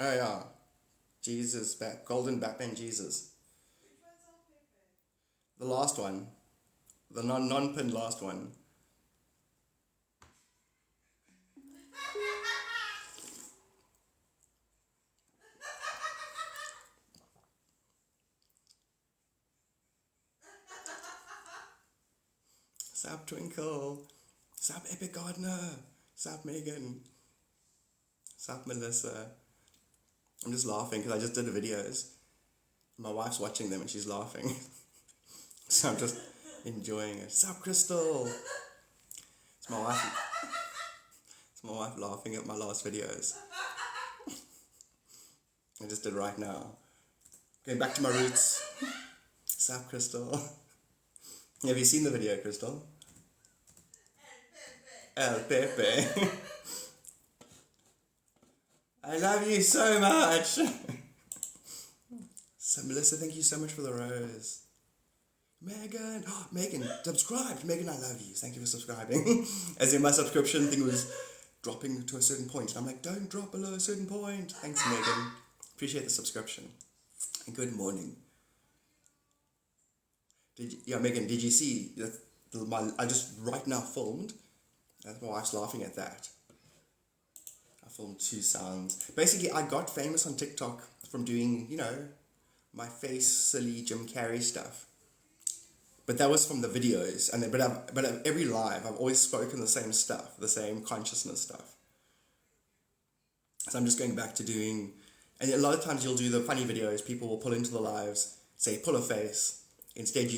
Oh yeah, Jesus, Golden Batman Jesus. The last one, the non-pinned last one. Sup Twinkle, sup Epic Gardener, sup Megan, sup Melissa. I'm just laughing because I just did the videos. My wife's watching them and she's laughing. So I'm just enjoying it. Sup Crystal. It's my wife laughing at my last videos. I just did right now. Going back to my roots. Sup Crystal. Have you seen the video, Crystal? El Pepe. I love you so much. So Melissa, thank you so much for the rose. Megan, Megan, subscribed. Megan, I love you. Thank you for subscribing. As in my subscription thing was dropping to a certain point. And I'm like, don't drop below a certain point. Thanks, Megan. Appreciate the subscription. And good morning. Megan, did you see I just right now filmed? My wife's laughing at that. I filmed 2 sounds. Basically, I got famous on TikTok from doing, my face silly Jim Carrey stuff. But that was from the videos, and then, but every live, I've always spoken the same stuff, the same consciousness stuff. So I'm just going back to doing, and a lot of times you'll do the funny videos, people will pull into the lives, say, pull a face. Instead,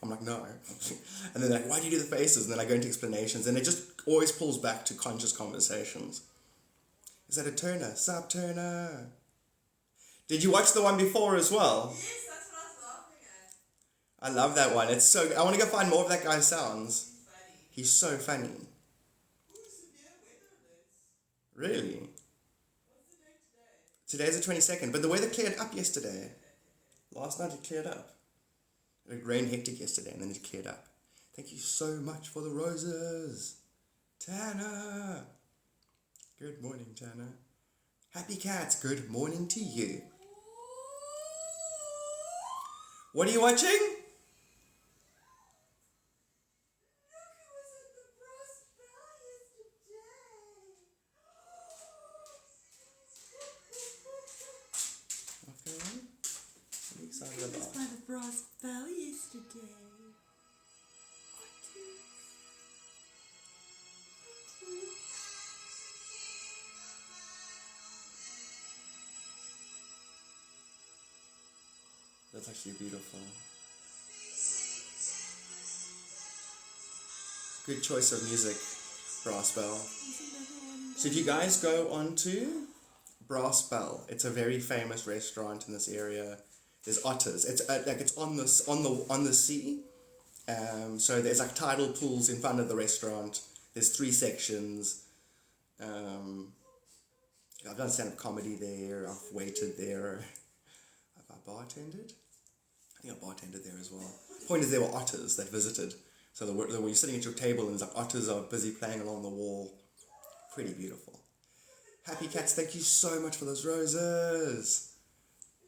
I'm like, no. And then they're like, why do you do the faces? And then I go into explanations, and it just always pulls back to conscious conversations. Is that a Turner? Sup, Turner? Did you watch the one before as well? Yes, that's what I was laughing at. I love that one. It's so. I want to go find more of that guy's sounds. He's so funny. Ooh, severe weather alerts. Really? What's the date today? Today's the 22nd, but the weather cleared up yesterday. Last night it cleared up. It rained hectic yesterday and then it cleared up. Thank you so much for the roses. Tanner. Good morning, Tanner. Happy Cats, good morning to you. What are you watching? Okay. What are you excited about? I was by the brass bell yesterday. That's actually beautiful. Good choice of music, Brass Bell. So if you guys go on to Brass Bell, it's a very famous restaurant in this area. There's otters. It's it's on the sea. So there's like tidal pools in front of the restaurant. There's 3 sections. I've done stand-up comedy there. I've waited there. Have I bartended? I think I bartended there as well. Point is, there were otters that visited. So when you're sitting at your table and like otters are busy playing along the wall. Pretty beautiful. Happy Cats, thank you so much for those roses.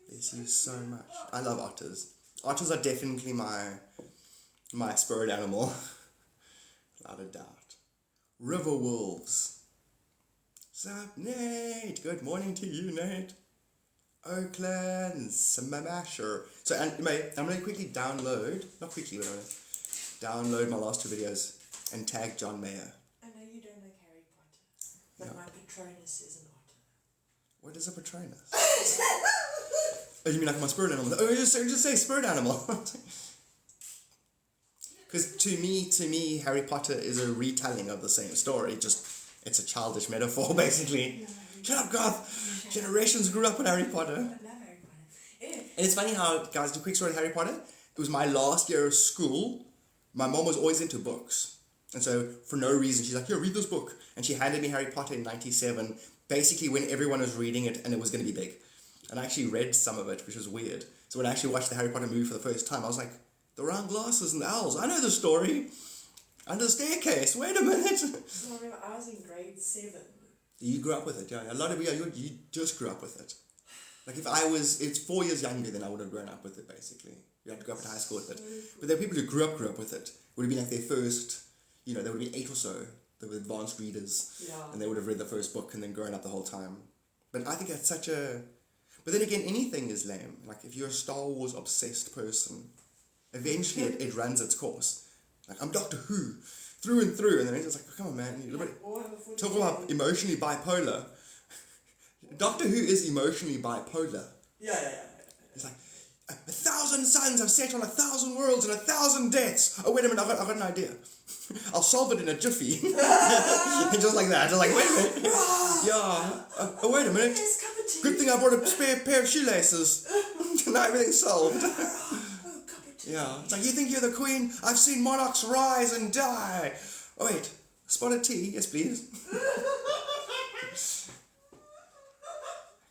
Bless you so much. I love otters. Otters are definitely my spirit animal. Without a doubt. River wolves. Sup, Nate? Good morning to you, Nate. Oakland, Smasher. So, I'm going to quickly download, not quickly, but I'm going to download my last 2 videos and tag John Mayer. I know you don't like Harry Potter, but No. my Patronus is an otter. What is a Patronus? Oh, you mean like my spirit animal? Oh, just say spirit animal. Because to me, Harry Potter is a retelling of the same story. Just it's a childish metaphor, basically. Shut up, Goth. Generations grew up with Harry Potter. I love Harry Potter. And it's funny how, guys, the quick story of Harry Potter. It was my last year of school. My mom was always into books. And so, for no reason, she's like, here, read this book. And she handed me Harry Potter in 97, basically when everyone was reading it and it was going to be big. And I actually read some of it, which was weird. So when I actually watched the Harry Potter movie for the first time, I was like, the round glasses and the owls. I know the story. Under the staircase. Wait a minute. So I remember I was in grade 7. You grew up with it, yeah. A lot of you just grew up with it. Like it's 4 years younger than I would have grown up with it, basically. You had to go up in high school with it. But there are people who grew up with it. Would have been like their first, they would have been 8 or so. They were advanced readers. Yeah. And they would have read the first book and then grown up the whole time. But I think that's such a... But then again, anything is lame. Like, if you're a Star Wars obsessed person, eventually it runs its course. Like, I'm Doctor Who, through and through. And then it's just like, come on, man. Talk about emotionally bipolar. Doctor Who is emotionally bipolar. Yeah. It's like, 1,000 suns have set on 1,000 worlds and 1,000 deaths. Oh, wait a minute, I've got an idea. I'll solve it in a jiffy. Just like that. Just like, wait a minute. Yeah. Oh, wait a minute. Good thing I brought a spare pair of shoelaces. Now everything's solved. Yeah. It's like, you think you're the queen? I've seen monarchs rise and die. Oh, wait. Spotted tea? Yes, please.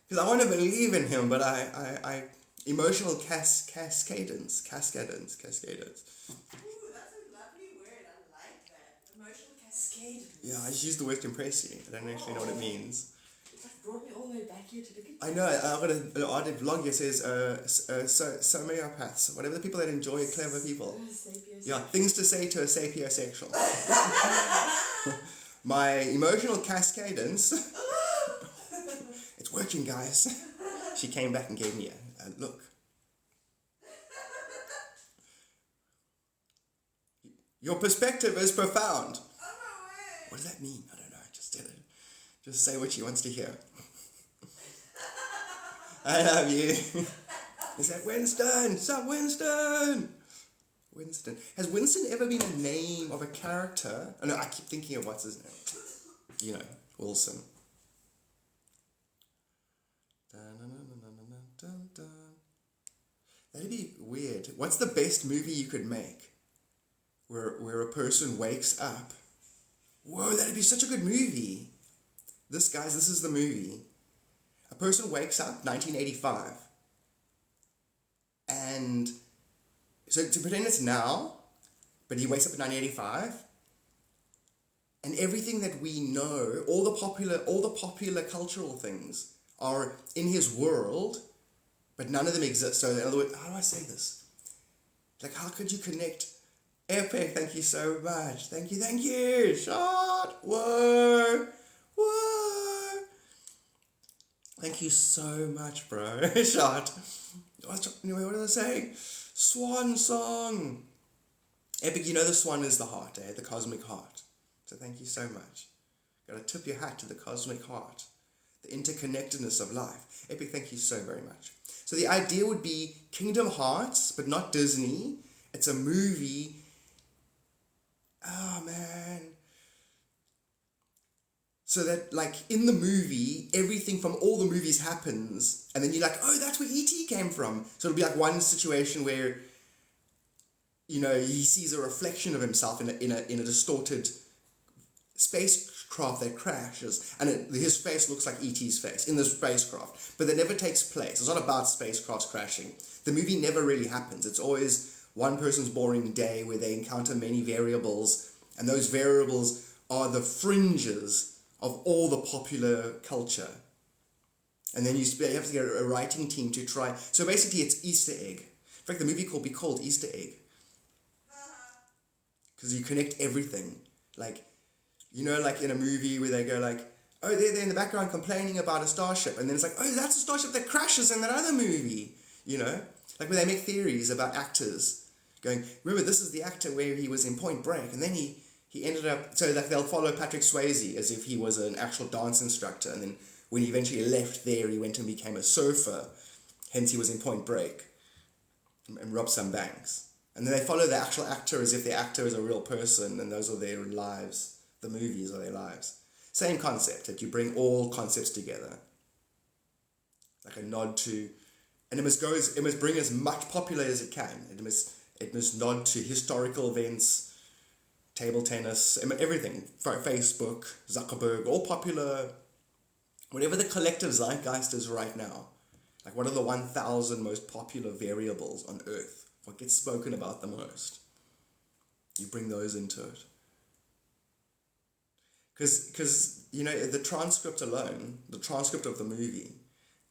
Because I want to believe in him, but I emotional cascadence. Ooh, that's a lovely word. I like that. Emotional cascade. Yeah, I just used the word to impress you. I don't actually know what it means. It's like brought me all the way back here to look at I know, I've got an odd vlog here says, someopaths, whatever the people that enjoy clever people. Yeah, things to say to a sapiosexual. My emotional cascadence. It's working, guys. She came back and gave me a look. Your perspective is profound. What does that mean? I don't know. Just did it. Just say what she wants to hear. I love you. Is that Winston? Sup, Winston? Winston. Has Winston ever been a name of a character? Oh, no, I keep thinking of what's his name. Wilson. That'd be weird. What's the best movie you could make? Where a person wakes up. Whoa, that'd be such a good movie. This is the movie. A person wakes up, 1985. And so to pretend it's now, but he wakes up in 1985. And everything that we know, all the popular cultural things are in his world, but none of them exist. So in other words, how do I say this? Like, how could you connect? Epic, thank you so much. Thank you. Shot. Whoa. Thank you so much, bro. Shot. What did I say? Swan song. Epic, the swan is the heart, the cosmic heart. So thank you so much. Gotta tip your hat to the cosmic heart. The interconnectedness of life. Epic, thank you so very much. So the idea would be Kingdom Hearts, but not Disney. It's a movie. Oh, man. So that, like, in the movie, everything from all the movies happens, and then you're like, oh, that's where E.T. came from. So it'll be like one situation where, he sees a reflection of himself in a distorted spacecraft that crashes, and his face looks like E.T.'s face in the spacecraft, but that never takes place. It's not about spacecrafts crashing. The movie never really happens. It's always one person's boring day where they encounter many variables, and those variables are the fringes of all the popular culture. And then you have to get a writing team to try. So basically it's Easter egg. In fact, the movie could be called Easter egg. Because you connect everything. Like, like in a movie where they go like, oh, they're in the background complaining about a starship. And then it's like, oh, that's a starship that crashes in that other movie. Like where they make theories about actors. Going, remember, this is the actor where he was in Point Break. And then he ended up, so like they'll follow Patrick Swayze as if he was an actual dance instructor. And then when he eventually left there, he went and became a surfer. Hence he was in Point Break. And robbed some banks. And then they follow the actual actor as if the actor is a real person. And those are their lives. The movies are their lives. Same concept, that you bring all concepts together. Like a nod to, and it must bring as much popular as it can. It must nod to historical events, table tennis, everything. Facebook, Zuckerberg, all popular, whatever the collective zeitgeist is right now. Like, what are the 1,000 most popular variables on Earth? What gets spoken about the most? You bring those into it. Because the transcript alone, the transcript of the movie,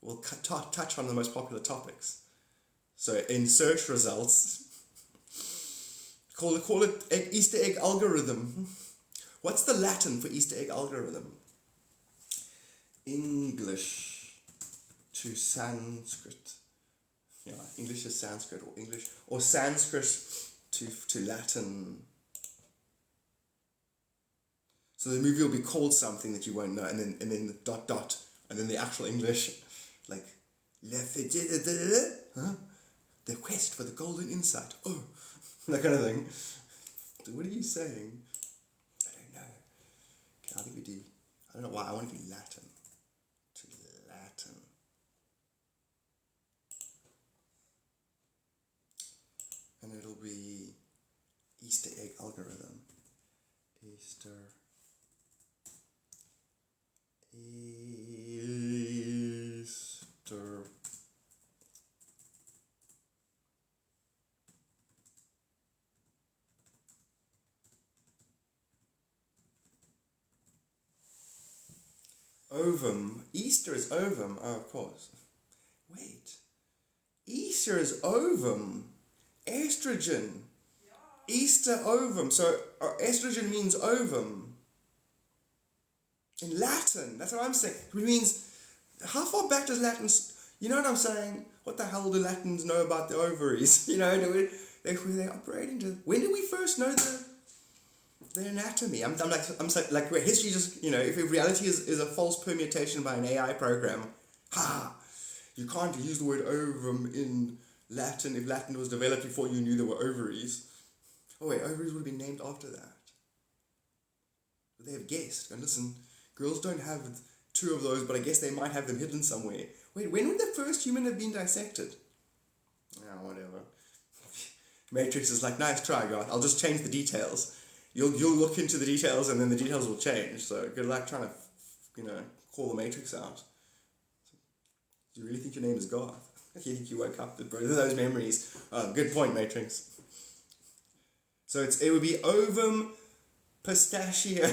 will touch on the most popular topics. So in search results, call it Easter egg algorithm. What's the Latin for Easter egg algorithm? English to Sanskrit. Yeah, English to Sanskrit, or Sanskrit to Latin. So the movie will be called something that you won't know, and then the dot, and then the actual English, like the quest for the golden insight. Oh, that kind of thing. What are you saying? I don't know. Okay, I think we do. I don't know why I want to do Latin. To Latin. And it'll be Easter egg algorithm. Easter. Ovum. Easter is ovum. Oh, of course. Wait. Easter is ovum. Estrogen. Easter ovum. So estrogen means ovum. In Latin. That's what I'm saying. It means, how far back does Latin... You know what I'm saying? What the hell do Latins know about the ovaries? They're operating to... When did we first know the anatomy? I'm like history just, if reality is a false permutation by an AI program, you can't use the word ovum in Latin if Latin was developed before you knew there were ovaries. Oh wait, ovaries would have been named after that. But they have guessed. And listen, girls don't have two of those, but I guess they might have them hidden somewhere. Wait, when would the first human have been dissected? Whatever. Matrix is like, nice try, God. I'll just change the details. You'll look into the details and then the details will change. So good luck trying to, call the Matrix out. Do you really think your name is God? You think you woke up with those memories? Oh, good point, Matrix. So it would be ovum pistachio,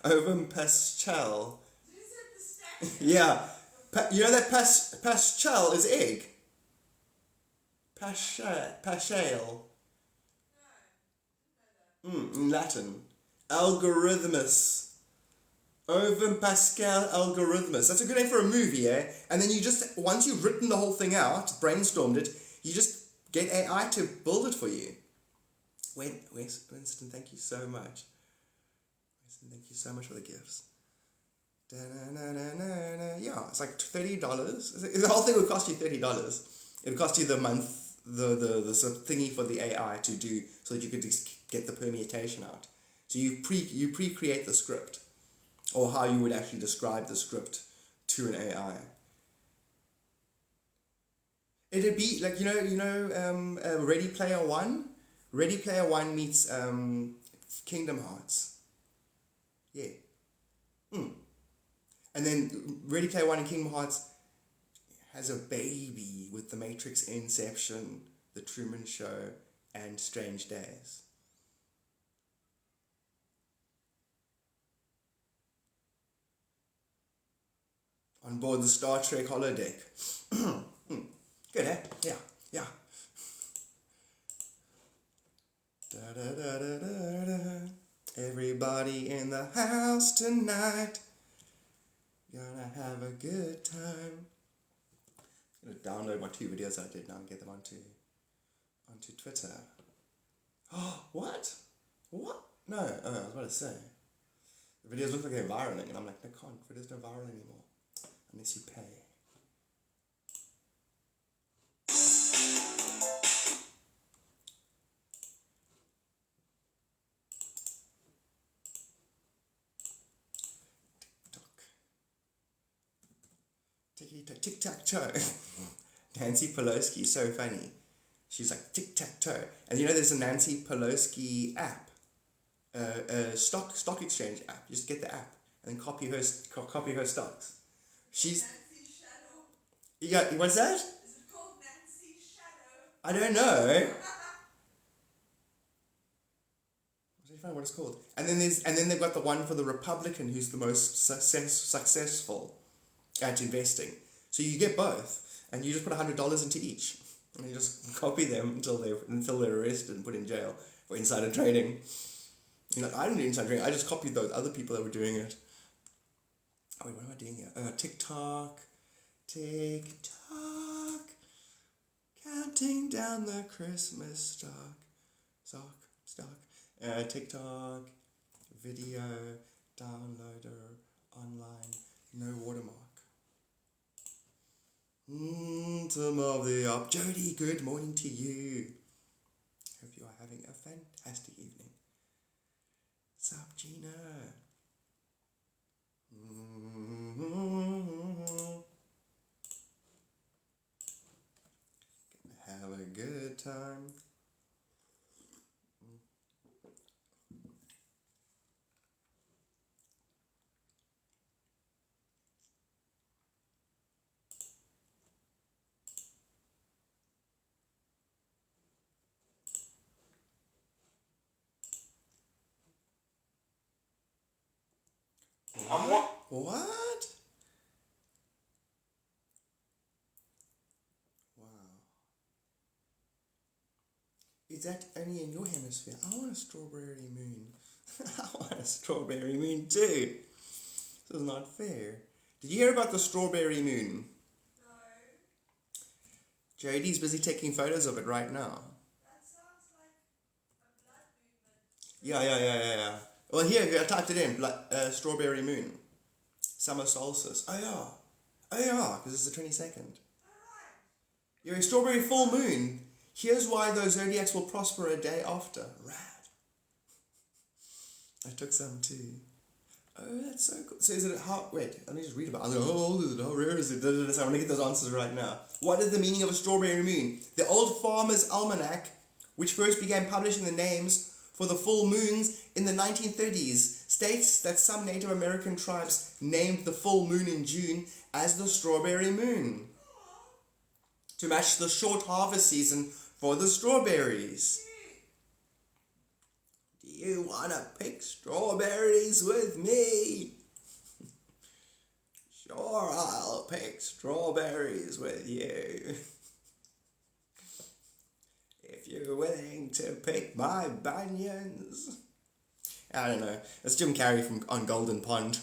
ovum pastel. Did you say pistachio? Yeah. You know that pastel is egg? Pastel. In Latin. Algorithmus. Ovum Pascal algorithmus. That's a good name for a movie, eh? And then once you've written the whole thing out, brainstormed it, you just get AI to build it for you. Winston, thank you so much. Winston, thank you so much for the gifts. Yeah, it's like $30. The whole thing would cost you $30. It would cost you the month, the sort of thingy for the AI to do, so that you could get the permutation out. So you pre-create the script, or how you would actually describe the script to an AI. It'd be like Ready Player One. Ready Player One meets Kingdom Hearts. Yeah. And then Ready Player One and Kingdom Hearts has a baby with The Matrix, Inception, The Truman Show, and Strange Days. On board the Star Trek holodeck. Good, eh? Yeah. Everybody in the house tonight. Gonna have a good time. I'm gonna download my 2 videos I did now and get them onto Twitter. Oh, what? No, I was about to say. The videos look like they're viraling, and I'm like, no, videos don't viral anymore. Unless you pay. Tic-tac-toe. Nancy Pelosi is so funny. She's like tic-tac-toe. And there's a Nancy Pelosi app. Stock exchange app. You just get the app and then copy her stocks. She's Nancy Shadow. Yeah, what's that? Is it called Nancy Shadow? I don't know. find what it's called. And then they've got the one for the Republican who's the most successful at investing. So you get both, and you just put $100 into each, and you just copy them until they're arrested and put in jail for insider trading. You know, I didn't do insider trading. I just copied those other people that were doing it. Oh wait, what am I doing here? TikTok, counting down the Christmas stock. TikTok, video, downloader, online, no watermark. Some of the up. Jody, good morning to you. Hope you are having a fantastic evening. Sup, Gina? Have a good time. What? Wow. Is that only in your hemisphere? I want a strawberry moon. I want a strawberry moon too. This is not fair. Did you hear about the strawberry moon? No. JD's busy taking photos of it right now. That sounds like a blood movement. Yeah. Well, here, I typed it in. Strawberry moon. Summer solstice. Oh yeah, because it's the 22nd. Alright. You're a strawberry full moon. Here's why those zodiacs will prosper a day after. Rad. I took some too. Oh, that's so cool. So is it wait, let me just read about it. How old is it? How rare is it? So I want to get those answers right now. What is the meaning of a strawberry moon? The Old Farmer's Almanac, which first began publishing the names for the full moons in the 1930s, states that some Native American tribes named the full moon in June as the strawberry moon to match the short harvest season for the strawberries. Do you want to pick strawberries with me? Sure, I'll pick strawberries with you. If you're willing to pick my bunions. I don't know. It's Jim Carrey on Golden Pond.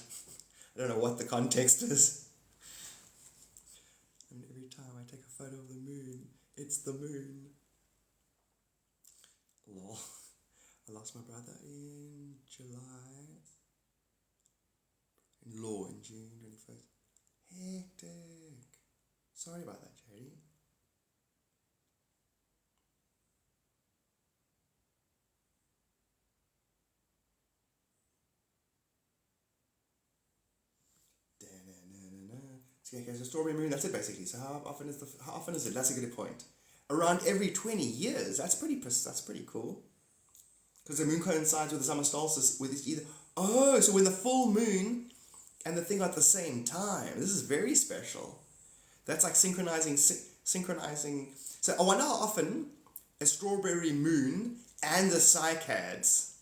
I don't know what the context is. And every time I take a photo of the moon, it's the moon. Lol. I lost my brother in July. In law in June 21st. Hectic. Sorry about that, Jody. Okay, so strawberry moon, that's it basically. So how often is it? That's a good point. Around every 20 years. That's pretty cool. Because the moon coincides with the summer solstice with either. Oh, so when the full moon and the thing are at the same time. This is very special. That's like synchronizing. So I wonder how often a strawberry moon and the cycads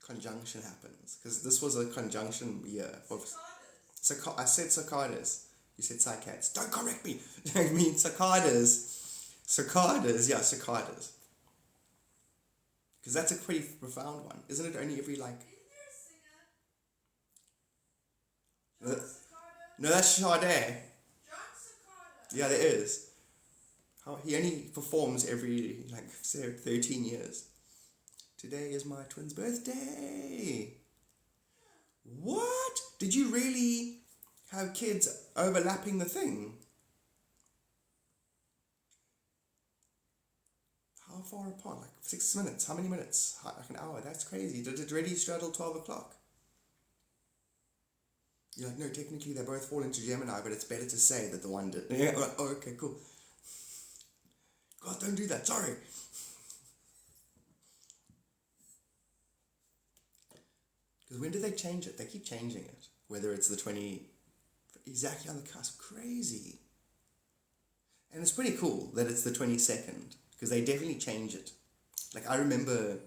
conjunction happens. Because this was a conjunction year. I said cicadas. You said cycads. Don't correct me. I mean cicadas. Cicadas. Because that's a pretty profound one. Isn't it only every like... Isn't there a singer? No, that's Sade. John Cicada. Yeah, there is. He only performs every, 13 years. Today is my twin's birthday. What? Did you really have kids overlapping the thing? How far apart? 6 minutes? How many minutes? Like an hour? That's crazy. Did it really straddle 12 o'clock? You're like, no, technically they both fall into Gemini, but it's better to say that the one did. Yeah, like, oh, okay, cool. God, don't do that. Sorry. Because when do they change it? They keep changing it. Whether it's the 20... Exactly on the cusp. Crazy. And it's pretty cool that it's the 22nd. Because they definitely change it. I remember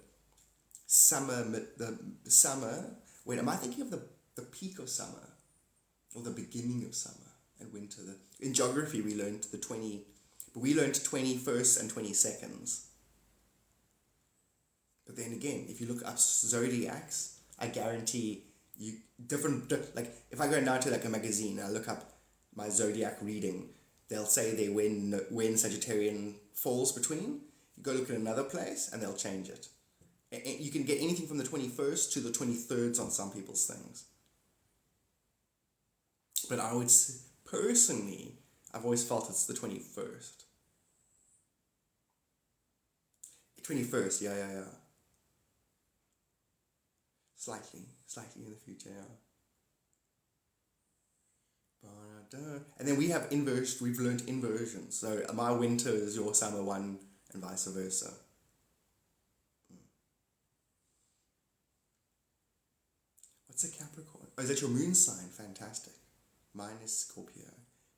the summer. Wait, am I thinking of the peak of summer, or the beginning of summer and winter? In geography, we learned 21st and 22nds. But then again, if you look up zodiacs, I guarantee you like if I go now to like a magazine and I look up my zodiac reading, they'll say they when Sagittarian falls between. You go look at another place and they'll change it. You can get anything from the 21st to the 23rd on some people's things. But I would personally, I've always felt it's the 21st. 21st, yeah. Slightly in the future, yeah. And then we've learned inversion. So my winter is your summer one and vice versa. What's a Capricorn? Oh, is that your moon sign? Fantastic. Mine is Scorpio.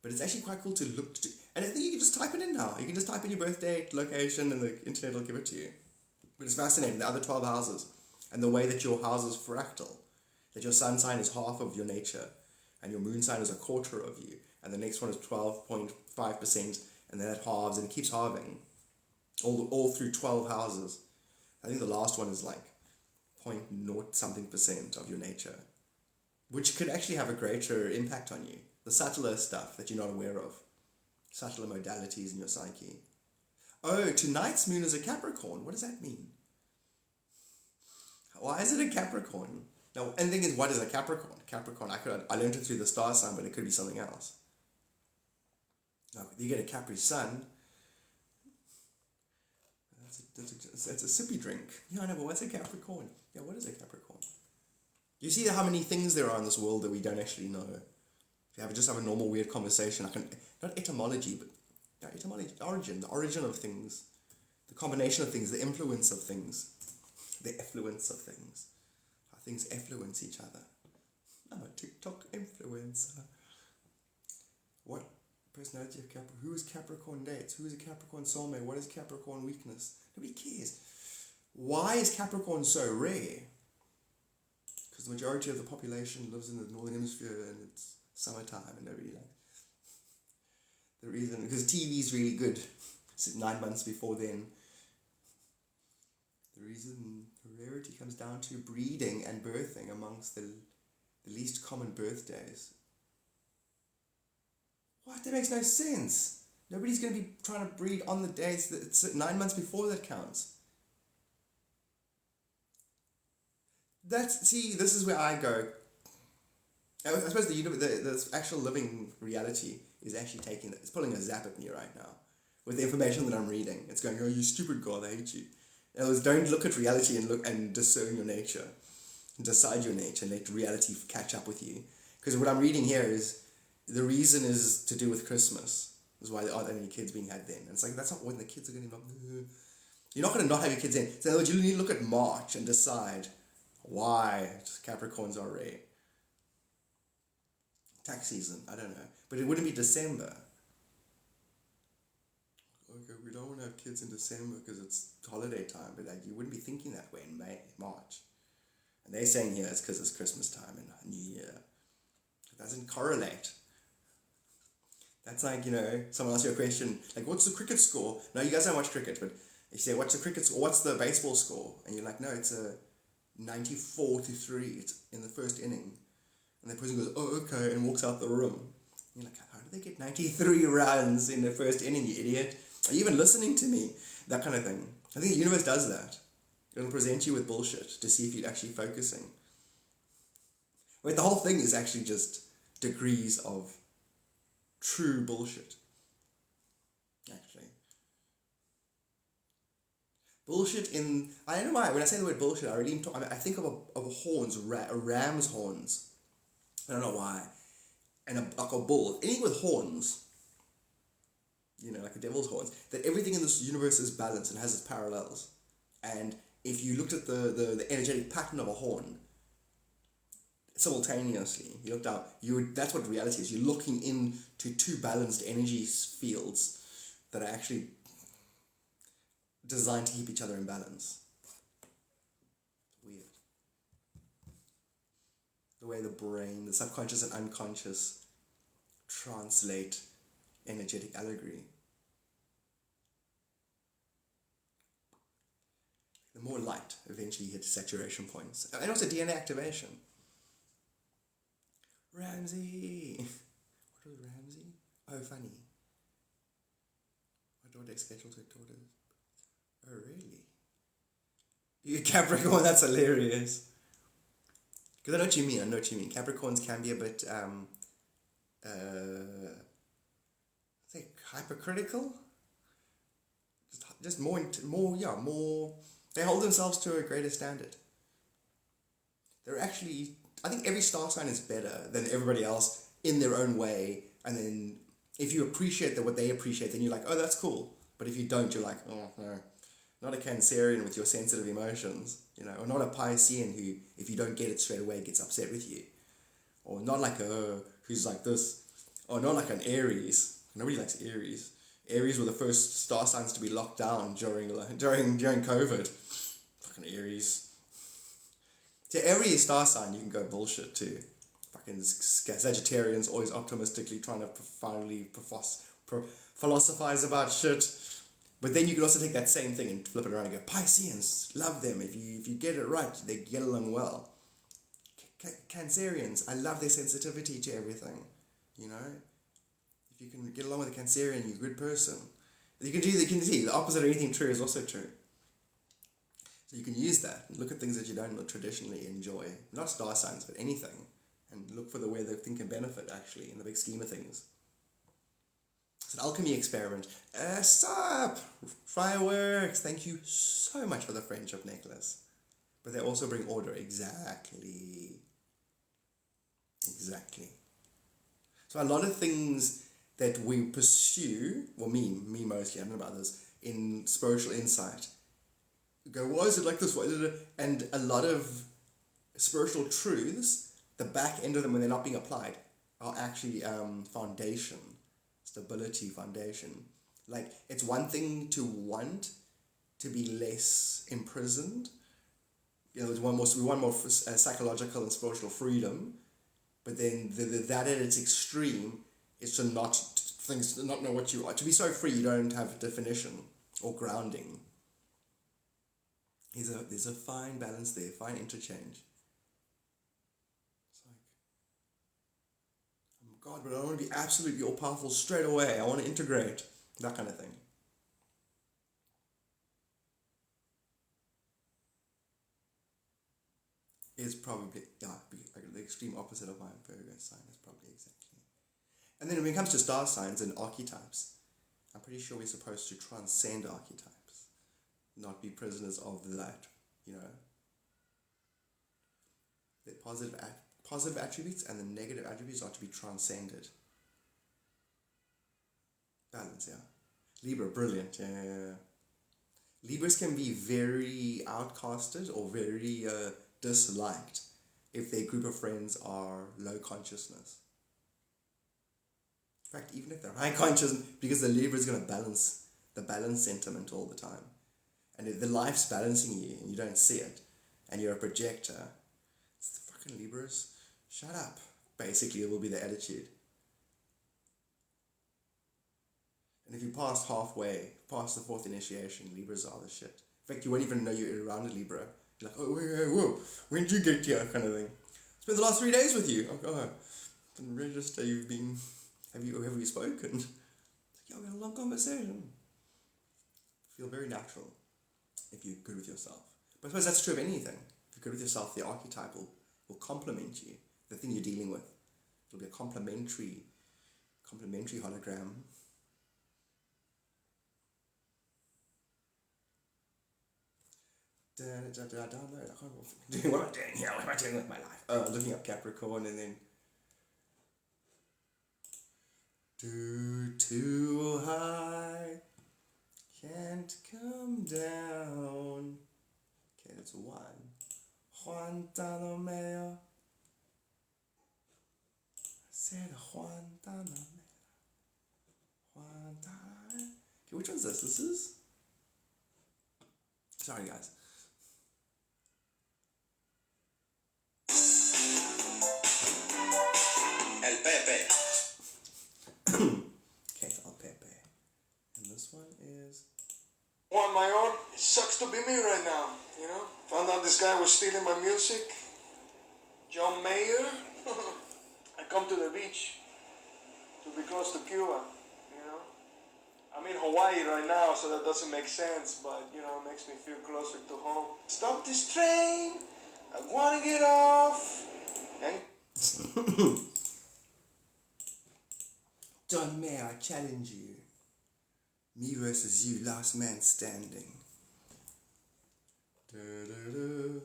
But it's actually quite cool to look to. And I think you can just type it in now. You can just type in your birth date, location, and the internet will give it to you. But it's fascinating, the other 12 houses. And the way that your house is fractal. That your sun sign is half of your nature. And your moon sign is a quarter of you. And the next one is 12.5%. And then it halves and it keeps halving. All through 12 houses. I think the last one is like 0.0 something % of your nature. Which could actually have a greater impact on you. The subtler stuff that you're not aware of. Subtler modalities in your psyche. Oh, tonight's moon is a Capricorn. What does that mean? Why is it a Capricorn? Now, and the thing is, what is a Capricorn? Capricorn, I learned it through the star sign, but it could be something else. Now, you get a Capri Sun. That's a sippy drink. Yeah, I know, but what's a Capricorn? Yeah, what is a Capricorn? You see how many things there are in this world that we don't actually know. If you just have a normal weird conversation, not etymology, but etymology, the origin of things, the combination of things, the influence of things, the effluence of things, how things effluence each other. I'm a TikTok influencer. What personality of Capricorn? Who is Capricorn dates? Who is a Capricorn soulmate? What is Capricorn weakness? Nobody cares. Why is Capricorn so rare? Because the majority of the population lives in the northern hemisphere and it's summertime and nobody likes. The reason, because TV is really good. It's 9 months before then. The reason the rarity comes down to breeding and birthing amongst the least common birthdays. What? That makes no sense. Nobody's going to be trying to breed on the days that it's 9 months before that counts. This is where I go. I suppose the actual living reality is actually it's pulling a zap at me right now. With the information that I'm reading. It's going, oh, you stupid God, I hate you. In other words, don't look at reality and discern your nature. Decide your nature and let reality catch up with you. Because what I'm reading here is, the reason is to do with Christmas. That's why there aren't any kids being had then. And it's like, that's not when the kids are going to You're not going to not have your kids in. So in other words, you need to look at March and decide why Capricorns are rare. Tax season, I don't know. But it wouldn't be December. Okay, we don't want to have kids in December because it's holiday time, but like you wouldn't be thinking that way in March. And they're saying here it's because it's Christmas time and New Year. It doesn't correlate. That's like, someone asks you a question, like, what's the cricket score? No, you guys don't watch cricket, but you say, what's the cricket score? What's the baseball score? And you're like, no, it's a 94-3. It's in the first inning. And the person goes, oh, okay, and walks out the room. And you're like, how did they get 93 runs in the first inning, you idiot? Are you even listening to me? That kind of thing. I think the universe does that. It'll present you with bullshit to see if you're actually focusing. Wait, the whole thing is actually just degrees of true bullshit. Actually. Bullshit I don't know why, when I say the word bullshit, I think of horns, ram's horns. I don't know why. And like a bull. Anything with horns, like a devil's horns, that everything in this universe is balanced and has its parallels. And if you looked at the energetic pattern of a horn, simultaneously, you looked out, that's what reality is. You're looking into two balanced energy fields that are actually designed to keep each other in balance. the way the brain, the subconscious and unconscious translate energetic allegory. The more light eventually hits saturation points. And also DNA activation. Ramsey! What was Ramsey? Oh, funny. My daughter scheduled her daughter's. Oh, really? You Capricorn, that's hilarious. Because I know what you mean, Capricorns can be a bit, I think hypercritical? Just more, they hold themselves to a greater standard. They're actually, I think every star sign is better than everybody else in their own way. And then if you appreciate what they appreciate, then you're like, oh, that's cool. But if you don't, you're like, oh, no. Not a Cancerian with your sensitive emotions, or not a Piscean who, if you don't get it straight away, gets upset with you. Or not like who's like this. Or not like an Aries. Nobody likes Aries. Aries were the first star signs to be locked down during COVID. Fucking Aries. So every star sign you can go bullshit too. Fucking Sagittarians always optimistically trying to profoundly philosophize about shit. But then you can also take that same thing and flip it around and go, Pisceans, love them. If you get it right, they get along well. Cancerians, I love their sensitivity to everything. If you can get along with a Cancerian, you're a good person. You can see the opposite of anything true is also true. So you can use that and look at things that you don't traditionally enjoy. Not star signs, but anything. And look for the way that thing can benefit, actually, in the big scheme of things. It's an alchemy experiment. Stop! Fireworks! Thank you so much for the friendship necklace. But they also bring order. Exactly. So a lot of things that we pursue, well, me mostly, I don't know about others, in spiritual insight, go, why is it like this? Why is it? And a lot of spiritual truths, the back end of them when they're not being applied, are actually foundation. Stability, foundation. Like, it's one thing to want to be less imprisoned. We want more psychological and spiritual freedom. But then that at its extreme is to not know what you are. To be so free, you don't have definition or grounding. There's a fine balance there, fine interchange. God, but I don't want to be absolutely all-powerful straight away. I want to integrate. That kind of thing. Is probably, the extreme opposite of my Virgo sign is probably exactly. And then when it comes to star signs and archetypes, I'm pretty sure we're supposed to transcend archetypes. Not be prisoners of that, The positive attributes and the negative attributes are to be transcended. Balance, yeah. Libra, brilliant, yeah. Libras can be very outcasted or very disliked if their group of friends are low consciousness. In fact, even if they're high consciousness, because the Libra is going to balance the balance sentiment all the time. And if the life's balancing you and you don't see it, and you're a projector, it's the fucking Libras. Shut up. Basically, it will be the attitude. And if you pass halfway, past the fourth initiation, Libras are the shit. In fact, you won't even know you're around a Libra. You're like, oh, whoa, when did you get here? Kind of thing. Spent the last 3 days with you. Oh, God. Didn't register you've been... Have you spoken? Yeah, we had a long conversation. Feel very natural if you're good with yourself. But I suppose that's true of anything. If you're good with yourself, the archetype will complement you. The thing you're dealing with. It'll be a complementary hologram. What am I doing here? What am I doing with my life? Looking up Capricorn and then too high, can't come down. Okay, that's one. Guantanamera. I said Guantanamera. Okay, which one's this? This is? Sorry, guys. my own. It sucks to be me right now, you know. Found out this guy was stealing my music. John Mayer. I come to the beach to be close to Cuba, you know. I'm in Hawaii right now, so that doesn't make sense, but, you know, it makes me feel closer to home. Stop this train. I want to get off. And John Mayer, I challenge you. Me versus you, last man standing. Da-da-da.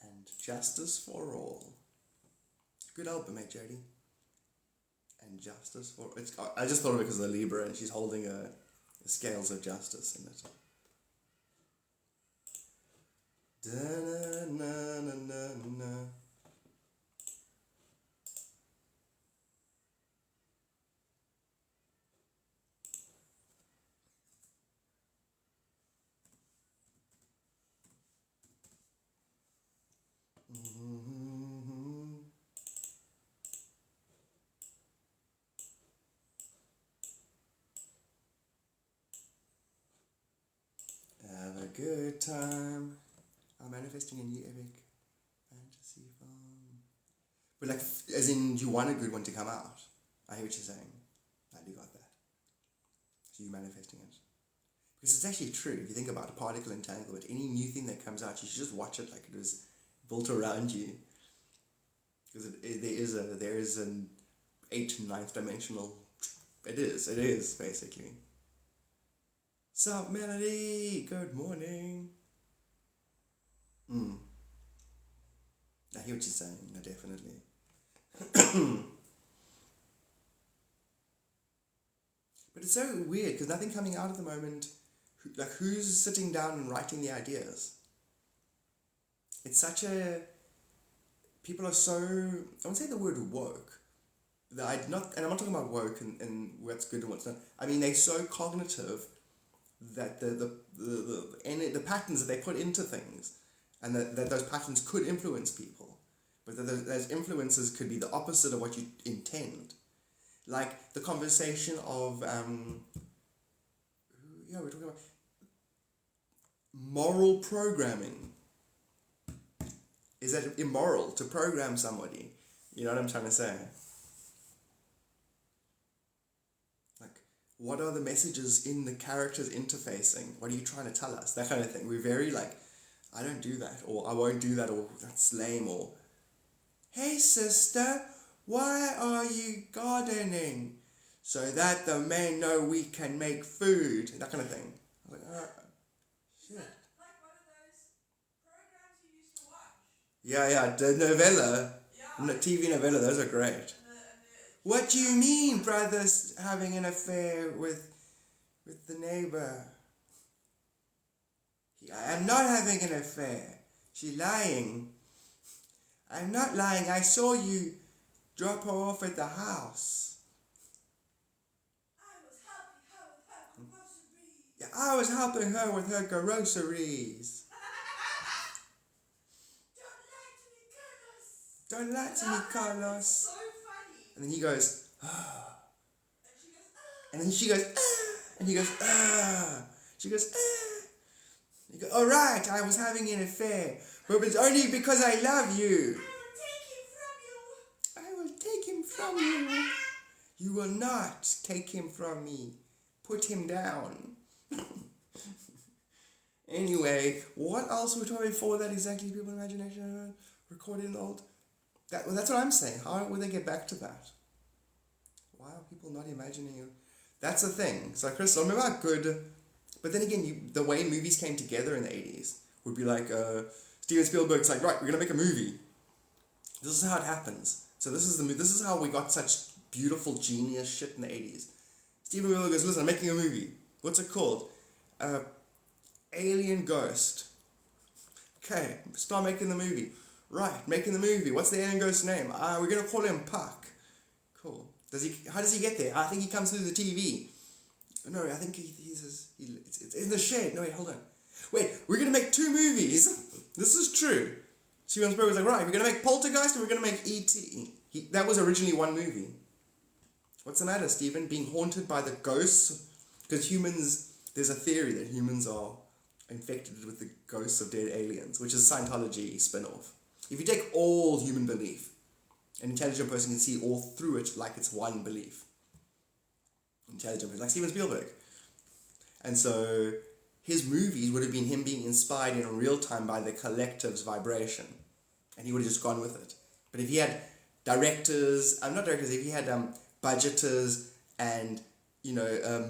And Justice for All. Good album, mate, Jody. And Justice for... I just thought of it because of the Libra, and she's holding the scales of justice in it. Da-na-na-na-na-na. Have a good time. I'm manifesting a new epic fantasy film. But like, as in, you want a good one to come out. I hear what you're saying. I do got that. So you're manifesting it. Because it's actually true. If you think about a particle entanglement, any new thing that comes out, you should just watch it like it was built around you. Because there is an 8th, 9th dimensional. It is basically. Sup, Melody? Good morning. I hear what you're saying, no, definitely. But it's so weird, because nothing coming out at the moment, like who's sitting down and writing the ideas? It's such a... People are so... I won't say the word woke. And I'm not talking about woke and what's good and what's not. I mean, they're so cognitive that the patterns that they put into things, and that those patterns could influence people, but that those influences could be the opposite of what you intend. Like the conversation of, we're talking about moral programming. Is that immoral to program somebody? You know what I'm trying to say? Like, what are the messages in the characters interfacing? What are you trying to tell us? That kind of thing. We're very like, I don't do that, or I won't do that, or that's lame, or hey sister, why are you gardening? So that the men know we can make food. That kind of thing. I was like, shit. Like one of those programs you used to watch. Yeah, the novella. Yeah. The TV novella, those are great. What do you mean, brother's having an affair with the neighbor? I'm not having an affair. She's lying. I'm not lying. I saw you drop her off at the house. I was helping her with her groceries. Yeah, I was helping her with her groceries. Don't lie to me, Carlos. Don't lie to me, Carlos. So funny. And then he goes, ah. And she goes, And then she goes, ah. And he goes, ah. She goes, ah. He goes, all right, I was having an affair, but it's only because I love you. I will take him from you. You will not take him from me. Put him down. Anyway, what else were we talking before that exactly? People's imagination, recording old. That's what I'm saying. How will they get back to that? Why are people not imagining it? That's the thing. So, Chris, I remember how good... But then again, the way movies came together in the 80s would be like, Steven Spielberg's like, right, we're going to make a movie. This is how it happens. So this is how we got such beautiful, genius shit in the 80s. Steven Spielberg goes, listen, I'm making a movie. What's it called? Alien Ghost. Okay, start making the movie. Right, making the movie. What's the alien ghost's name? We're going to call him Puck. Cool. How does he get there? I think he comes through the TV. No, I think it's in the shed. No, wait, hold on. Wait, we're going to make 2 movies. This is true. Steven Spielberg was like, right, we're going to make Poltergeist and we're going to make E.T. That was originally one movie. What's the matter, Stephen? Being haunted by the ghosts? Because humans, there's a theory that humans are infected with the ghosts of dead aliens, which is a Scientology spin-off. If you take all human belief, an intelligent person can see all through it like it's one belief. Intelligent person, like Steven Spielberg. And so his movies would have been him being inspired in real time by the collective's vibration. And he would have just gone with it. But if he had if he had budgeters and,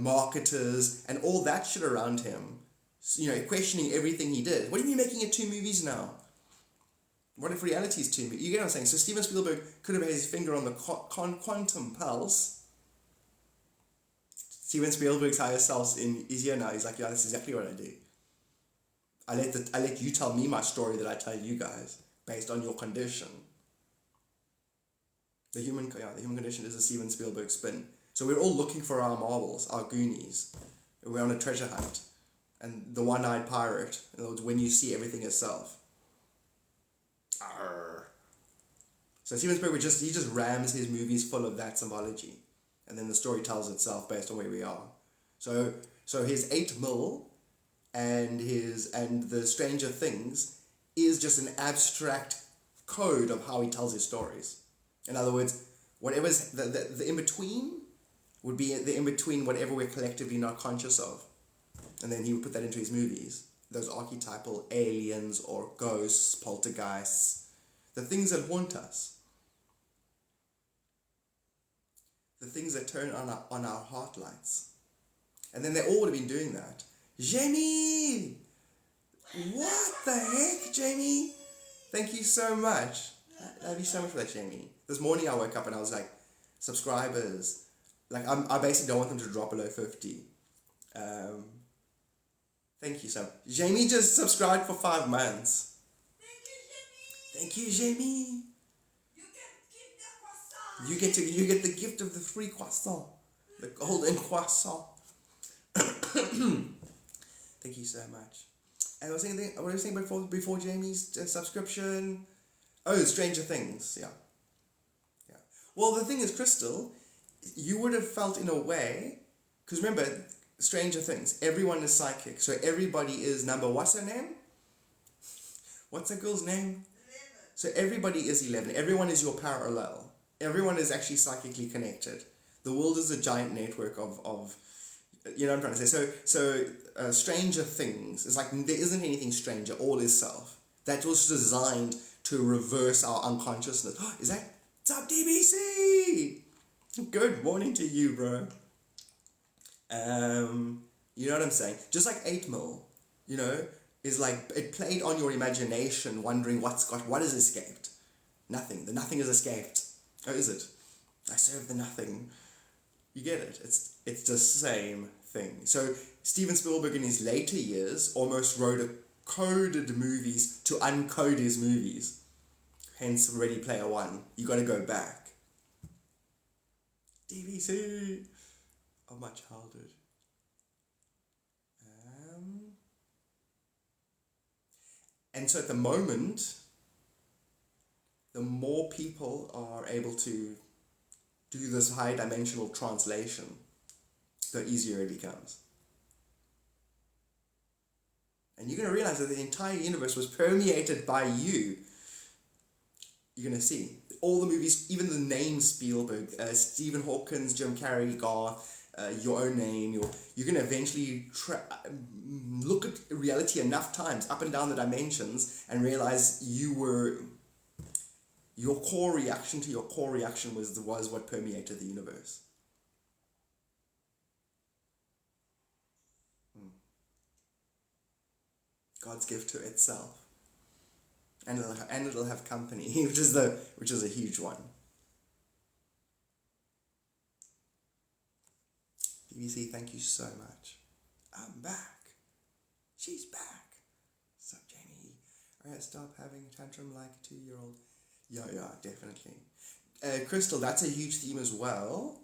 marketers and all that shit around him, questioning everything he did. What if you're making it 2 movies now? What if reality is 2 movies? You get what I'm saying? So Steven Spielberg could have had his finger on the quantum pulse. Steven Spielberg's higher self is here now. He's like, yeah, that's exactly what I do. I let you tell me my story that I tell you guys based on your condition. The human condition is a Steven Spielberg spin. So we're all looking for our marbles, our Goonies. We're on a treasure hunt. And the one-eyed pirate, when you see everything yourself. Arr. So Steven Spielberg he just rams his movies full of that symbology. And then the story tells itself based on where we are. So his 8 mil and the Stranger Things is just an abstract code of how he tells his stories. In other words, whatever's the in-between would be the in-between whatever we're collectively not conscious of. And then he would put that into his movies. Those archetypal aliens or ghosts, poltergeists, the things that haunt us. The things that turn on our heart lights. And then they all would have been doing that. Jamie! What the heck, Jamie? Thank you so much. Love you so much for that, Jamie. This morning I woke up and I was like, subscribers. Like, I basically don't want them to drop below 50. Thank you so much. Jamie just subscribed for 5 months. Thank you, Jamie. You get the gift of the free croissant. The golden croissant. Thank you so much. And what was I saying before Jamie's subscription? Oh, Stranger Things, yeah. Well, the thing is, Crystal, you would have felt in a way, because remember, Stranger Things, everyone is psychic, so everybody is what's her name? What's that girl's name? 11. So everybody is 11. Everyone is your parallel. Everyone is actually psychically connected. The world is a giant network of you know what I'm trying to say. So Stranger Things is like, there isn't anything stranger, all is self. That was designed to reverse our unconsciousness. Is that, what's up, DBC? Good morning to you, bro. You know what I'm saying? Just like 8 mil, is like, it played on your imagination, wondering what has escaped. Nothing. The nothing has escaped. Oh, is it? I serve the nothing. You get it? It's the same thing. So Steven Spielberg in his later years almost coded movies to uncode his movies. Hence Ready Player One. You got to go back. DVC of my childhood. And so at the moment, the more people are able to do this high dimensional translation, the easier it becomes. And you're going to realize that the entire universe was permeated by you. You're going to see all the movies, even the name Spielberg, Stephen Hawkins, Jim Carrey, Garth, your own name. You're going to eventually look at reality enough times, up and down the dimensions, and realize your core reaction to your core reaction was what permeated the universe. God's gift to itself. And it'll have company, which is a huge one. BBC, thank you so much. I'm back. She's back. What's up, Jamie? Alright, stop having a tantrum like a 2-year-old. Yeah, definitely. Crystal, that's a huge theme as well.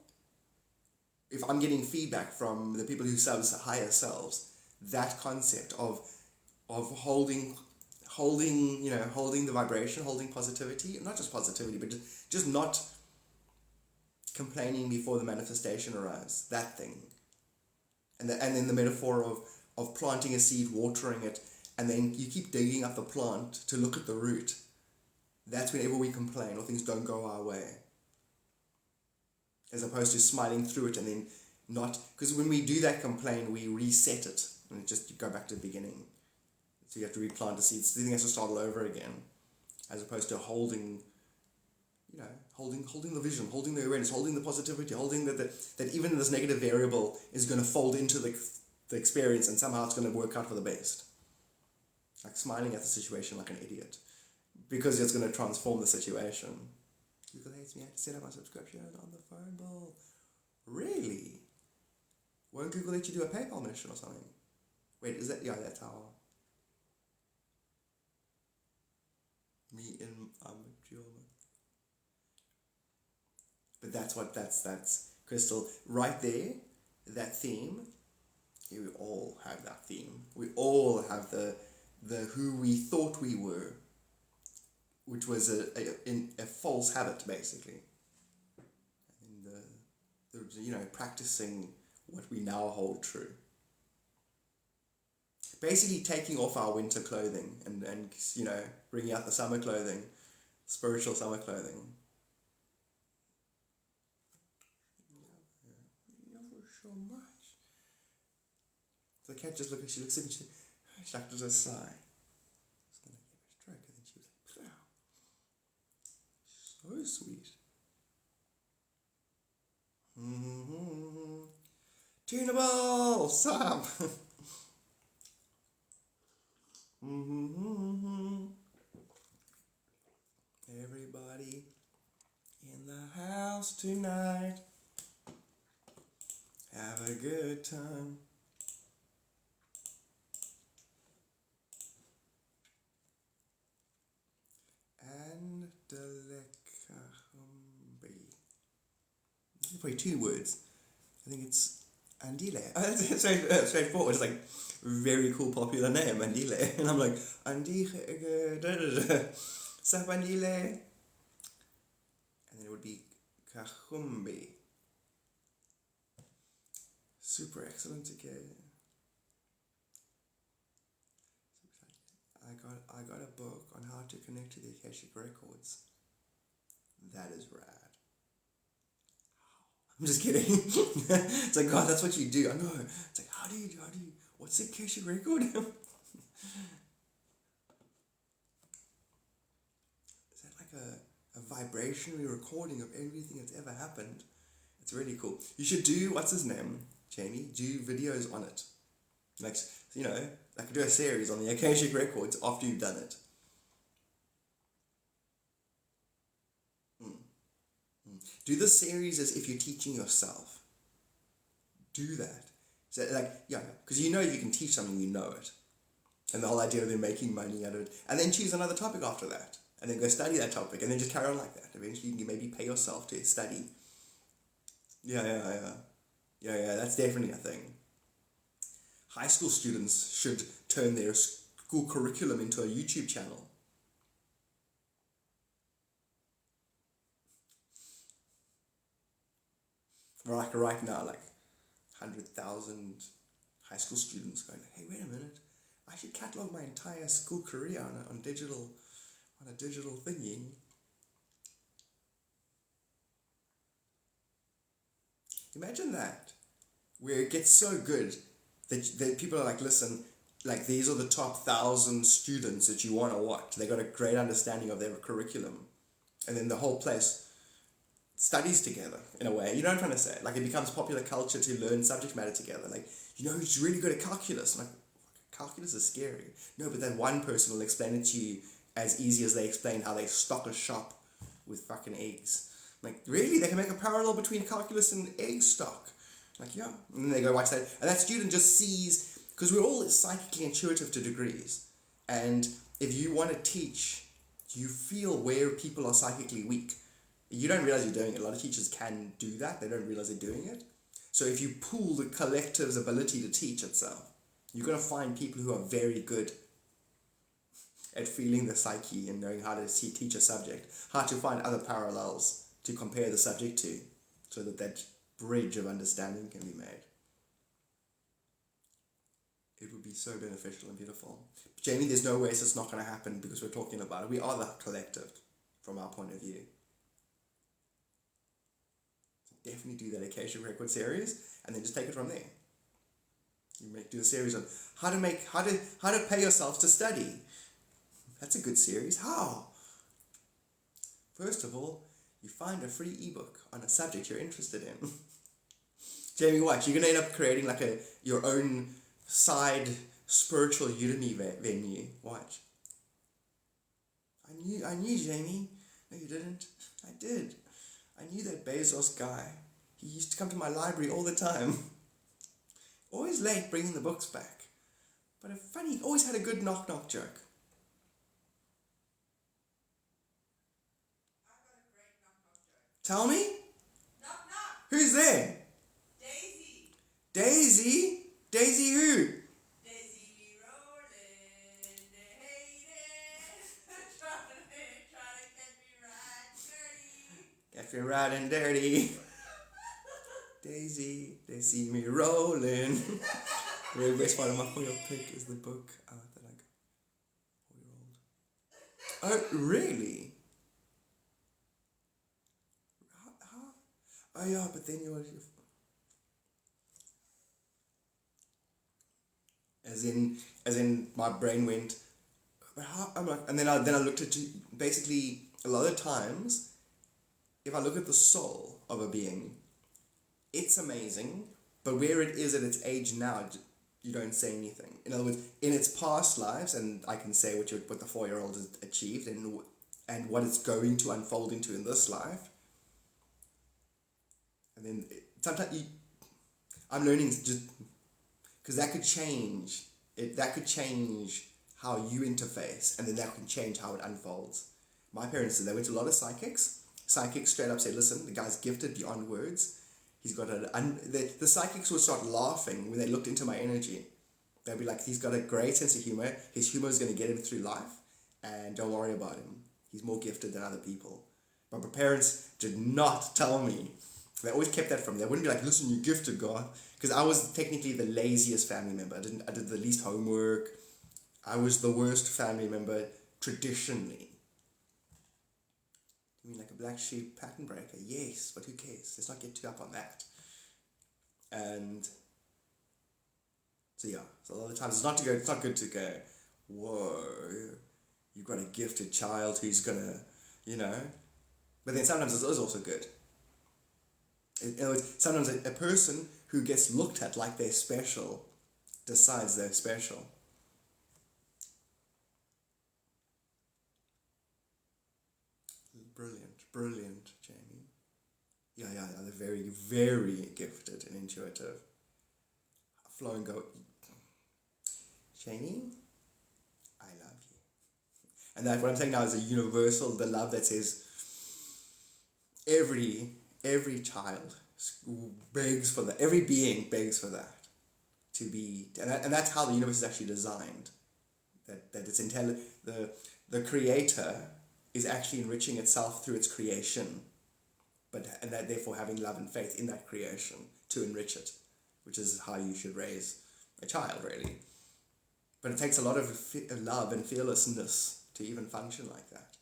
If I'm getting feedback from the people who serve higher selves, that concept of holding holding the vibration, holding positivity, not just positivity, but just not complaining before the manifestation arrives, that thing. And then the metaphor of planting a seed, watering it, and then you keep digging up the plant to look at the root. That's whenever we complain or things don't go our way. As opposed to smiling through it and then not, because when we do that complain, we reset it and you go back to the beginning. So you have to replant the seeds. The thing has to start all over again, as opposed to holding the vision, holding the awareness, holding the positivity, holding that even this negative variable is going to fold into the experience and somehow it's going to work out for the best. Like smiling at the situation like an idiot, because it's going to transform the situation. Google hates me. I had to set up my subscription on the phone bill. Really? Won't Google let you do a PayPal mission or something? Wait, is that... Yeah, that's how... Me in... But that's Crystal. Right there, that theme, we all have that theme. We all have the who we thought we were, which was a false habit, basically. And practicing what we now hold true. Basically taking off our winter clothing and bringing out the summer clothing, spiritual summer clothing. So much. So the cat just she looks at me, she like does a sigh. It's gonna give a stroke, and then she was like, wow. So sweet. Tunable, Sam. Everybody in the house tonight. Have a good time. And probably 2 words. I think it's Andile. It's straightforward. It's like very cool, popular name, Andile. And I'm like, Andile, Sap Andile. And then it would be Kahumbi. Super excellent again. I got a book on how to connect to the Akashic Records. That is rad. I'm just kidding. It's like, God, that's what you do. I know. It's like, how do you, what's the Akashic Record? Is that like a vibrationary recording of everything that's ever happened? It's really cool. You should do, what's his name, Jamie? Do videos on it. Like, I could do a series on the Akashic Records after you've done it. Do the series as if you're teaching yourself. Do that. So because if you can teach something, you know it. And the whole idea of them making money out of it. And then choose another topic after that. And then go study that topic. And then just carry on like that. Eventually you can maybe pay yourself to study. Yeah, that's definitely a thing. High school students should turn their school curriculum into a YouTube channel. Like right now, 100,000 high school students going, hey, wait a minute, I should catalog my entire school career on a digital thingy. Imagine that, where it gets so good that people are like, listen, these are the top 1,000 students that you want to watch. They got a great understanding of their curriculum, and then the whole place studies together in a way. You know what I'm trying to say? It becomes popular culture to learn subject matter together. Who's really good at calculus? Calculus is scary. No, but that one person will explain it to you as easy as they explain how they stock a shop with fucking eggs. Really? They can make a parallel between calculus and egg stock. Yeah. And then they go watch that. And that student just sees, because we're all psychically intuitive to degrees. And if you want to teach, you feel where people are psychically weak. You don't realize you're doing it. A lot of teachers can do that. They don't realize they're doing it. So if you pool the collective's ability to teach itself, you're going to find people who are very good at feeling the psyche and knowing how to teach a subject, how to find other parallels to compare the subject to, so that that bridge of understanding can be made. It would be so beneficial and beautiful. Jamie, there's no way it's not going to happen because we're talking about it. We are the collective from our point of view. So definitely do that Acacia Record series and then just take it from there. You do a series on how to pay yourself to study. That's a good series. How? First of all, you find a free ebook on a subject you're interested in. Jamie, watch. You're going to end up creating like your own side spiritual Udemy venue. Watch. I knew Jamie. No, you didn't. I did. I knew that Bezos guy. He used to come to my library all the time. Always late bringing the books back. But funny, always had a good knock-knock joke. I've got a great knock-knock joke. Tell me? Knock-knock. Who's there? Daisy. Daisy? Daisy who? Daisy be rolling, they hate it. Trying to get me right dirty. Get me right and dirty. Daisy, they see me rolling. The very best part of my for-your pick is the book that I got 4-year-old. Oh, really? How? Oh yeah, but then you're as in my brain went, but how? I'm like, and then I looked at basically a lot of times, if I look at the soul of a being, it's amazing, but where it is at its age now, you don't say anything. In other words, in its past lives, and I can say what the 4-year-old has achieved and what it's going to unfold into in this life. And then sometimes I'm learning just because that could change. That could change how you interface, and then that can change how it unfolds. My parents did. They went to a lot of psychics. Psychics straight up said, "Listen, the guy's gifted beyond words. He's got the psychics would start laughing when they looked into my energy. They'd be like, he's got a great sense of humor. His humor is going to get him through life, and don't worry about him. He's more gifted than other people." But my parents did not tell me. They always kept that from me. They wouldn't be like, "Listen, you're gifted, God," because I was technically the laziest family member. I did the least homework. I was the worst family member traditionally. You mean like a black sheep pattern breaker? Yes, but who cares? Let's not get too up on that. And so yeah, so a lot of times it's not good to go, whoa, you've got a gifted child who's gonna, but then sometimes it is also good. Sometimes a person who gets looked at like they're special decides they're special. Brilliant, Jamie. Yeah, they're very, very gifted and intuitive. Flow and go, Jamie, I love you. And that what I'm saying now is a universal, the love that says every child begs for that. Every being begs for that. To be, and that's how the universe is actually designed. That it's intelligent. The creator is actually enriching itself through its creation, and that therefore having love and faith in that creation to enrich it, which is how you should raise a child, really. But it takes a lot of love and fearlessness to even function like that.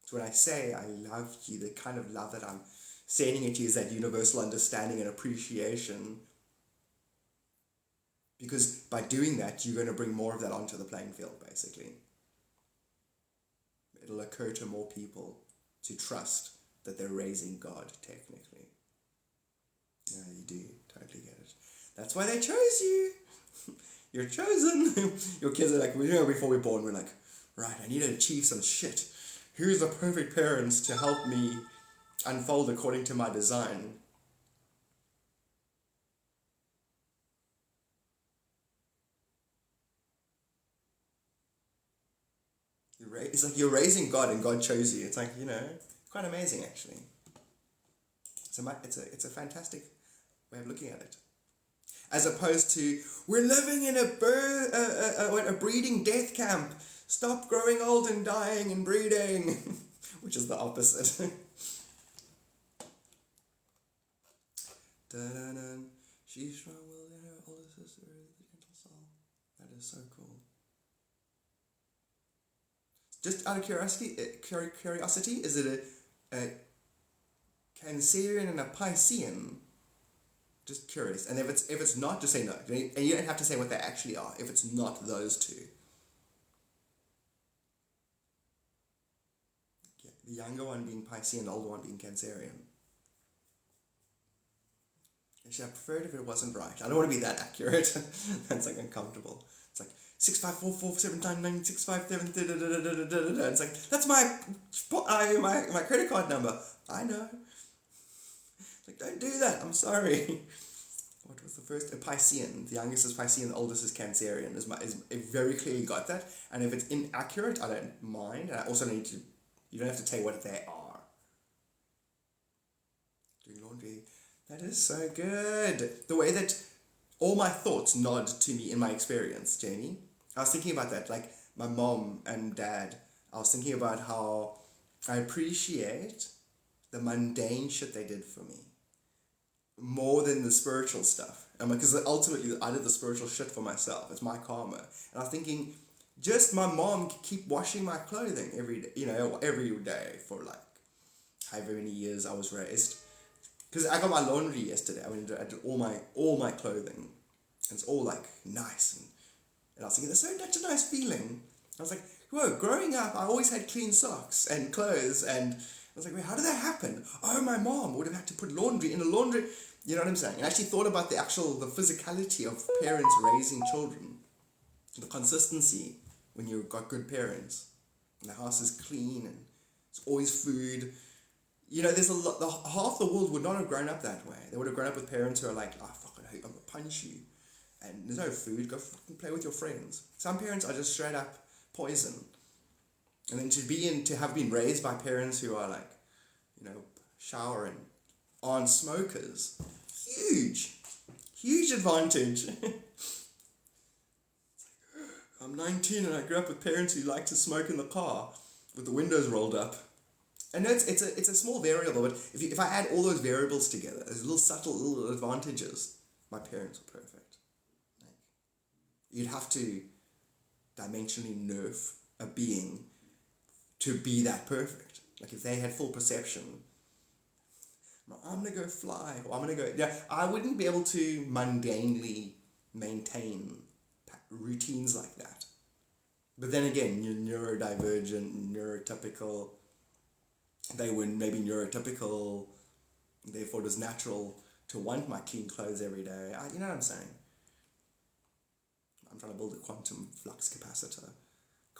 So when I say I love you, the kind of love that I'm sending at you is that universal understanding and appreciation, because by doing that, you're going to bring more of that onto the playing field, basically. It'll occur to more people to trust that they're raising God, technically. Yeah, you do totally get it. That's why they chose you. You're chosen. Your kids are like, before we're born, we're like, right, I need to achieve some shit. Here's the perfect parents to help me unfold according to my design. It's like you're raising God and God chose you. It's like, quite amazing, actually. It's a fantastic way of looking at it. As opposed to, we're living in a breeding death camp, stop growing old and dying and breeding, which is the opposite. She's strong willed and her older sister is the gentle soul. That is so cool. Just out of curiosity, is it a Cancerian and a Piscean? Just curious. And if it's not, just say no. And you don't have to say what they actually are if it's not those two. Okay. The younger one being Piscean, the older one being Cancerian. Actually, I prefer it if it wasn't right. I don't want to be that accurate. That's like uncomfortable. It's like 65447996577. It's like, that's my credit card number. I know. Like, don't do that. I'm sorry. What was the first? A Piscean. The youngest is Piscean. The oldest is Cancerian. Is very clearly got that. And if it's inaccurate, I don't mind. And I also need to. You don't have to tell you what they are. Doing laundry. That is so good. The way that all my thoughts nod to me in my experience, Jamie. I was thinking about that, like my mom and dad. I was thinking about how I appreciate the mundane shit they did for me more than the spiritual stuff. Because ultimately I did the spiritual shit for myself. It's my karma. And I was thinking, just my mom could keep washing my clothing every day for like however many years I was raised. Because I got my laundry yesterday. I did all my clothing. And it's all like nice. And I was thinking, that's such a nice feeling. I was like, whoa, growing up, I always had clean socks and clothes. And I was like, wait, how did that happen? Oh, my mom would have had to put laundry in a laundry. You know what I'm saying? And I actually thought about the physicality of parents raising children. The consistency when you've got good parents. And the house is clean and it's always food. You know, there's half the world would not have grown up that way. They would have grown up with parents who are like, oh, fucking hate, I'm going to punch you. And there's no food, go fucking play with your friends. Some parents are just straight up poison. And then to have been raised by parents who are like, you know, showering, aren't smokers, huge advantage. I'm 19 and I grew up with parents who like to smoke in the car with the windows rolled up. And it's a small variable, but if I add all those variables together, there's little subtle little advantages. My parents are perfect. Like, you'd have to dimensionally nerf a being to be that perfect. Like if they had full perception, I'm gonna go fly, or I'm gonna go. Yeah, I wouldn't be able to mundanely maintain routines like that. But then again, you're neurodivergent, neurotypical. They were maybe neurotypical, therefore it was natural to want my clean clothes every day. You know what I'm saying? I'm trying to build a quantum flux capacitor.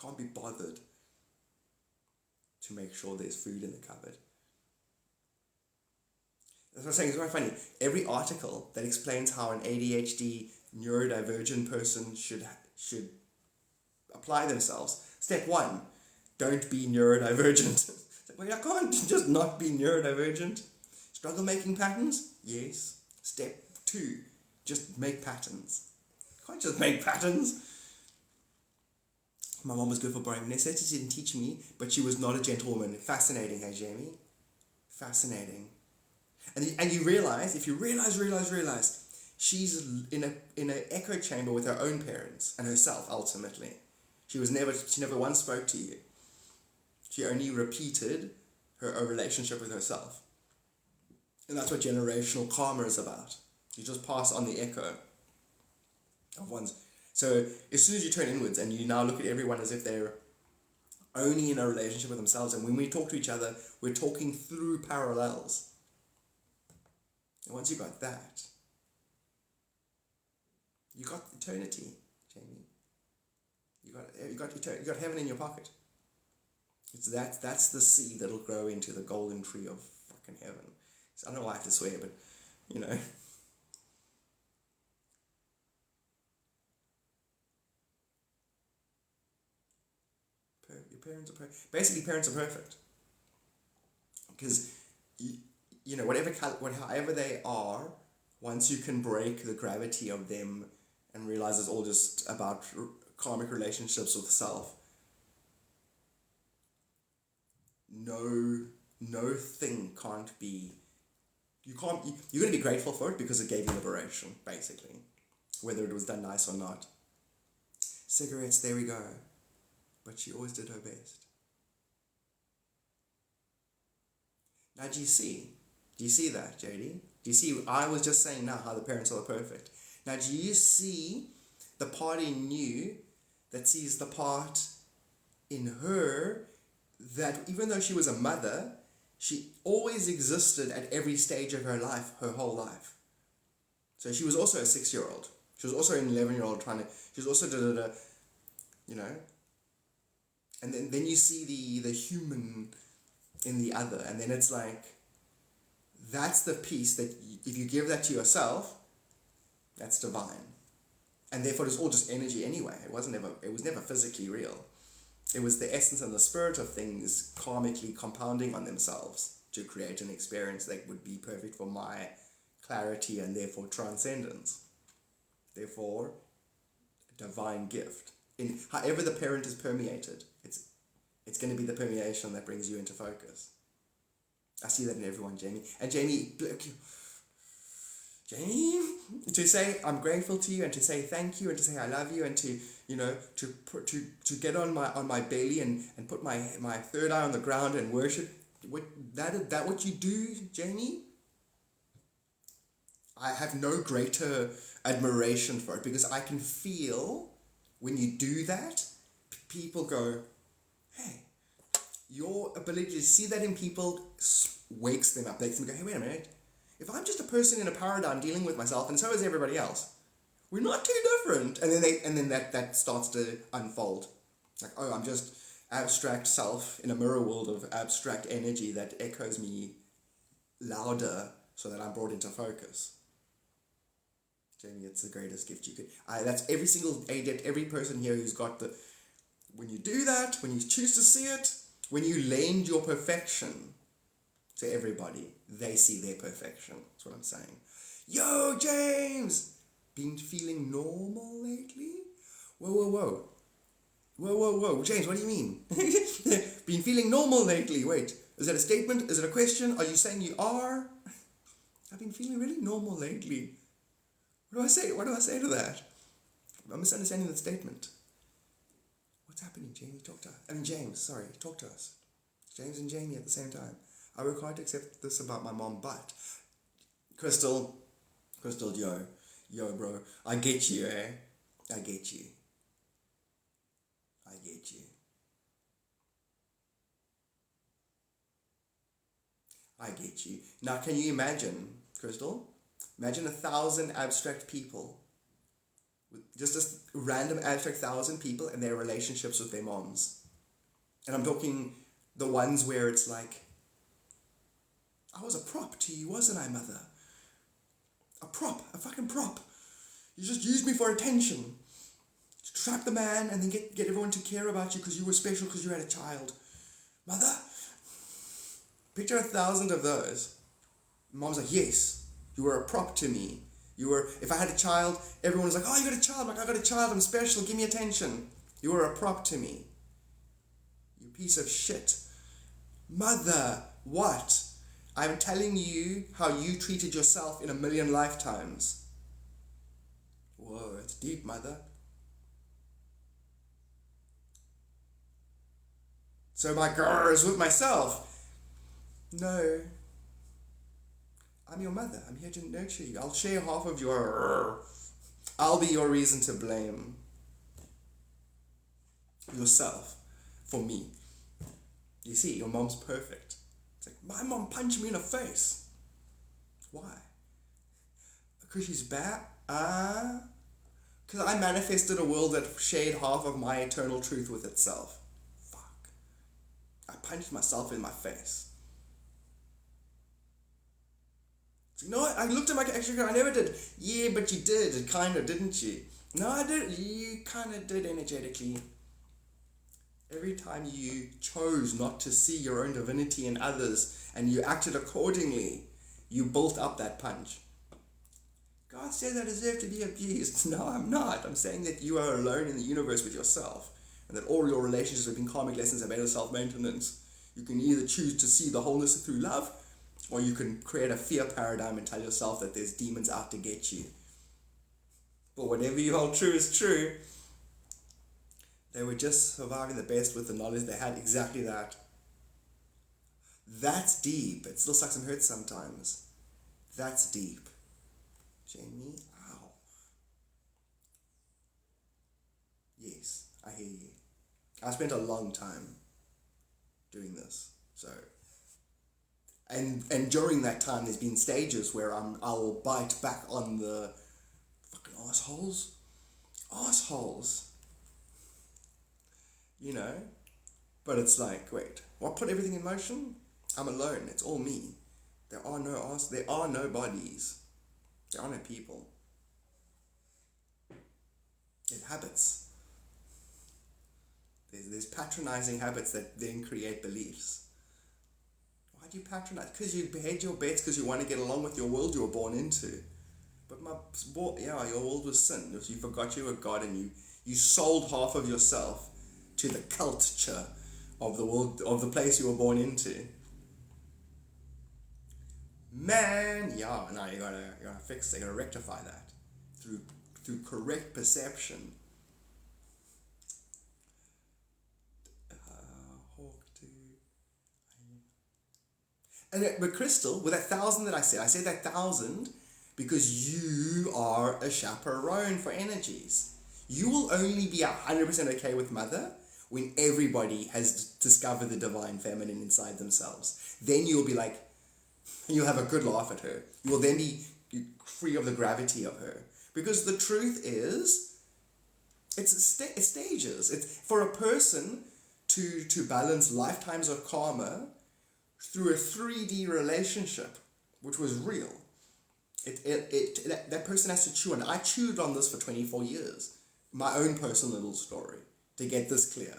Can't be bothered to make sure there's food in the cupboard. That's what I'm saying, it's quite funny. Every article that explains how an ADHD neurodivergent person should apply themselves. Step 1, don't be neurodivergent. Well, I can't just not be neurodivergent. Struggle making patterns? Yes. Step 2, just make patterns. Can't just make patterns. My mom was good for borrowing necessities. She didn't teach me, but she was not a gentlewoman. Fascinating, hey Jamie? Fascinating. And you realize, if you realize, she's in an echo chamber with her own parents and herself ultimately. She never once spoke to you. She only repeated her relationship with herself. And that's what generational karma is about. You just pass on the echo of one's. So as soon as you turn inwards and you now look at everyone as if they're only in a relationship with themselves, and when we talk to each other, we're talking through parallels. And once you got that, you got eternity, Jamie. You got heaven in your pocket. That's the seed that'll grow into the golden tree of fucking heaven. So I don't know why I have to swear, but you know. Your parents are perfect. Basically, parents are perfect. Because you know, however they are, once you can break the gravity of them and realize it's all just about karmic relationships with self, no thing can't be, you're going to be grateful for it because it gave you liberation, basically, whether it was done nice or not. Cigarettes, there we go. But she always did her best. Now, do you see that, JD? Do you see, I was just saying now how the parents are perfect. Now, do you see the part in you that sees the part in her that even though she was a mother, she always existed at every stage of her life, her whole life. So she was also a 6-year-old. She was also an 11-year-old she was also you know. And then you see the human in the other. And then it's like, that's the piece that if you give that to yourself, that's divine. And therefore it's all just energy anyway. It was never physically real. It was the essence and the spirit of things karmically compounding on themselves to create an experience that would be perfect for my clarity and therefore transcendence. Therefore, a divine gift. In however the parent is permeated, it's going to be the permeation that brings you into focus. I see that in everyone, Jamie. And Jamie, to say I'm grateful to you and to say thank you and to say I love you and to, you know, to get on my belly and put my third eye on the ground and worship, that what you do, Jamie? I have no greater admiration for it because I can feel when you do that, people go, hey, your ability to see that in people wakes them up. Makes them go, hey, wait a minute. If I'm just a person in a paradigm dealing with myself, and so is everybody else, we're not too different. And then that starts to unfold. Like, oh, I'm just abstract self in a mirror world of abstract energy that echoes me louder so that I'm brought into focus. Jamie, it's the greatest gift you could. That's every person here who's got when you do that, when you choose to see it, when you lend your perfection to everybody, they see their perfection. That's what I'm saying. Yo, James! Been feeling normal lately? Whoa. James, what do you mean? Been feeling normal lately? Wait, is that a statement? Is it a question? Are you saying you are? I've been feeling really normal lately. What do I say? What do I say to that? I'm misunderstanding the statement. What's happening, Jamie? James, talk to us. James and Jamie at the same time. I work hard to accept this about my mom, but Crystal, yo, bro, I get you, eh? I get you. Now, can you imagine, Crystal? Imagine 1,000 abstract people, just a random abstract 1,000 people and their relationships with their moms. And I'm talking the ones where it's like, I was a prop to you, wasn't I, mother? A fucking prop. You just used me for attention. To trap the man and then get everyone to care about you because you were special because you had a child. Mother, picture 1,000 of those. Mom's like, yes. You were a prop to me. If I had a child, everyone was like, oh, you got a child. I'm like, I got a child. I'm special. Give me attention. You were a prop to me. You piece of shit. Mother, what? I'm telling you how you treated yourself in 1,000,000 lifetimes. Whoa, it's deep, mother. So my grrr is with myself. No. I'm your mother. I'm here to nurture you. I'll share half of your... I'll be your reason to blame yourself for me. You see, your mom's perfect. It's like, my mom punched me in the face. Why? Because she's bad? Because I manifested a world that shared half of my eternal truth with itself. Fuck. I punched myself in my face. No, I looked at my extra. I never did. Yeah, but you did. It kind of, didn't you? No, I did. You kind of did energetically. Every time you chose not to see your own divinity in others and you acted accordingly, you built up that punch. God says I deserve to be abused. No, I'm not. I'm saying that you are alone in the universe with yourself and that all your relationships have been karmic lessons about self-maintenance. You can either choose to see the wholeness through love, or you can create a fear paradigm and tell yourself that there's demons out to get you. But whatever you hold true is true. They were just surviving the best with the knowledge they had. Exactly that. That's deep. It still sucks and hurts sometimes. That's deep. Jamie, ow. Yes, I hear you. I spent a long time doing this. So, and during that time, there's been stages where I'll bite back on the fucking assholes. You know, but it's like, wait, what put everything in motion? I'm alone. It's all me. There are no bodies. There are no people. There's habits. There's patronizing habits that then create beliefs. Why do you patronize? Because you hedge your bets because you want to get along with your world you were born into. But your world was sin. You forgot you were God, and you sold half of yourself to the culture of the world, of the place you were born into. Man, now you gotta fix it. You gotta rectify that through correct perception. But Crystal, with that 1,000 that I said that 1,000 because you are a chaperone for energies. You will only be 100% okay with Mother when everybody has discovered the divine feminine inside themselves. Then you'll be like, you'll have a good laugh at her. You will then be free of the gravity of her. Because the truth is, it's stages. It's for a person to balance lifetimes of karma through a 3D relationship, which was real. That person has to chew on. I chewed on this for 24 years. My own personal little story to get this clear.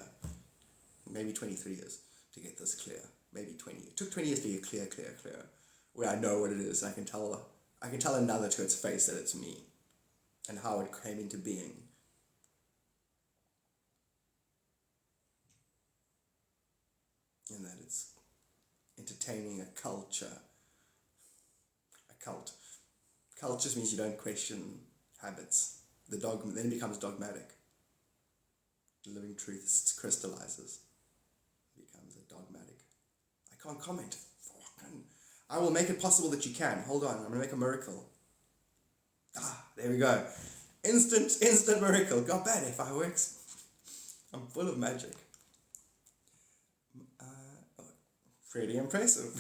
Maybe 23 years to get this clear. Maybe 20. It took 20 years to get clear. Where I know what it is. I can tell another to its face that it's me. And how it came into being. And that it's entertaining a culture. A cult. Cult just means you don't question habits. Then it becomes dogmatic. The living truth crystallizes. It becomes a dogmatic. I can't comment. I will make it possible that you can. Hold on, I'm going to make a miracle. There we go. Instant miracle. God bad if it works. I'm full of magic. Pretty impressive.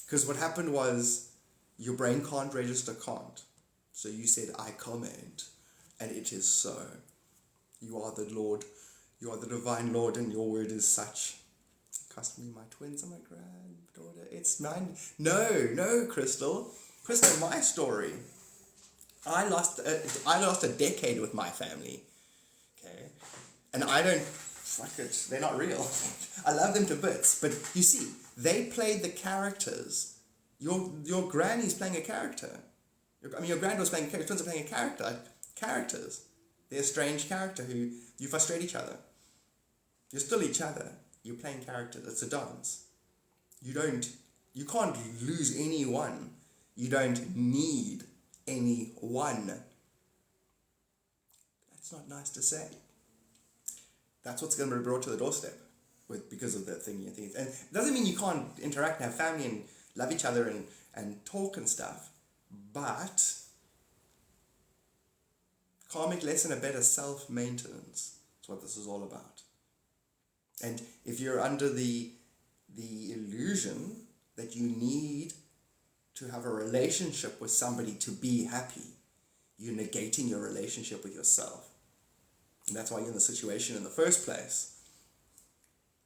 Because what happened was your brain can't register can't. So you said, I comment, and it is so. You are the Lord, you are the divine Lord, and your word is such. Cost me my twins and my granddaughter. It's mine. No, Crystal. My story. I lost a decade with my family. Okay? And I don't, fuck it, they're not real. I love them to bits. But you see, they played the characters. Your granny's playing a character. Your granddaughter's playing a character, twins are playing a character. Characters. They're a strange character who you frustrate each other. You're still each other. You're playing characters. It's a dance. You can't lose anyone. You don't need anyone. That's not nice to say. That's what's going to be brought to the doorstep because of the thing you think. And it doesn't mean you can't interact and have family and love each other and talk and stuff. But karmic lesson, a better self-maintenance. That's what this is all about. And if you're under the illusion that you need to have a relationship with somebody to be happy, you're negating your relationship with yourself. And that's why you're in the situation in the first place.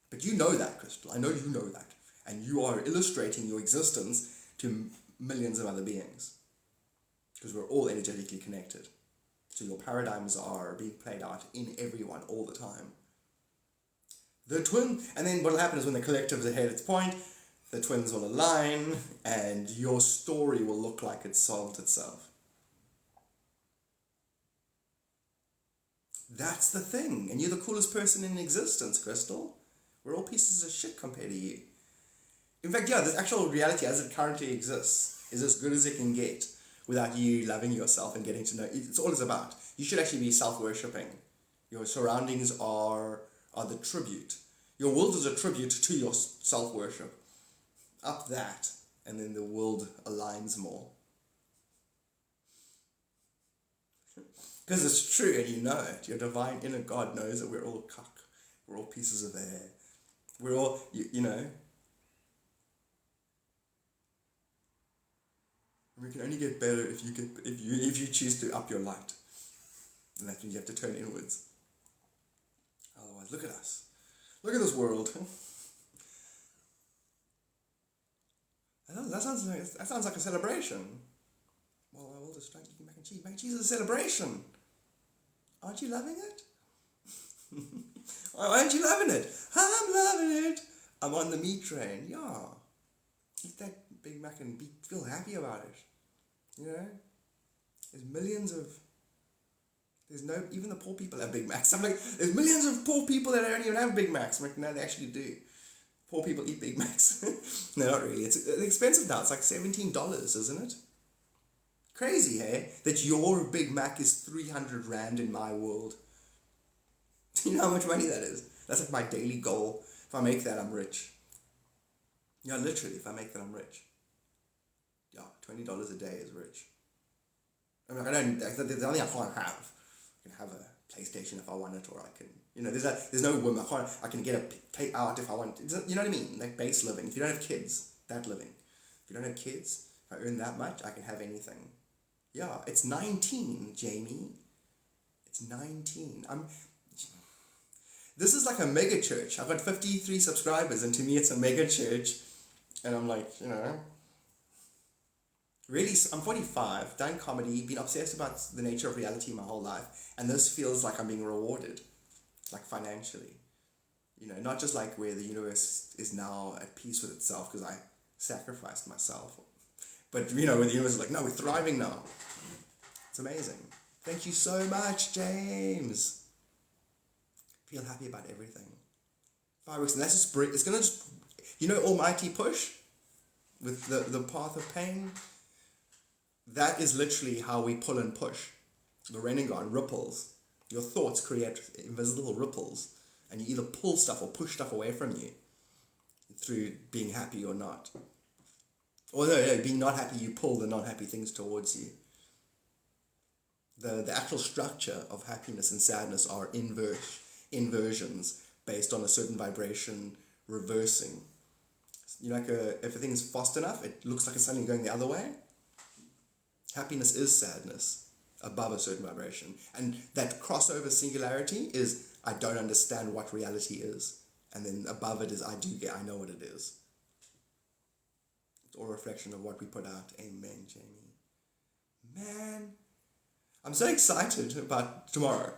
But you know that, Crystal. I know you know that. And you are illustrating your existence to millions of other beings. Because we're all energetically connected. So your paradigms are being played out in everyone all the time. And then what will happen is when the collective is at its point, the twins will align and your story will look like it's solved itself. That's the thing. And you're the coolest person in existence, Crystal. We're all pieces of shit compared to you. In fact, yeah, this actual reality as it currently exists is as good as it can get without you loving yourself and getting to know. It's all it's about. You should actually be self-worshipping. Your surroundings are the tribute. Your world is a tribute to your self-worship. Up that, and then the world aligns more. Because it's true and you know it. Your divine inner God knows that we're all cuck. We're all pieces of air. We're all, you know. We can only get better if you choose to up your light. And that means you have to turn inwards. Otherwise, look at us. Look at this world. That sounds like a celebration. Well, I will just start eating mac and cheese. Mac and cheese is a celebration. Aren't you loving it? Aren't you loving it? I'm loving it. I'm on the meat train. Yeah. Eat that Big Mac and feel happy about it. You know? There's millions of... even the poor people have Big Macs. I'm like, there's millions of poor people that don't even have Big Macs. I'm like, no, they actually do. Poor people eat Big Macs. No, not really. It's expensive now. It's like $17, isn't it? Crazy, hey? That your Big Mac is 300 Rand in my world. Do you know how much money that is? That's like my daily goal. If I make that, I'm rich. Yeah, literally, if I make that, I'm rich. Yeah, $20 a day is rich. I mean, there's nothing I can't have. I can have a PlayStation if I want it, or I can, there's no whim. I can get a payout if I want. You know what I mean? Like base living. If you don't have kids, that living. If you don't have kids, if I earn that much, I can have anything. Yeah, it's 19, Jamie. It's 19. This is like a mega church. I've got 53 subscribers, and to me it's a mega church. And I'm like, really, I'm 45, done comedy, been obsessed about the nature of reality my whole life, and this feels like I'm being rewarded, like financially. Not just like where the universe is now at peace with itself because I sacrificed myself. But, where the universe is like, no, we're thriving now. It's amazing. Thank you so much, James. Feel happy about everything. Fireworks, and that's just it's gonna just, almighty push with the path of pain. That is literally how we pull and push. The Renegade ripples. Your thoughts create invisible ripples, and you either pull stuff or push stuff away from you through being happy or not. Or no, being not happy, you pull the not happy things towards you. The actual structure of happiness and sadness are inversions based on a certain vibration reversing. If a thing is fast enough, it looks like it's suddenly going the other way. Happiness is sadness above a certain vibration. And that crossover singularity is, I don't understand what reality is. And then above it is, I know what it is. It's all a reflection of what we put out. Amen, Jamie. Man, I'm so excited about tomorrow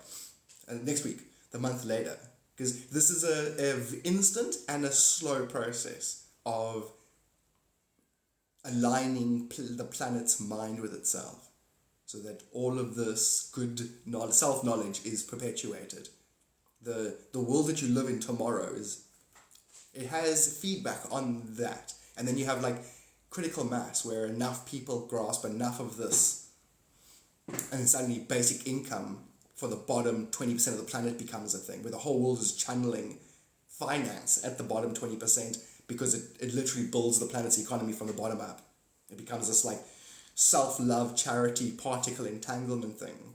and next week, the month later, because this is a instant and a slow process of aligning the planet's mind with itself, so that all of this good self-knowledge is perpetuated. The world that you live in tomorrow it has feedback on that, and then you have like critical mass where enough people grasp enough of this, and then suddenly basic income for the bottom 20% of the planet becomes a thing, where the whole world is channeling finance at the bottom 20%, because it literally builds the planet's economy from the bottom up. It becomes this like self-love, charity, particle entanglement thing.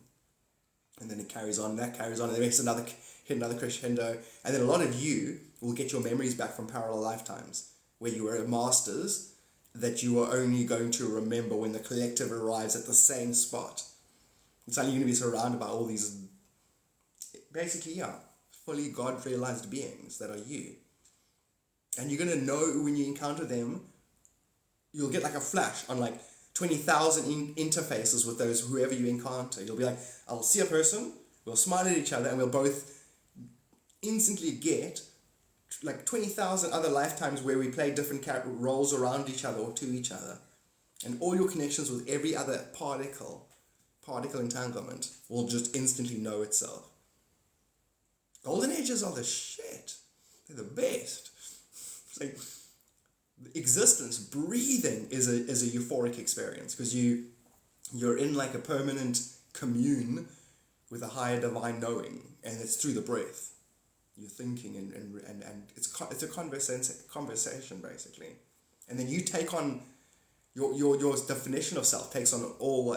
And then it carries on, and it makes another crescendo. And then a lot of you will get your memories back from parallel lifetimes, where you were at masters that you are only going to remember when the collective arrives at the same spot. And suddenly you're going to be surrounded by all these, basically, fully God-realized beings that are you. And you're going to know when you encounter them, you'll get like a flash on like 20,000 interfaces with whoever you encounter. You'll be like, I'll see a person, we'll smile at each other, and we'll both instantly get like 20,000 other lifetimes where we play different roles around each other or to each other. And all your connections with every other particle entanglement will just instantly know itself. Golden ages are the shit. They're the best. It's like existence, breathing is a euphoric experience because you're in like a permanent commune with a higher divine knowing, and it's through the breath. You're thinking and it's a conversation basically, and then you take on your definition of self takes on all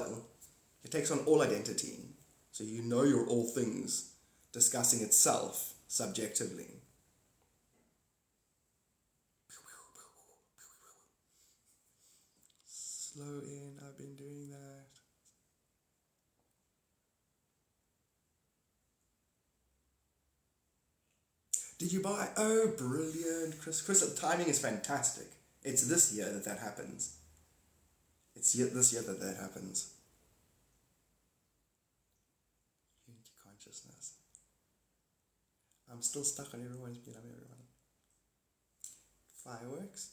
identity. So you know you're all things discussing itself subjectively. Slow in, I've been doing that. Did you buy? Oh, brilliant, Chris. Chris, the timing is fantastic. It's this year that happens. This year that happens. Unity consciousness. I'm still stuck on everyone's beat up everyone. Fireworks?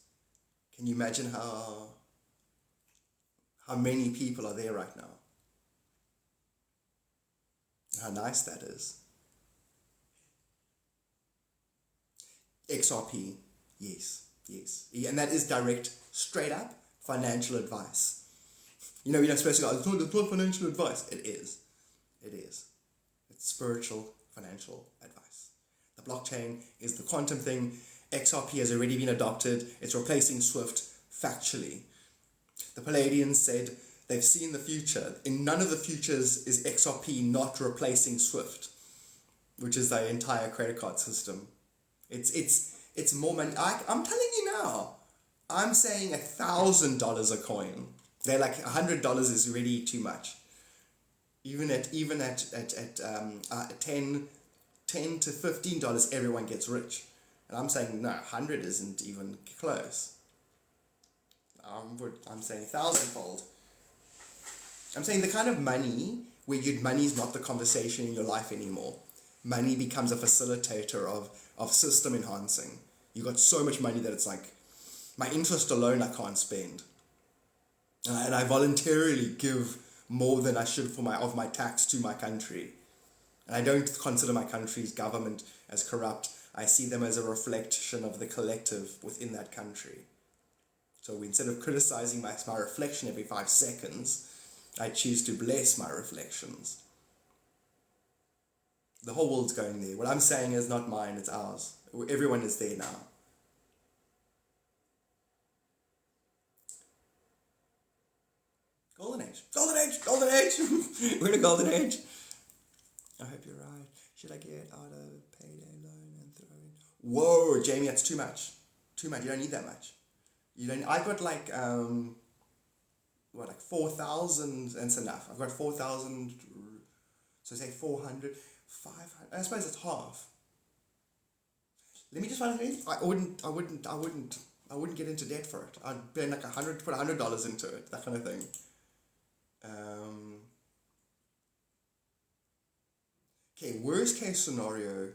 Can you imagine how many people are there right now? How nice that is. XRP, yes. And that is direct, straight up financial advice. You're not supposed to go, it's not financial advice. It is. It's spiritual financial advice. The blockchain is the quantum thing. XRP has already been adopted. It's replacing SWIFT factually. The Palladians said they've seen the future. In none of the futures is XRP not replacing SWIFT, which is their entire credit card system. It's more money. I'm telling you now. I'm saying $1,000 a coin. They're like $100 is really too much. Even at 10 to $15, everyone gets rich. And I'm saying no, 100 isn't even close. I'm saying 1,000-fold. I'm saying the kind of money where money is not the conversation in your life anymore. Money becomes a facilitator of system enhancing. You got so much money that it's like, my interest alone I can't spend. And I voluntarily give more than I should of my tax to my country. And I don't consider my country's government as corrupt. I see them as a reflection of the collective within that country. So instead of criticizing my reflection every 5 seconds, I choose to bless my reflections. The whole world's going there. What I'm saying is not mine, it's ours. Everyone is there now. Golden age. We're in a golden age. I hope you're right. Should I get out of payday loan and throw in? Whoa, Jamie, that's too much. You don't need that much. I've got like 4,000, and it's enough. I've got 4,000, so say 400, 500, I suppose it's half. Let me just find it. I wouldn't get into debt for it. I'd put $100 into it, that kind of thing. Okay, worst case scenario.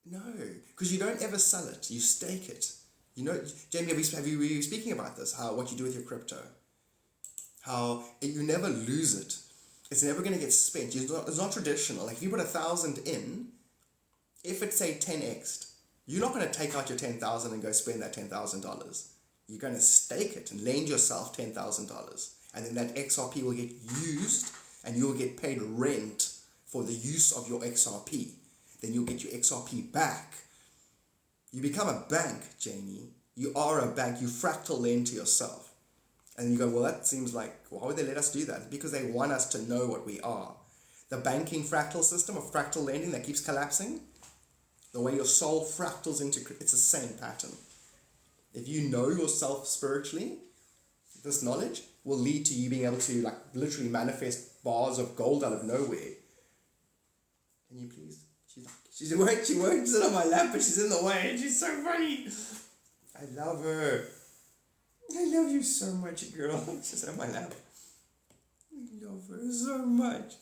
No, because you don't ever sell it. You stake it. Jamie, were you speaking about this? What you do with your crypto? How you never lose it. It's never going to get spent. It's not traditional. Like if you put 1,000 in, if it's say 10x'd, you're not going to take out your 10,000 and go spend that $10,000. You're going to stake it and lend yourself $10,000, and then that XRP will get used, and you'll get paid rent for the use of your XRP. Then you'll get your XRP back. You become a bank, Jamie. You are a bank. You fractal lend to yourself. And you go, well, that seems like, why would they let us do that? Because they want us to know what we are. The banking fractal system of fractal lending that keeps collapsing, the way your soul fractals into, it's the same pattern. If you know yourself spiritually, this knowledge will lead to you being able to literally manifest bars of gold out of nowhere. Can you please? She won't sit on my lap, but she's in the way, and she's so funny. I love her. I love you so much, girl. She's on my lap. I love her so much.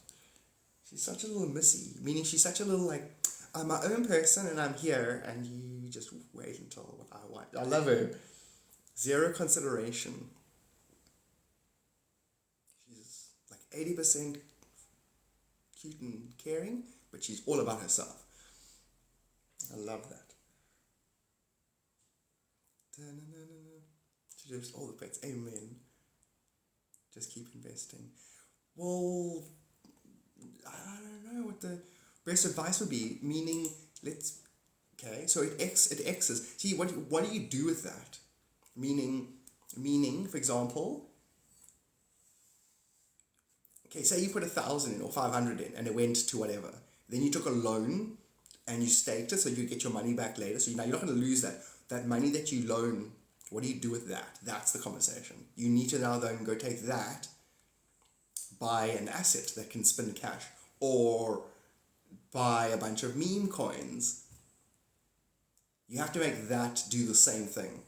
She's such a little missy, meaning she's such a little I'm my own person and I'm here, and you just wait until what I want. I love her. Zero consideration. She's 80% cute and caring, but she's all about herself. love that. To just all the pets. Amen. Just keep investing. Well, I don't know what the best advice would be. Meaning, so it X's. See, what do you do with that? Meaning, for example, okay, say you put 1,000 in or 500 in and it went to whatever. Then you took a loan and you staked it so you get your money back later. So now you're not going to lose that. That money that you loan, what do you do with that? That's the conversation. You need to now then go take that, buy an asset that can spin cash, or buy a bunch of meme coins. You have to make that do the same thing.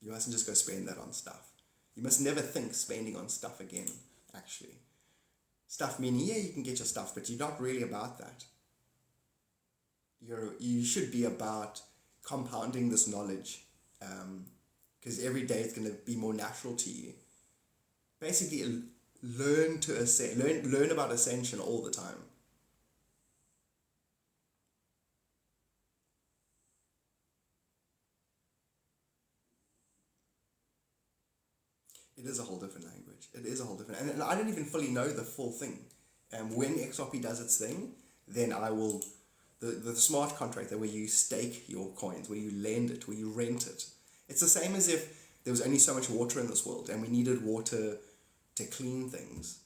You mustn't just go spend that on stuff. You must never think spending on stuff again, actually. Stuff meaning, yeah, you can get your stuff, but you're not really about that. You should be about compounding this knowledge, because every day it's going to be more natural to you. Basically, learn about ascension all the time. It is a whole different language. It is a whole different, and I don't even fully know the full thing. When XRP does its thing, then I will, the smart contract where you stake your coins, where you lend it, where you rent it. It's the same as if there was only so much water in this world and we needed water to clean things.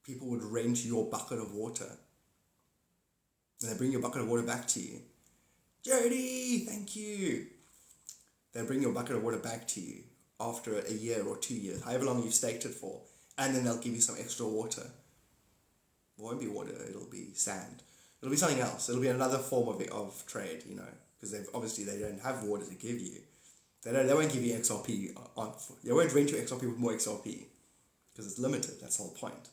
People would rent your bucket of water. And they bring your bucket of water back to you. Jody, thank you. They bring your bucket of water back to you after a year or 2 years, however long you've staked it for, and then they'll give you some extra water. It won't be water, it'll be sand. It'll be something else. It'll be another form of trade, because they don't have water to give you. They won't give you XRP. They won't rent you XRP with more XRP, because it's limited. That's the whole point.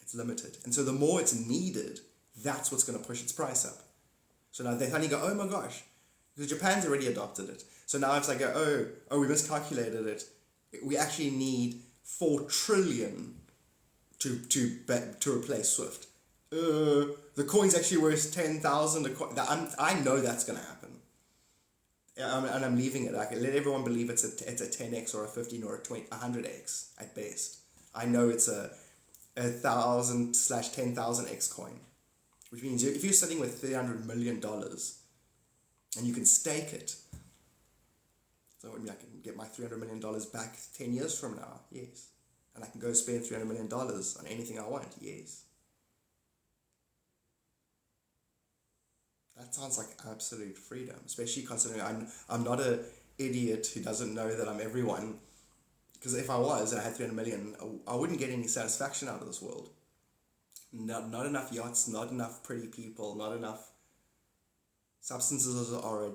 It's limited. And so the more it's needed, that's what's going to push its price up. So now they finally go, oh my gosh, because Japan's already adopted it. So now it's like, we miscalculated it. We actually need 4 trillion to replace SWIFT. The coin's actually worth 10,000. I know that's going to happen. And I'm leaving it. Like, let everyone believe it's a 10x or a 15 or a 100x at best. I know it's a 1,000/10,000x coin, which means if you're sitting with $300 million and you can stake it, so I can get my $300 million back 10 years from now, yes. And I can go spend $300 million on anything I want, yes. That sounds like absolute freedom, especially considering I'm not an idiot who doesn't know that I'm everyone. Because if I was and I had 300 million, I wouldn't get any satisfaction out of this world. Not enough yachts, not enough pretty people, not enough substances are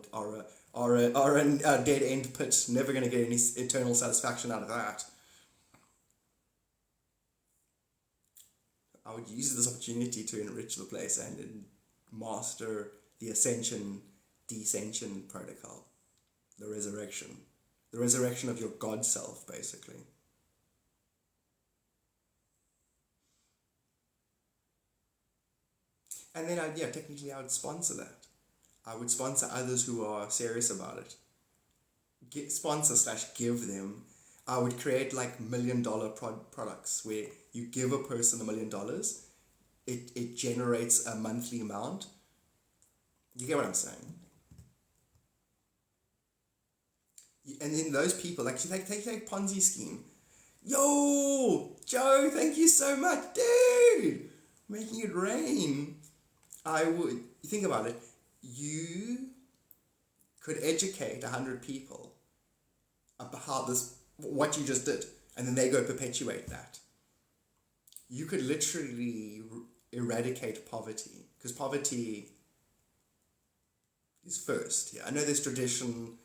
a dead end pit. Never going to get any eternal satisfaction out of that. I would use this opportunity to enrich the place and master the ascension, descension protocol, the resurrection of your God self, basically. And then, technically I would sponsor that. I would sponsor others who are serious about it. Sponsor/give them. I would create like $1 million products where you give a person $1 million, it generates a monthly amount. You get what I'm saying? And then those people, like, take Ponzi scheme. Yo, Joe, thank you so much, dude. Making it rain. You think about it. You could educate 100 people about what you just did, and then they go perpetuate that. You could literally eradicate poverty, because poverty is first. Yeah, I know there's traditional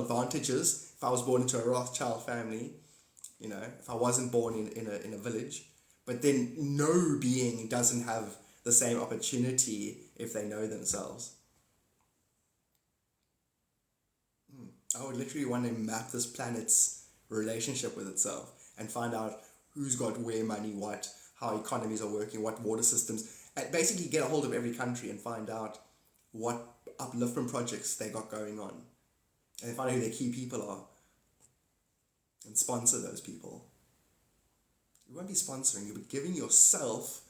advantages. If I was born into a Rothschild family, if I wasn't born in a village, but then no being doesn't have the same opportunity if they know themselves. I would literally want to map this planet's relationship with itself and find out who's got where money, how economies are working, what water systems, And basically get a hold of every country and find out what upliftment projects they got going on. And they find out who their key people are. And sponsor those people. You won't be sponsoring, you'll be giving yourself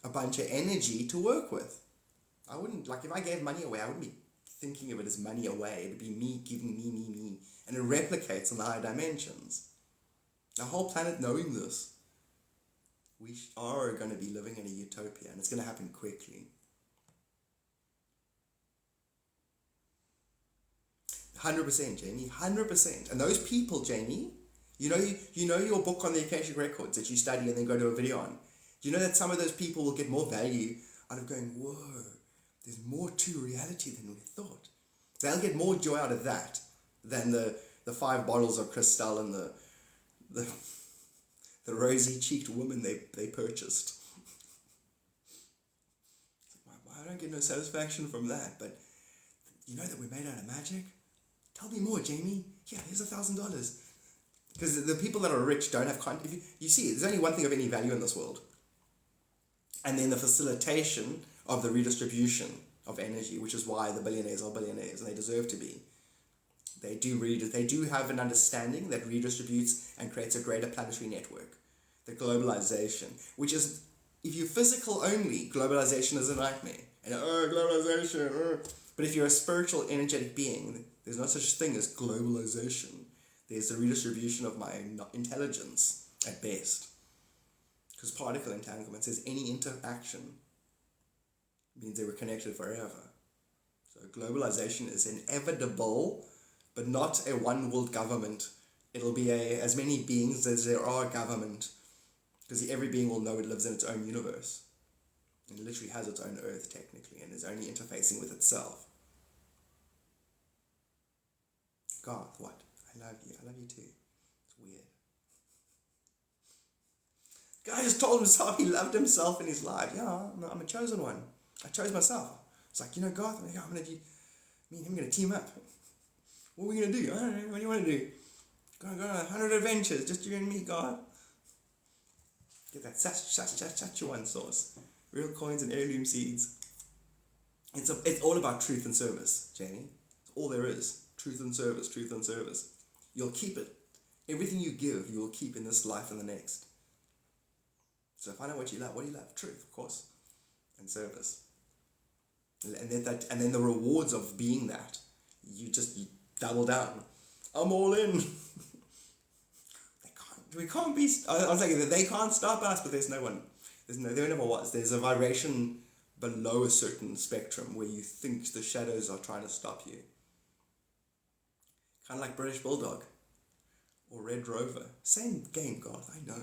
a bunch of energy to work with. I wouldn't, like if I gave money away, I wouldn't be thinking of it as money away. It would be me giving me. And it replicates in the higher dimensions. The whole planet knowing this. We are going to be living in a utopia, and it's going to happen quickly. 100%, Jamie, 100%. And those people, Jamie, you know your book on the Akashic Records that you study and then go to a video on. Do you know that some of those people will get more value out of going, whoa, there's more to reality than we thought. They'll get more joy out of that than the 5 bottles of Cristal and the rosy-cheeked woman they purchased. I don't get no satisfaction from that, but you know that we're made out of magic? Tell me more, Jamie. Yeah, here's $1,000. Because the people that are rich don't have content. You see, there's only one thing of any value in this world. And then the facilitation of the redistribution of energy, which is why the billionaires are billionaires, and they deserve to be. They do have an understanding that redistributes and creates a greater planetary network. The globalization, which is, if you're physical only, globalization is a nightmare. And globalization. But if you're a spiritual, energetic being, there's no such thing as globalization. There's the redistribution of my intelligence at best. Because particle entanglement says any interaction means they were connected forever. So globalization is inevitable, but not a one world government. It'll be as many beings as there are government. Because every being will know it lives in its own universe. It literally has its own earth, technically, and is only interfacing with itself. God, what? I love you. I love you too. It's weird. Guy just told himself he loved himself in his life. Yeah, I'm a chosen one. I chose myself. It's like, God, me and him going to team up. What are we going to do? I don't know. What do you want to do? Go on 100 adventures, just you and me, God. Get that Saskatchewan sauce. Real coins and heirloom seeds. It's all about truth and service, Jamie. It's all there is. Truth and service, truth and service. You'll keep it. Everything you give, you will keep in this life and the next. So find out what you love. What do you love? Truth, of course. And service. And then the rewards of being that, you double down. I'm all in. We can't be. I was thinking that they can't stop us, but there never was. There's a vibration below a certain spectrum where you think the shadows are trying to stop you. Kind of like British Bulldog or Red Rover. Same game, God, I know.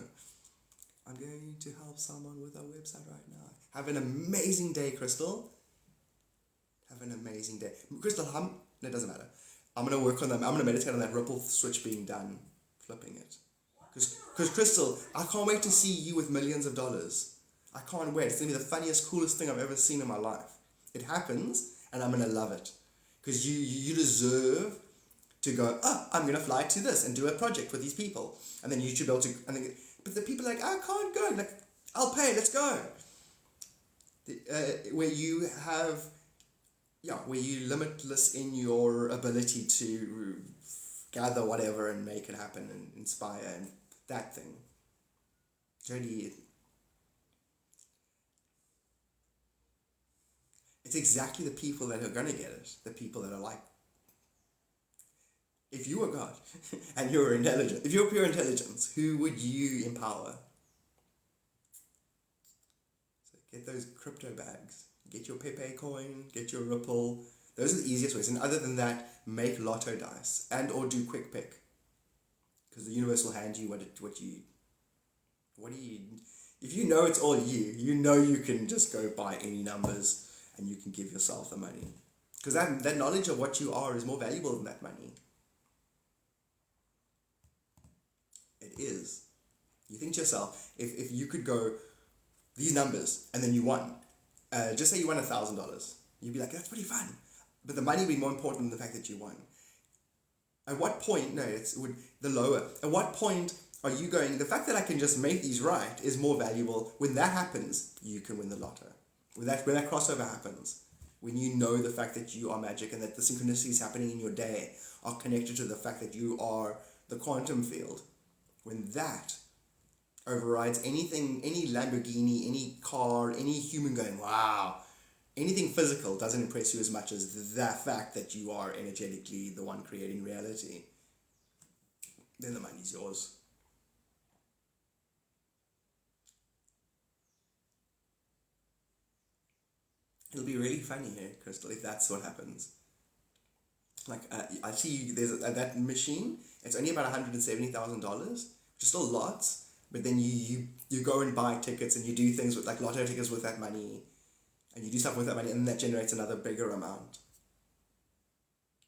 I'm going to help someone with our website right now. Have an amazing day, Crystal. Have an amazing day. Crystal, no, it doesn't matter. I'm going to work on them. I'm going to meditate on that ripple switch being done. Flipping it. Because Crystal, I can't wait to see you with millions of dollars. I can't wait. It's going to be the funniest, coolest thing I've ever seen in my life. It happens, and I'm going to love it. Because you deserve to go, I'm going to fly to this and do a project with these people. And then you should be able to, but the people are like, I can't go. Like, I'll pay, let's go. Where you limitless in your ability to gather whatever and make it happen and inspire and that thing. Jody, it's exactly the people that are going to get it. The people that are like, if you were God and you were intelligent, if you were pure intelligence, who would you empower? So get those crypto bags. Get your Pepe coin, get your Ripple. Those are the easiest ways. And other than that, make lotto dice and or do quick pick. Because the universe will hand you if you know it's all you know you can just go buy any numbers and you can give yourself the money. Because that knowledge of what you are is more valuable than that money. It is. You think to yourself, if you could go these numbers and then you won, just say you won $1,000, you'd be like, that's pretty fun. But the money would be more important than the fact that you won. At what point, at what point are you going, the fact that I can just make these right is more valuable. When that happens, you can win the lotto. When that crossover happens, when you know the fact that you are magic and that the synchronicities happening in your day are connected to the fact that you are the quantum field, when that overrides anything, any Lamborghini, any car, any human going, wow, anything physical doesn't impress you as much as that fact that you are energetically the one creating reality, then the money's yours. It'll be really funny here, Crystal, if that's what happens. Like, I see there's that machine, it's only about $170,000, which is still lots, but then you go and buy tickets and you do things with, like, lotto tickets with that money, and you do stuff with that money, and that generates another bigger amount.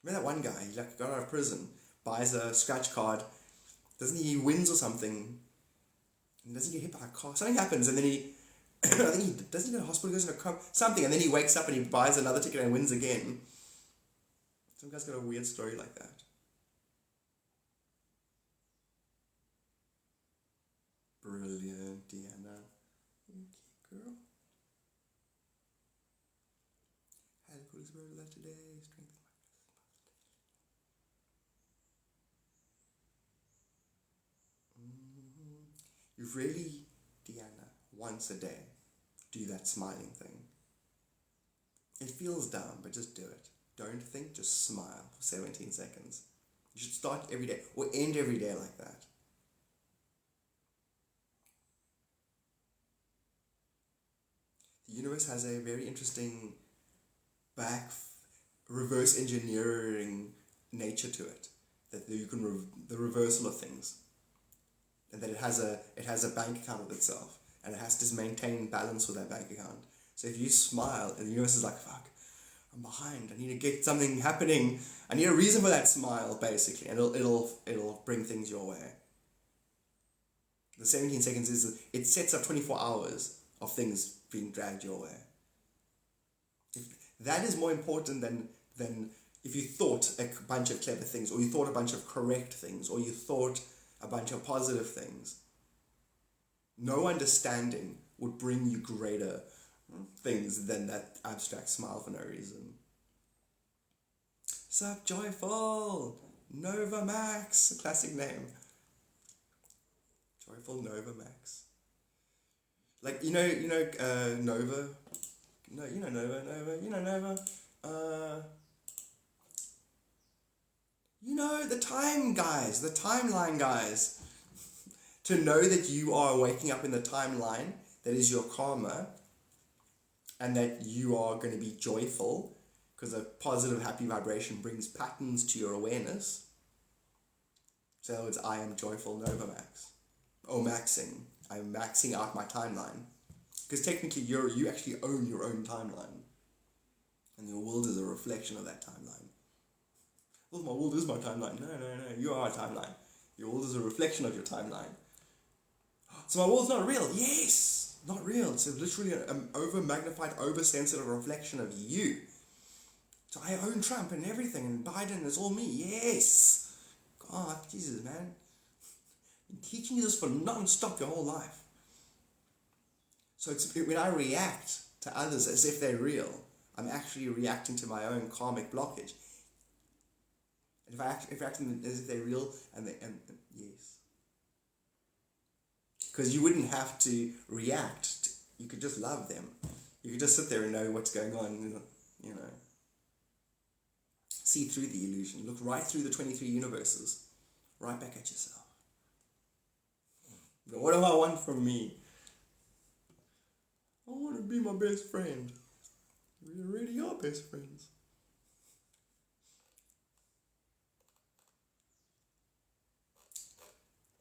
Remember that one guy, he like got out of prison, buys a scratch card, doesn't he wins or something, and doesn't he get hit by a car, something happens, and then he, I think he doesn't go to hospital, goes in a coma, something, and then he wakes up and he buys another ticket and wins again. Some guy's got a weird story like that. Brilliant, Deanna. Okay, girl. Had a coolest word of that today. Strength. You really, Deanna, once a day, do that smiling thing. It feels dumb, but just do it. Don't think, just smile for 17 seconds. You should start every day, or end every day like that. The universe has a very interesting reverse engineering nature to it. That you can, the reversal of things. And that it has a bank account of itself. And it has to maintain balance with that bank account. So if you smile, and the universe is like, fuck, I'm behind, I need to get something happening, I need a reason for that smile, basically, and it'll bring things your way. The 17 seconds is, it sets up 24 hours of things being dragged your way. That is more important than if you thought a bunch of clever things, or you thought a bunch of correct things, or you thought a bunch of positive things. No understanding would bring you greater things than that abstract smile for no reason. Sup, Joyful? Nova Max, a classic name. Joyful Nova Max. Like, you know Nova? No, you know Nova. You know, the time guys, the timeline guys. To know that you are waking up in the timeline, that is your karma, and that you are going to be joyful, because a positive, happy vibration brings patterns to your awareness. So in other words, I am joyful Nova Max. Or maxing. I'm maxing out my timeline. Because technically you actually own your own timeline. And your world is a reflection of that timeline. Well, my world is my timeline. No, you are a timeline. Your world is a reflection of your timeline. So my world's not real. Yes, not real. It's literally an over-magnified, over-sensitive reflection of you. So I own Trump and everything, and Biden is all me. Yes. God, Jesus, man. I've been teaching you this for non-stop your whole life. So when I react to others as if they're real, I'm actually reacting to my own karmic blockage. And if I act as if they're real, and yes. Because you wouldn't have to react. You could just love them. You could just sit there and know what's going on, you know. See through the illusion. Look right through the 23 universes. Right back at yourself. What do I want from me? I want to be my best friend. We already are best friends.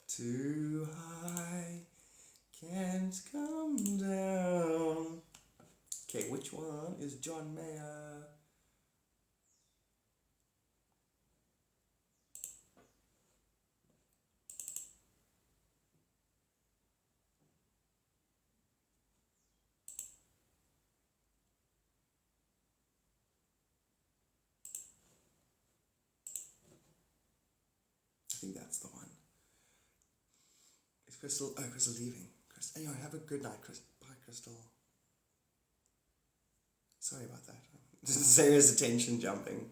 Too high, can't come down. Okay, which one is John Mayer? I think that's the one. Crystal leaving. Anyway, have a good night, Crystal. Bye, Crystal. Sorry about that. Sarah's attention jumping.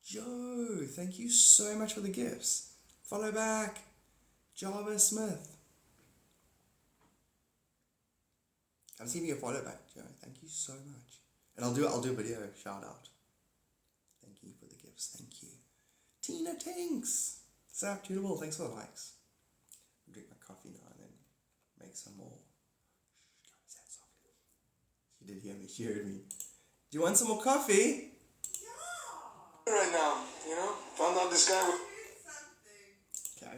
Joe, thank you so much for the gifts. Follow back. Java Smith. I'm seeing you a follow back, Joe. Thank you so much. And I'll do a video shout out. Thank you for the gifts. Thank you. Tina Tinks. What's up, Beautiful? Thanks for the likes. I'll drink my coffee now and then make some more. She did hear me. She heard me. Do you want some more coffee? Yeah. Right now, you know, found out this guy was...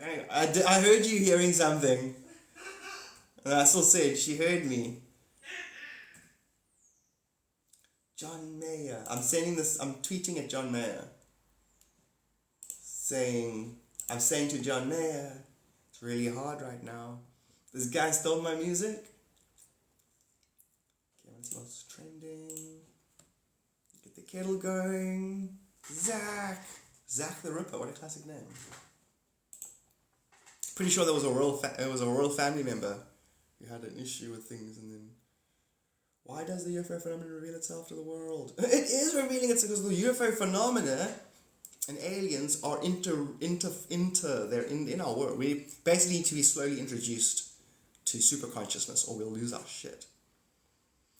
Okay, I heard you hearing something. And I still said she heard me. John Mayer. I'm tweeting at John Mayer. I'm saying to John Mayer, it's really hard right now. This guy stole my music. Okay, what's trending? Get the kettle going. Zach the Ripper, what a classic name. Pretty sure there was a royal family member who had an issue with things, and then why does the UFO phenomenon reveal itself to the world? It is revealing itself because the UFO phenomena and aliens are they're in our world. We basically need to be slowly introduced to super consciousness, or we'll lose our shit.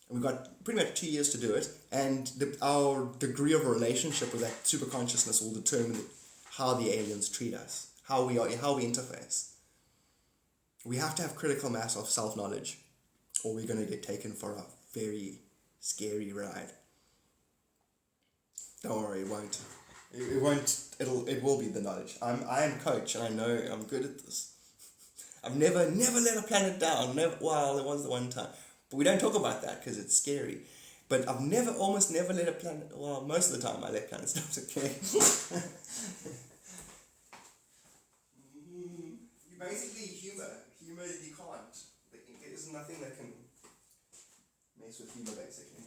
And we've got pretty much 2 years to do it, and our degree of relationship with that super consciousness will determine how the aliens treat us, how we interface. We have to have critical mass of self-knowledge, or we're going to get taken for a very scary ride. Don't worry, it won't. It will be the knowledge. I am coach, and I know I'm good at this. I've never let a planet down. Well, there was the one time. But we don't talk about that because it's scary. But I've almost never let a planet, well, most of the time I let planets down, okay? You basically humor you can't. There is nothing that can mess with humor, basically.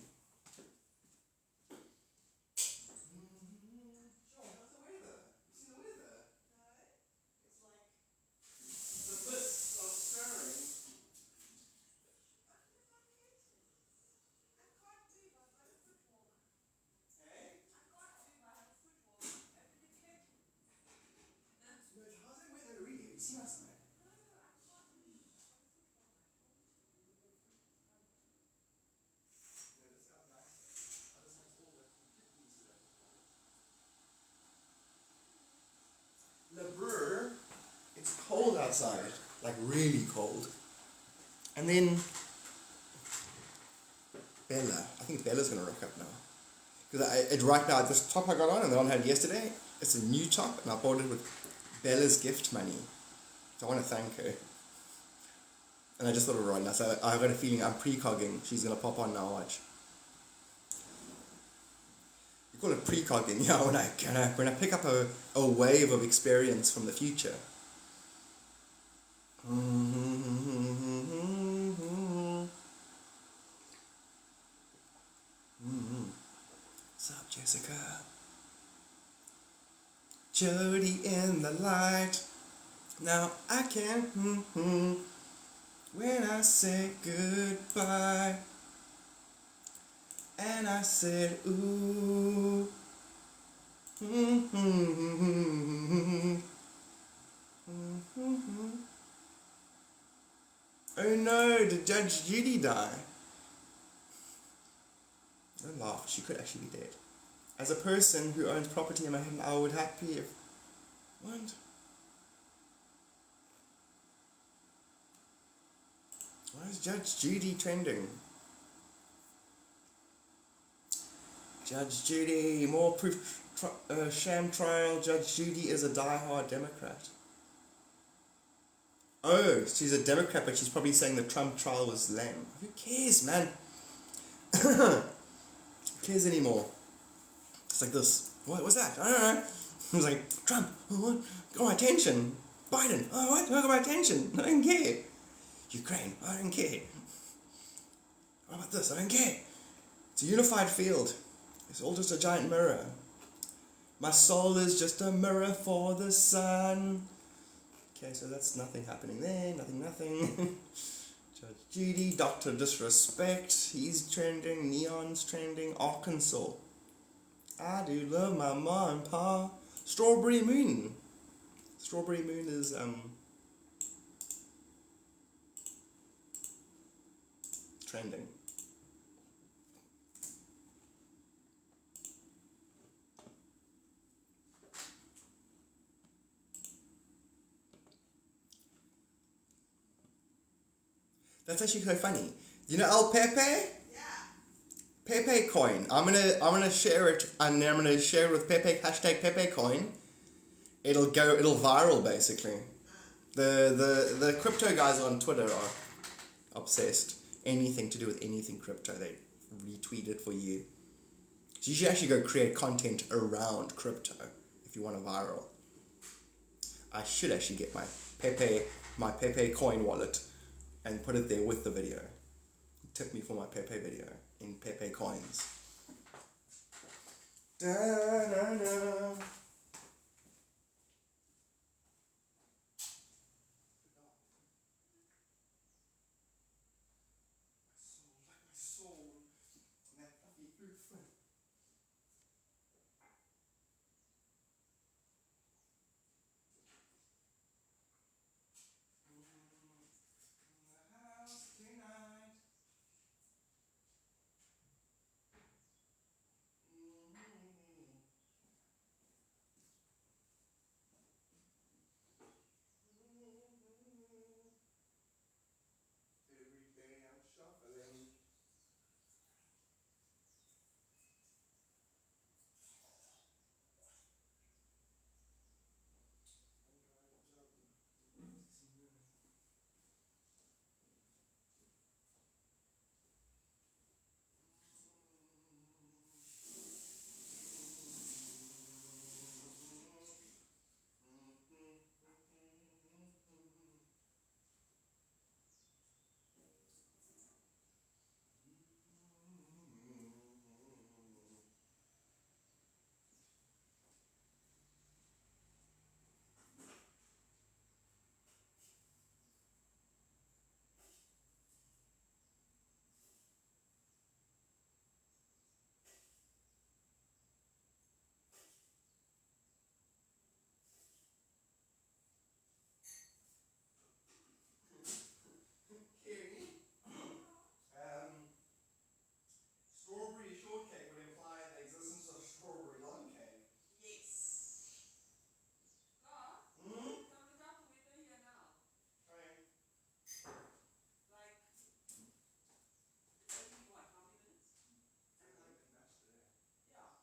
Sure, how's the weather? You see the weather? No. It's like the mists are stirring. It's cold outside, like really cold. And then Bella, I think Bella's gonna rock up now. Because right now, this top I got on and the one I had yesterday, it's a new top, and I bought it with Bella's gift money. So I want to thank her. And I just thought of Rhonda, so I got a feeling I'm precogging. She's gonna pop on now, watch. You call it precogging, yeah, when I pick up a wave of experience from the future. What's up, Jessica? Jody in the light. Now I can when I said goodbye. And I said ooh. Oh no, did Judge Judy die? Don't laugh, she could actually be dead. As a person who owns property in Manhattan, I would happy if... What? Why is Judge Judy trending? Judge Judy, more proof, sham trial. Judge Judy is a die-hard Democrat. Oh, she's a Democrat, but she's probably saying the Trump trial was lame. Who cares, man? Who cares anymore? It's like this. What was that? I don't know. It was like, Trump, oh, what? Got my attention. Biden, oh, what? Got my attention. I don't care. Ukraine, I don't care. What about this? I don't care. It's a unified field. It's all just a giant mirror. My soul is just a mirror for the sun. Okay, so that's nothing happening there, nothing. Judge Judy, Dr. Disrespect, he's trending, Neon's trending, Arkansas. I do love my ma and pa. Strawberry Moon. Strawberry Moon is trending. That's actually quite funny. You know El Pepe? Yeah. Pepe coin. I'm gonna share it, and then I'm gonna share it with Pepe #Pepe coin. It'll viral basically. The crypto guys on Twitter are obsessed. Anything to do with anything crypto, they retweet it for you. So you should actually go create content around crypto if you want a viral. I should actually get my Pepe coin wallet and put it there with the video. Tip me for my Pepe video in Pepe coins. Da-na-na. Strawberry shortcake would imply the existence of strawberry long cake. Yes. God, Hmm? come look out the window here now. Okay. Like, maybe what, how many minutes? I think it matched today. Yeah.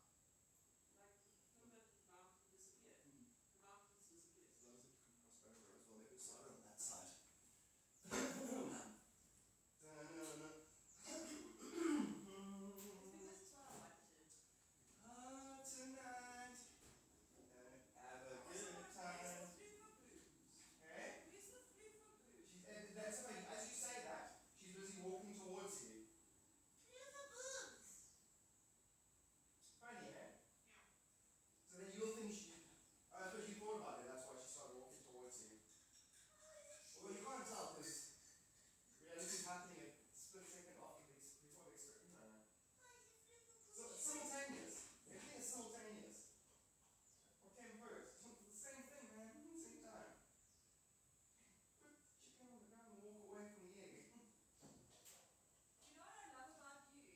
Like, Gilbert and Mountain disappeared. The mountains disappeared. So those have crossed over as well. Maybe it's not on that side. It's because it's what I wanted. Tonight, have a Also, good where's time. the three for blues? Okay? Where's the three for blues? That's funny. As you say that, she's busy walking towards you. Three for blues. Funny, eh? Yeah. So then you'll think I suppose you thought about it. That's why she started walking towards you. Although you can't tell because reality is happening a split second after before the experiment. So it's simultaneous. Everything is simultaneous. What came first? It's the same thing, man. Same time. Put chicken on the ground and walk away from the egg. You know what I love about you?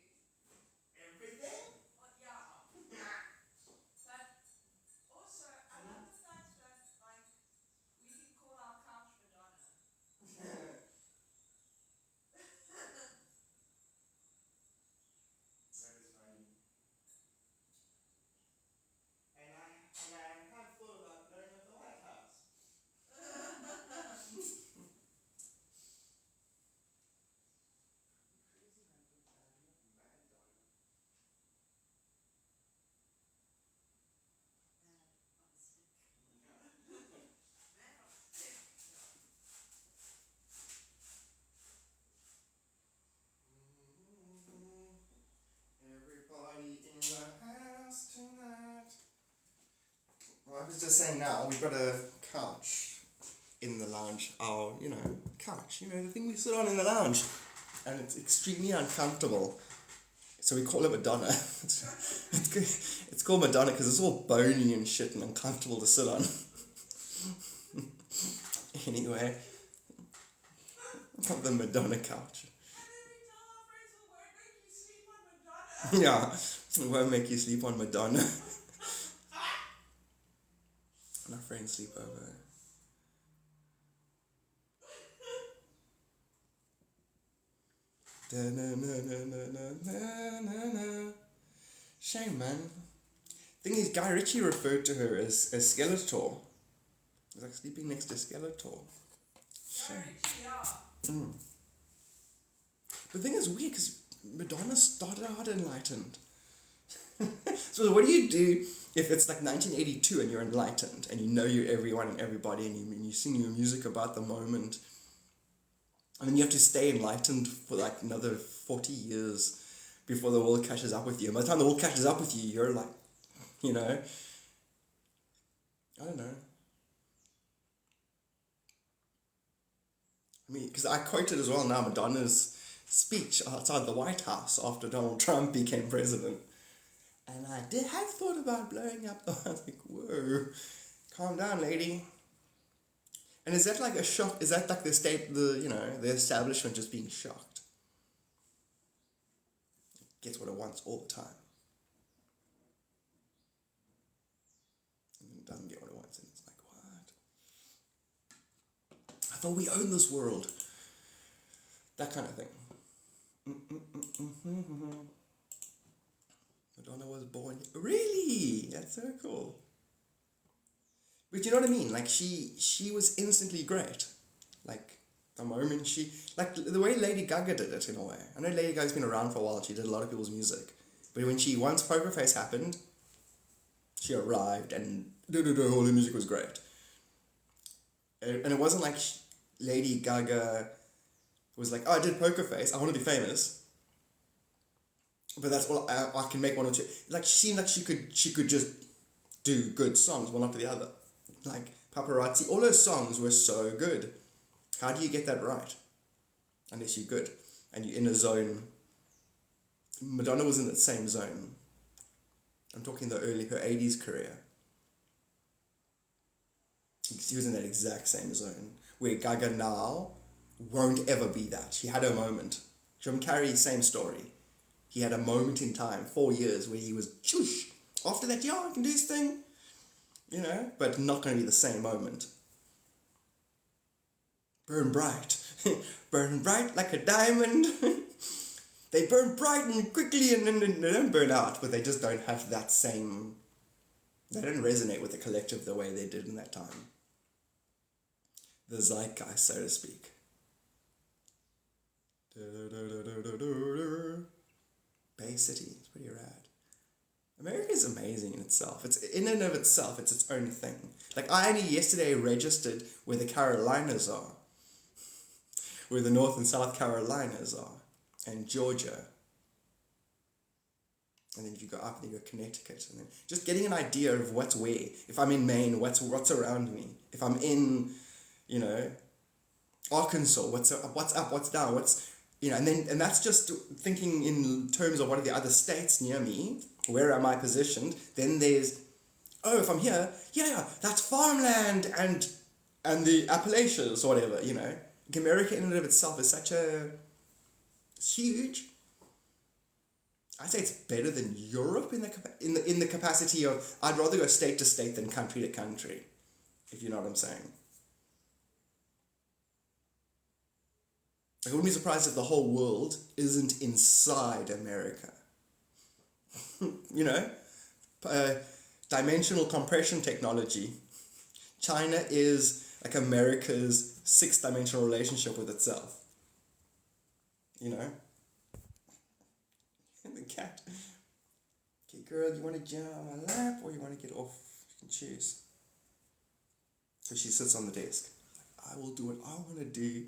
Everything? Yeah. But also, I love the fact that, like, we can call our couch Madonna. That is funny. And I have thought about blowing up the White House. Crazy man, mad dog. Everybody in the house tonight. Well, I was just saying now, we've got a couch in the lounge, our, couch, the thing we sit on in the lounge. And it's extremely uncomfortable. So we call it Madonna. It's called Madonna because it's all bony and shit and uncomfortable to sit on. Anyway, the Madonna couch. Yeah, it won't make you sleep on Madonna. And our friends sleep over. Shame, man. Thing is, Guy Ritchie referred to her as Skeletor. It was like sleeping next to Skeletor. Shame. The thing is weird because Madonna started out enlightened. So what do you do if it's like 1982 and you're enlightened and you know you're everyone and everybody and you sing your music about the moment? And then you have to stay enlightened for like another 40 years before the world catches up with you. And by the time the world catches up with you, you're like, I don't know. I mean, because I quoted as well now Madonna's speech outside the White House after Donald Trump became president. And I have thought about blowing up. I was like, whoa, calm down, lady. And is that like a shock? Is that like the establishment just being shocked? It gets what it wants all the time. And then it doesn't get what it wants, and it's like, what? I thought we owned this world. That kind of thing. Madonna was born. Really? That's so cool. But you know what I mean? Like, she was instantly great. Like, the moment like, the way Lady Gaga did it, in a way. I know Lady Gaga's been around for a while. She did a lot of people's music. But once Poker Face happened, she arrived and all the music was great. And it wasn't like Lady Gaga was like, oh, I did Poker Face. I want to be famous. But that's all, I can make one or two. Like, she seemed like she could just do good songs, one after the other. Like, Paparazzi, all those songs were so good. How do you get that right? Unless you're good and you're in a zone. Madonna was in that same zone. I'm talking her 80s career. She was in that exact same zone. Where Gaga now won't ever be that. She had her moment. Jim Carrey, same story. He had a moment in time, 4 years, where he was, choosh. After that, I can do this thing. But not going to be the same moment. Burn bright. Burn bright like a diamond. They burn bright and quickly and they don't burn out, but they just don't have that same... They don't resonate with the collective the way they did in that time. The zeitgeist, so to speak. Bay City, it's pretty rad. America is amazing in itself. It's in and of itself, it's its own thing. Like, I only yesterday registered where the Carolinas are. Where the North and South Carolinas are. And Georgia. And then if you go up, then you go Connecticut. And then just getting an idea of what's where. If I'm in Maine, what's around me. If I'm in, Arkansas, what's up, what's down, and that's just thinking in terms of what are the other states near me. Where am I positioned? Then there's, if I'm here, that's farmland and the Appalachians or whatever, America in and of itself is it's huge. I'd say it's better than Europe in the capacity of, I'd rather go state to state than country to country, if you know what I'm saying. I wouldn't be surprised if the whole world isn't inside America. Dimensional compression technology. China is like America's 6-dimensional relationship with itself. The cat. Okay, girl, you want to jump on my lap or you want to get off? You can choose. So she sits on the desk. I will do what I want to do.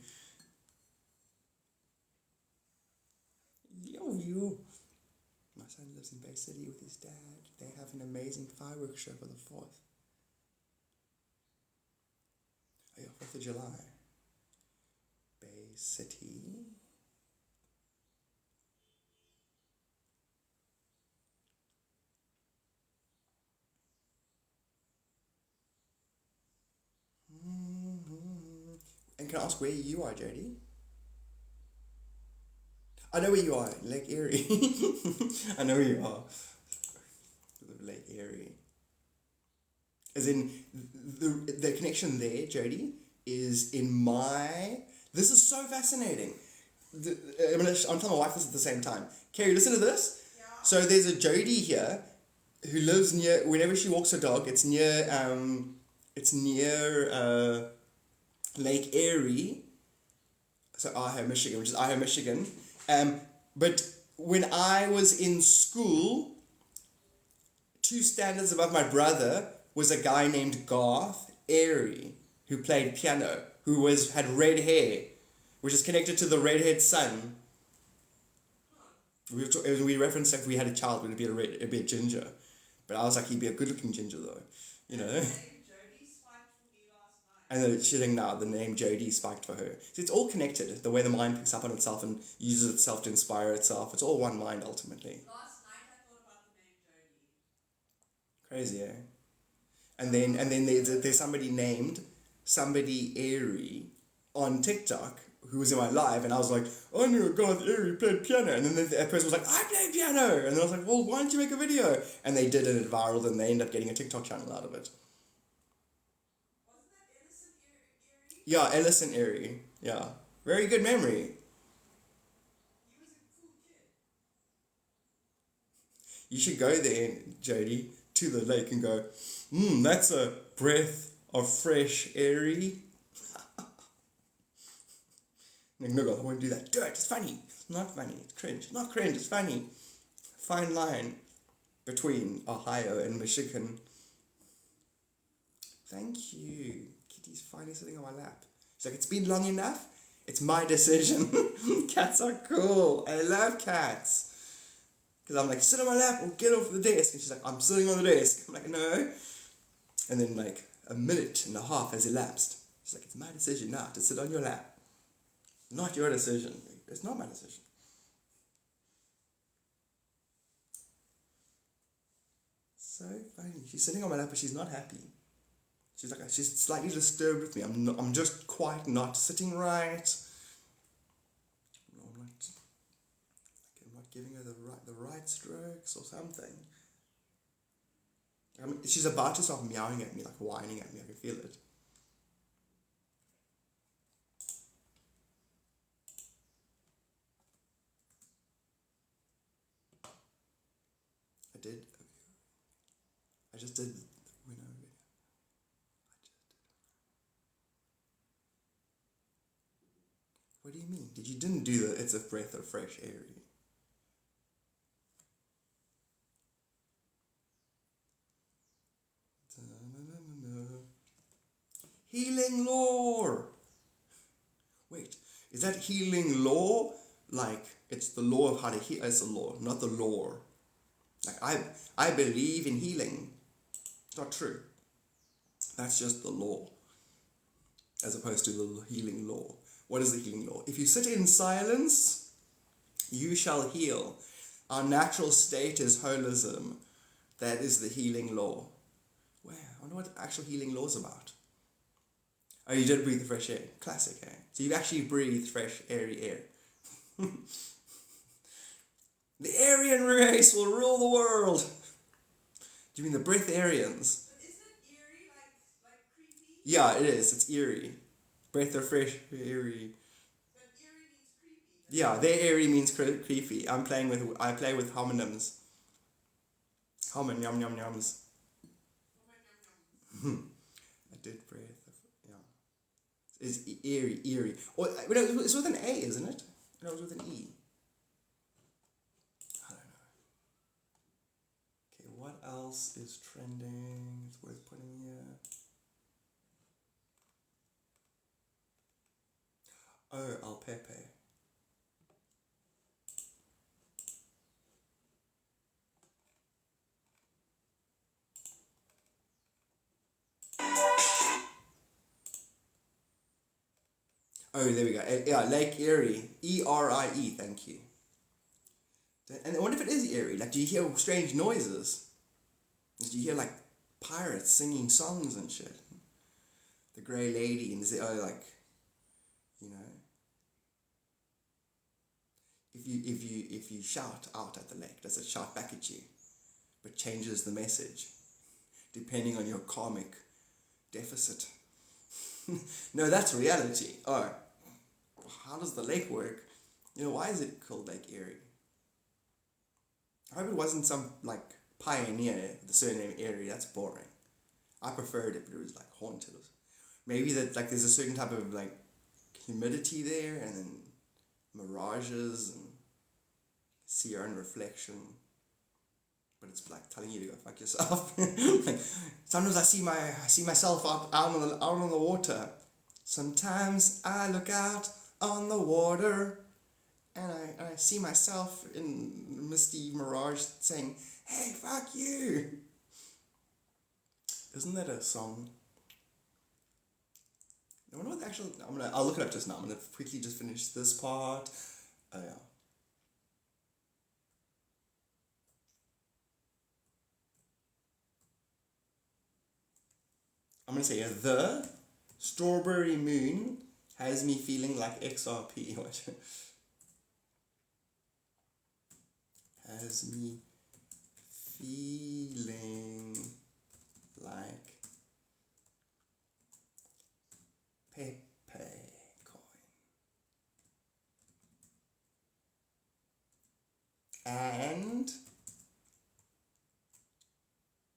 Yo. My son lives in Bay City with his dad. They have an amazing fireworks show for the 4th. Oh yeah, 4th of July. Bay City. And can I ask where you are, Jody? I know where you are, Lake Erie. I know where you are. Lake Erie. As in, the connection there, Jody, is in my... This is so fascinating. I'm telling my wife this at the same time. Carrie, listen to this. Yeah. So there's a Jody here who lives near... Whenever she walks her dog, it's near Lake Erie. So Idaho, Michigan, which is Idaho, Michigan. But when I was in school, 2 standards above my brother was a guy named Garth Airy, who played piano, who had red hair, which is connected to the redhead sun. We referenced if we had a child, it'd be a ginger. But I was like, he'd be a good-looking ginger, though, you know. Jody spiked for me last night. And then she's saying now the name Jodie spiked for her. So it's all connected. The way the mind picks up on itself and uses itself to inspire itself. It's all one mind ultimately. Last night I thought about the name Jody. Crazy, eh? And then there's somebody Airy on TikTok who was in my live, and I was like, I knew a Garth Airy played piano, and then the person was like, I play piano, and then I was like, well, why don't you make a video? And they did, and it viral, and they ended up getting a TikTok channel out of it. Wasn't that Ellison Erie? Yeah, Ellison Airy. Yeah, very good memory. He was a cool kid. You should go there, Jody, to the lake and go, that's a breath of fresh airy. Like, no, God, I won't do that. Do it, it's funny. It's not funny, it's cringe. Not cringe, it's funny. Fine line between Ohio and Michigan. Thank you. Kitty's finally sitting on my lap. She's like, it's been long enough. It's my decision. Cats are cool. I love cats. Because I'm like, sit on my lap or get off the desk. And she's like, I'm sitting on the desk. I'm like, no. And then like a minute and a half has elapsed. She's like, it's my decision now to sit on your lap. Not your decision. It's not my decision. So funny. She's sitting on my lap, but she's not happy. She's like, she's slightly disturbed with me. I'm just quite not sitting right. I'm not giving her the right strokes or something. I mean, she's about to start meowing at me, like whining at me. I can feel it. I just did. What do you mean? You didn't do the it's a breath of fresh air? Healing lore. Wait, is that healing law? Like it's the law of how to heal? It's a law, not the lore. Like I believe in healing. It's not true. That's just the law, as opposed to the healing law. What is the healing law? If you sit in silence, you shall heal. Our natural state is holism. That is the healing law. Wow, I wonder what the actual healing law is about. Oh, you did breathe the fresh air. Classic, eh? So you've actually breathed fresh, airy air. The Aryan race will rule the world. Do you mean the breatharians? But isn't it eerie, like creepy? Yeah, it is. It's eerie. Breath of fresh, eerie. But eerie means creepy. Yeah, their eerie means creepy. I play with homonyms. Homon, yum yum yums. I did breath of, yeah. It's eerie. Or, it's with an A, isn't it? No, it was with an E. I don't know. Okay, what else is trending? It's worth putting here. Oh, El Pepe. Oh, there we go. Yeah, Lake Erie. E-R-I-E, thank you. And I wonder if it is Erie. Like, do you hear strange noises? Do you hear, like, pirates singing songs and shit? The Grey Lady, and is it, like, you know... If you shout out at the lake, does it shout back at you? But changes the message, depending on your karmic deficit. No, that's reality. Oh, how does the lake work? You know, why is it called Lake Erie? I hope it wasn't some, like, pioneer, the surname Erie. That's boring. I preferred it, but it was, like, haunted. Maybe that, like, there's a certain type of, like, humidity there, and then mirages, and see your own reflection. But it's, like, telling you to go fuck yourself. Like, sometimes I see myself out on the water. Sometimes I look out on the water, and I see myself in misty mirage saying, "Hey, fuck you." Isn't that a song? I wonder what the actual... I'll look it up just now. I'm gonna quickly just finish this part. Oh yeah. I'm gonna say the strawberry moon has me feeling like XRP. What? Has me feeling like Pepe coin. And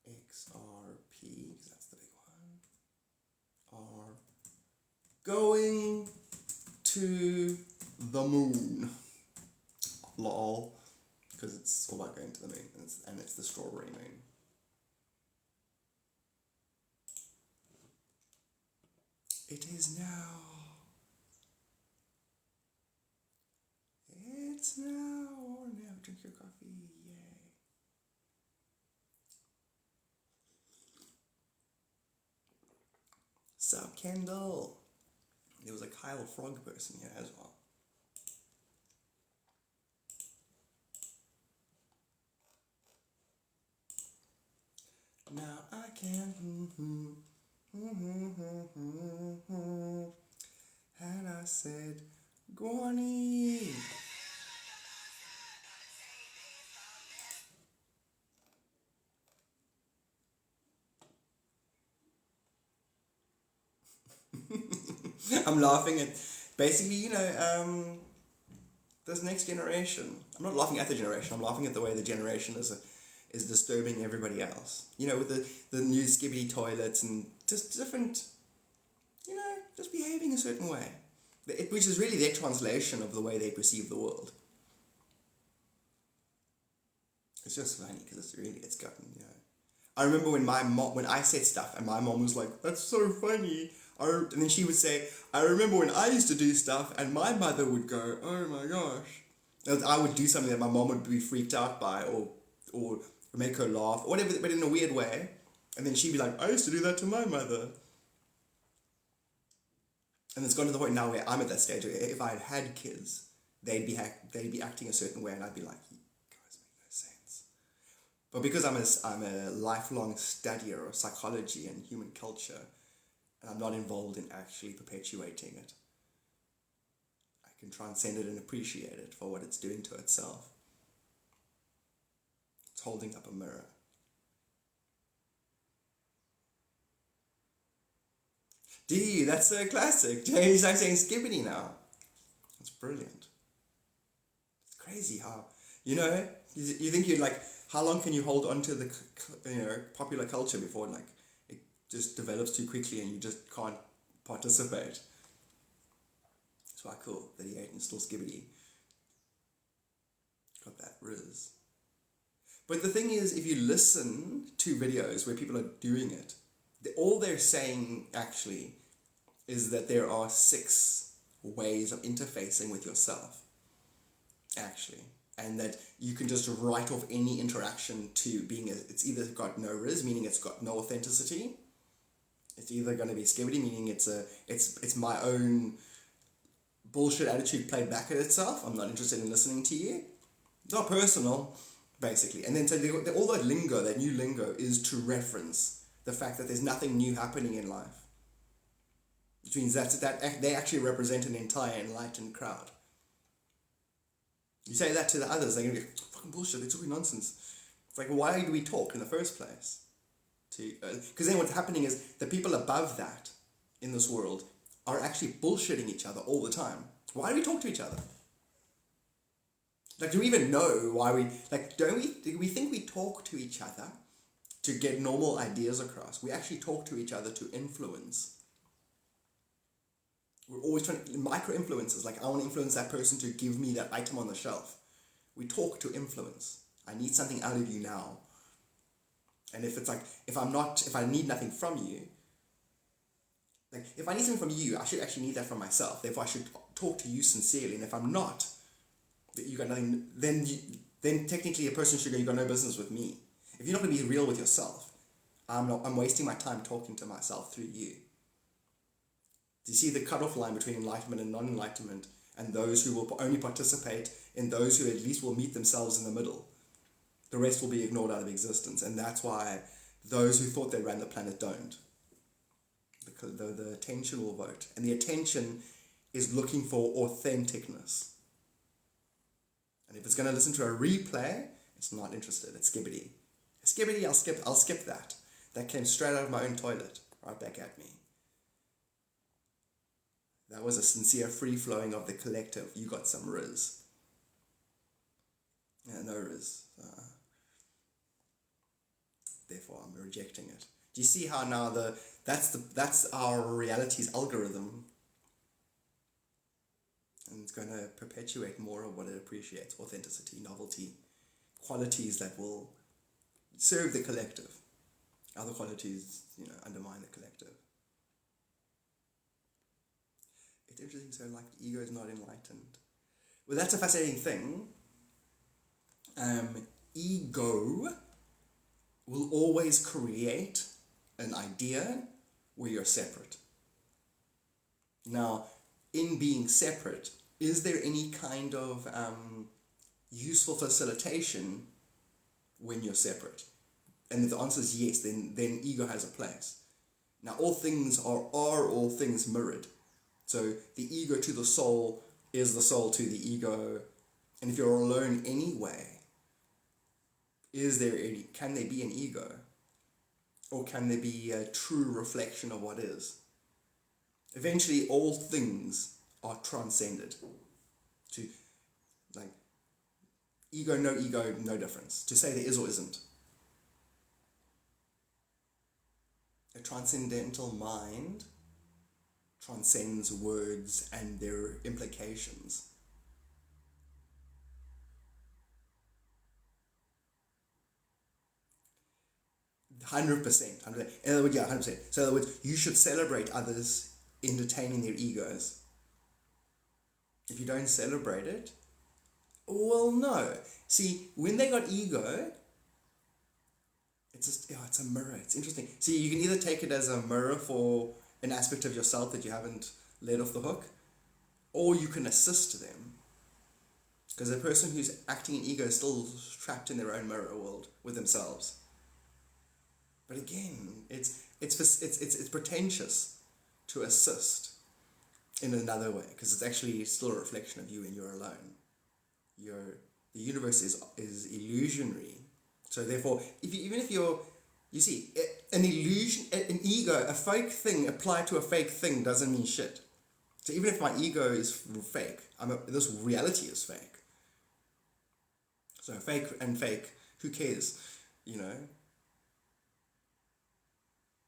XRP, because that's the big one, are going to the moon. Lol. Because it's all about going to the moon, and it's the strawberry moon. It is now. It's now or now. Drink your coffee. Yay. Sup, Kendall? There was a Kyle Frog person here as well. Now I can, and I said, Guani. I'm laughing at, basically, you know, this next generation. I'm not laughing at the generation, I'm laughing at the way the generation is disturbing everybody else. You know, with the new skibbity toilets and just different, you know, just behaving a certain way. Which is really their translation of the way they perceive the world. It's just funny because it's gotten, you know. I remember when I said stuff and my mom was like, "That's so funny." And then she would say, "I remember when I used to do stuff and my mother would go, oh my gosh." And I would do something that my mom would be freaked out by or make her laugh, or whatever, but in a weird way. And then she'd be like, "I used to do that to my mother." And it's gone to the point now where I'm at that stage where if I had kids, they'd be acting a certain way, and I'd be like, "You guys make no sense." But because I'm a lifelong studier of psychology and human culture, and I'm not involved in actually perpetuating it, I can transcend it and appreciate it for what it's doing to itself. It's holding up a mirror. D, that's a classic. He's like saying skibbity now. It's brilliant. It's crazy how, you know, you think you're like, how long can you hold on to the, you know, popular culture before like it just develops too quickly and you just can't participate? It's quite cool that he ain't and still skibbity. Got that riz. But the thing is, if you listen to videos where people are doing it, all they're saying actually is that there are 6 ways of interfacing with yourself, actually, and that you can just write off any interaction to being it's either got no riz, meaning it's got no authenticity. It's either going to be skibbity, meaning it's my own bullshit attitude played back at itself. I'm not interested in listening to you. It's not personal, basically. And then so all that lingo, that new lingo, is to reference the fact that there's nothing new happening in life. Which means that they actually represent an entire enlightened crowd. You say that to the others, they're going to be fucking bullshit, they're talking nonsense. It's like, why do we talk in the first place? Because then what's happening is the people above that in this world are actually bullshitting each other all the time. Why do we talk to each other? Like, do we even know why we, like, do we think we talk to each other to get normal ideas across? We actually talk to each other to influence. We're always trying to, micro-influences, like, I want to influence that person to give me that item on the shelf. We talk to influence. I need something out of you now. And if it's like, if I need nothing from you, like, if I need something from you, I should actually need that from myself. Therefore, I should talk to you sincerely. And if I'm not, that you got nothing, then technically a person should go, you got no business with me. If you're not going to be real with yourself, I'm wasting my time talking to myself through you. Do you see the cutoff line between enlightenment and non-enlightenment, and those who will only participate in those who at least will meet themselves in the middle? The rest will be ignored out of existence, and that's why those who thought they ran the planet don't. Because the attention will vote, and the attention is looking for authenticness. And if it's going to listen to a replay, it's not interested. It's skibbity. Skibbity, I'll skip that. That came straight out of my own toilet, right back at me. That was a sincere free-flowing of the collective. You got some riz. Yeah, no riz. Therefore, I'm rejecting it. Do you see how now that's our reality's algorithm? And it's going to perpetuate more of what it appreciates: authenticity, novelty, qualities that will serve the collective. Other qualities, undermine the collective. It's interesting, so like ego is not enlightened. Well, that's a fascinating thing. Ego will always create an idea where you're separate. Now, in being separate, is there any kind of useful facilitation when you're separate? And if the answer is yes, then ego has a place. Now, all things are all things mirrored. So the ego to the soul is the soul to the ego. And if you're alone anyway, can there be an ego? Or can there be a true reflection of what is? Eventually, all things are transcended to, like, ego, no difference. To say there is or isn't. A transcendental mind transcends words and their implications. %100%. In other words, 100%. So in other words, you should celebrate others entertaining their egos. If you don't celebrate it, well, no. See, when they got ego, it's a mirror. It's interesting. See, you can either take it as a mirror for an aspect of yourself that you haven't let off the hook, or you can assist them. Because a person who's acting in ego is still trapped in their own mirror world with themselves. But again, it's pretentious to assist in another way, because it's actually still a reflection of you, and you're alone. The universe is illusionary. So therefore, you see, an illusion, an ego, a fake thing applied to a fake thing doesn't mean shit. So even if my ego is fake, this reality is fake. So fake and fake, who cares?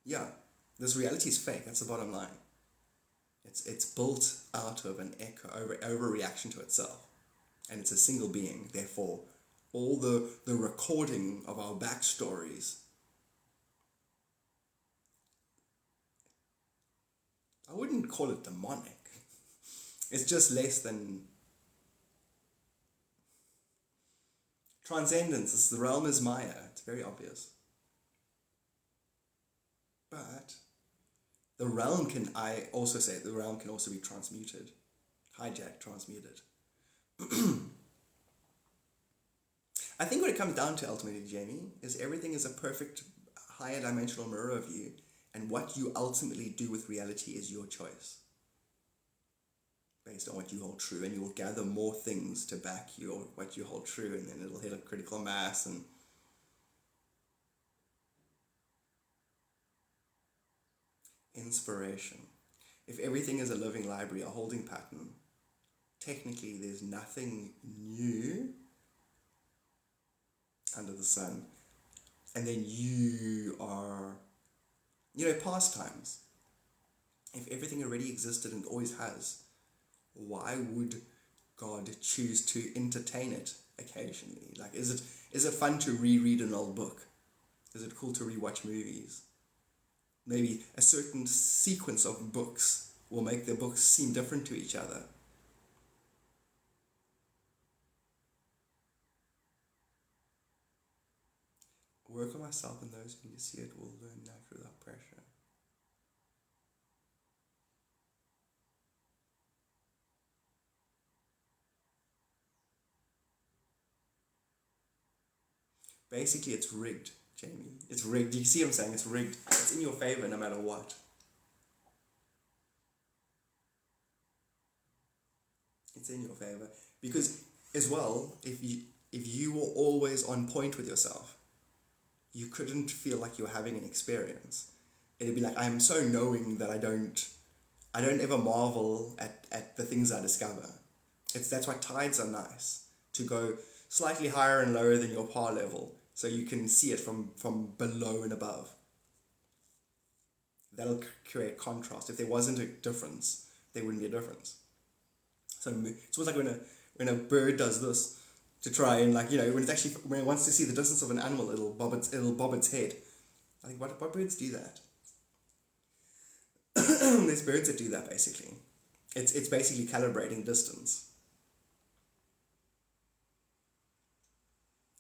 Yeah, this reality is fake. That's the bottom line. It's built out of an echo, overreaction to itself, and it's a single being. Therefore, all the recording of our backstories, I wouldn't call it demonic. It's just less than transcendence. The realm is Maya. It's very obvious. But the realm can also be transmuted. hijacked, transmuted. I think what it comes down to ultimately, Jamie, is everything is a perfect higher dimensional mirror of you, and what you ultimately do with reality is your choice, based on what you hold true, and you will gather more things to back what you hold true, and then it'll hit a critical mass. And inspiration. If everything is a living library, a holding pattern, technically there's nothing new under the sun. And then you are, pastimes. If everything already existed and always has, why would God choose to entertain it occasionally? Like, is it fun to reread an old book? Is it cool to rewatch movies? Maybe a certain sequence of books will make the books seem different to each other. Work on myself, and those who need to see it will learn that without pressure. Basically, it's rigged, Jamie. It's rigged. You see what I'm saying? It's rigged. It's in your favor no matter what. It's in your favor. Because, as well, if you were always on point with yourself, you couldn't feel like you were having an experience. It'd be like, I'm so knowing that I don't ever marvel at the things I discover. That's why tides are nice, to go slightly higher and lower than your par level, so you can see it from below and above. That'll create contrast. If there wasn't a difference, there wouldn't be a difference. So it's almost like when a bird does this, to try and, when it wants to see the distance of an animal, it'll bob its head. I think what birds do that? There's birds that do that, basically. It's basically calibrating distance.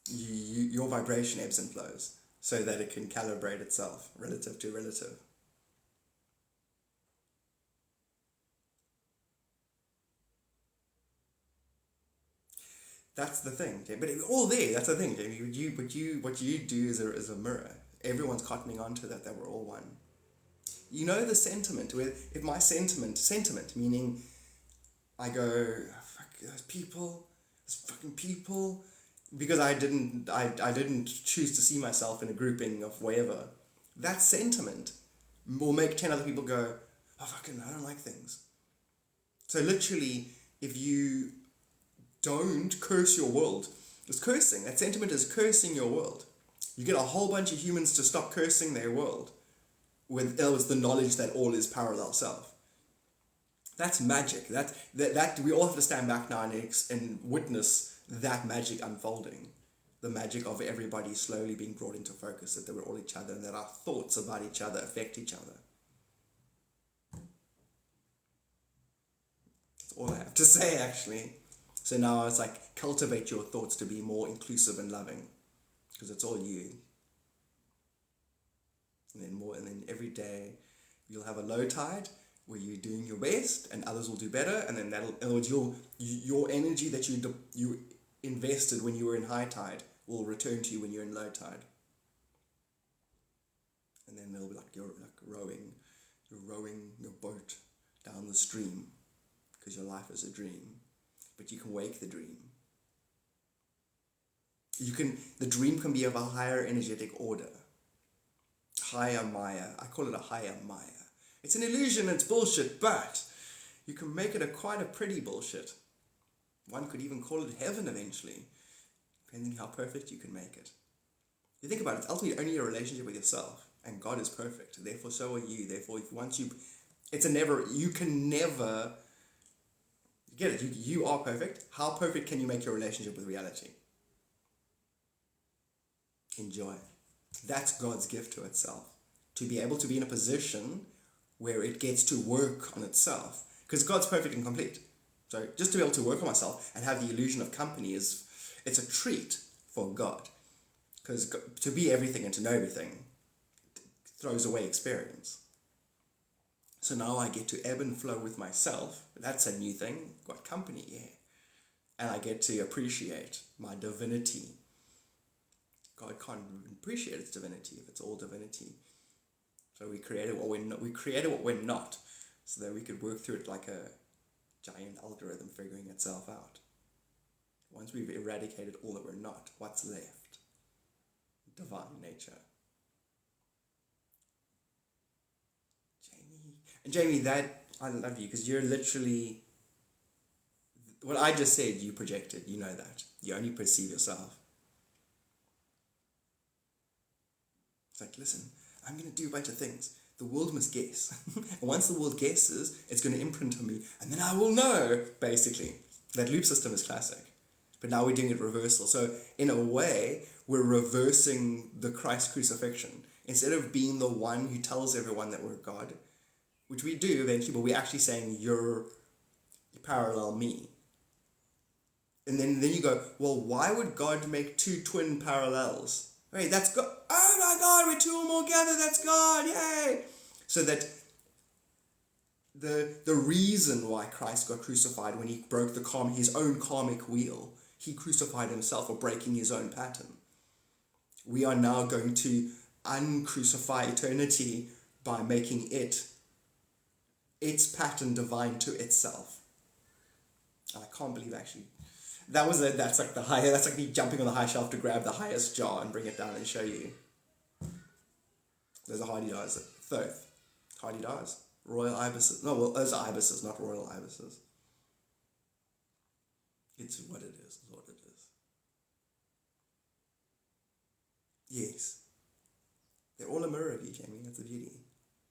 Your vibration ebbs and flows so that it can calibrate itself relative to relative. That's the thing, but it's all there. That's the thing, Jamie. What you do is a mirror. Everyone's cottoning onto that we're all one. You know the sentiment. If my sentiment, meaning I go, fuck those fucking people, because I didn't choose to see myself in a grouping of whatever. That sentiment will make 10 other people go, oh fucking, I don't like things. So literally, if you don't curse your world, it's cursing. That sentiment is cursing your world. You get a whole bunch of humans to stop cursing their world with the knowledge that all is parallel self. That's magic. That we all have to stand back now and witness that magic unfolding. The magic of everybody slowly being brought into focus, that we're all each other and that our thoughts about each other affect each other. That's all I have to say, actually. So now it's like, cultivate your thoughts to be more inclusive and loving, because it's all you. And then every day you'll have a low tide where you're doing your best and others will do better, and then in other words, your energy that you invested when you were in high tide will return to you when you're in low tide. And then it'll be like you're rowing your boat down the stream, because your life is a dream. But you can wake the dream. The dream can be of a higher energetic order. Higher Maya. I call it a higher Maya. It's an illusion, it's bullshit, but you can make it quite a pretty bullshit. One could even call it heaven eventually, depending how perfect you can make it. You think about it, it's ultimately only a relationship with yourself, and God is perfect. Therefore, so are you. Therefore, you can never. Get it, you are perfect. How perfect can you make your relationship with reality? Enjoy. That's God's gift to itself. To be able to be in a position where it gets to work on itself. Because God's perfect and complete. So just to be able to work on myself and have the illusion of company it's a treat for God. Because to be everything and to know everything throws away experience. So now I get to ebb and flow with myself. That's a new thing. Got company, yeah. And I get to appreciate my divinity. God can't appreciate its divinity if it's all divinity. So we created what we're not. We created what we're not, so that we could work through it like a giant algorithm figuring itself out. Once we've eradicated all that we're not, what's left? Divine nature. Jamie, that I love you because you're literally what I just said. You projected. You know that. You only perceive yourself. It's like, listen, I'm going to do a bunch of things. The world must guess. And once the world guesses, it's going to imprint on me. And then I will know, basically. That loop system is classic. But now we're doing it reversal. So in a way, we're reversing the Christ crucifixion. Instead of being the one who tells everyone that we're God, which we do eventually, but we're actually saying you parallel me. And then you go, well, why would God make two twin parallels? Wait, that's God. Oh my God, we're two or more gathered, that's God, yay! So that the reason why Christ got crucified when he broke his own karmic wheel, he crucified himself for breaking his own pattern. We are now going to uncrucify eternity by making its pattern divine to itself. And I can't believe actually that's like me jumping on the high shelf to grab the highest jar and bring it down and show you. There's a Hardy-Dars. Thoth. Hardy-Dars. Royal ibises. No, well, those are ibises, not royal ibises. It's what it is. What it is. Yes. They're all a mirror of you, Jamie. That's the beauty.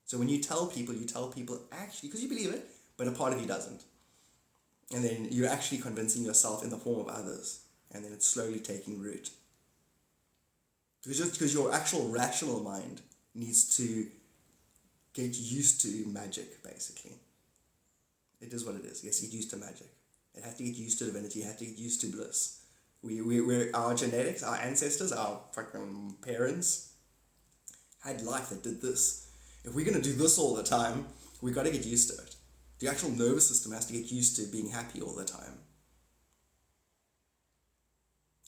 So when you tell people actually, because you believe it, but a part of you doesn't. And then you're actually convincing yourself in the form of others. And then it's slowly taking root. Because your actual rational mind needs to get used to magic, basically. It is what it is. Yes, get used to magic. It has to get used to divinity. It has to get used to bliss. We're our genetics, our ancestors, our fucking parents had life that did this. If we're going to do this all the time, we've got to get used to it. The actual nervous system has to get used to being happy all the time.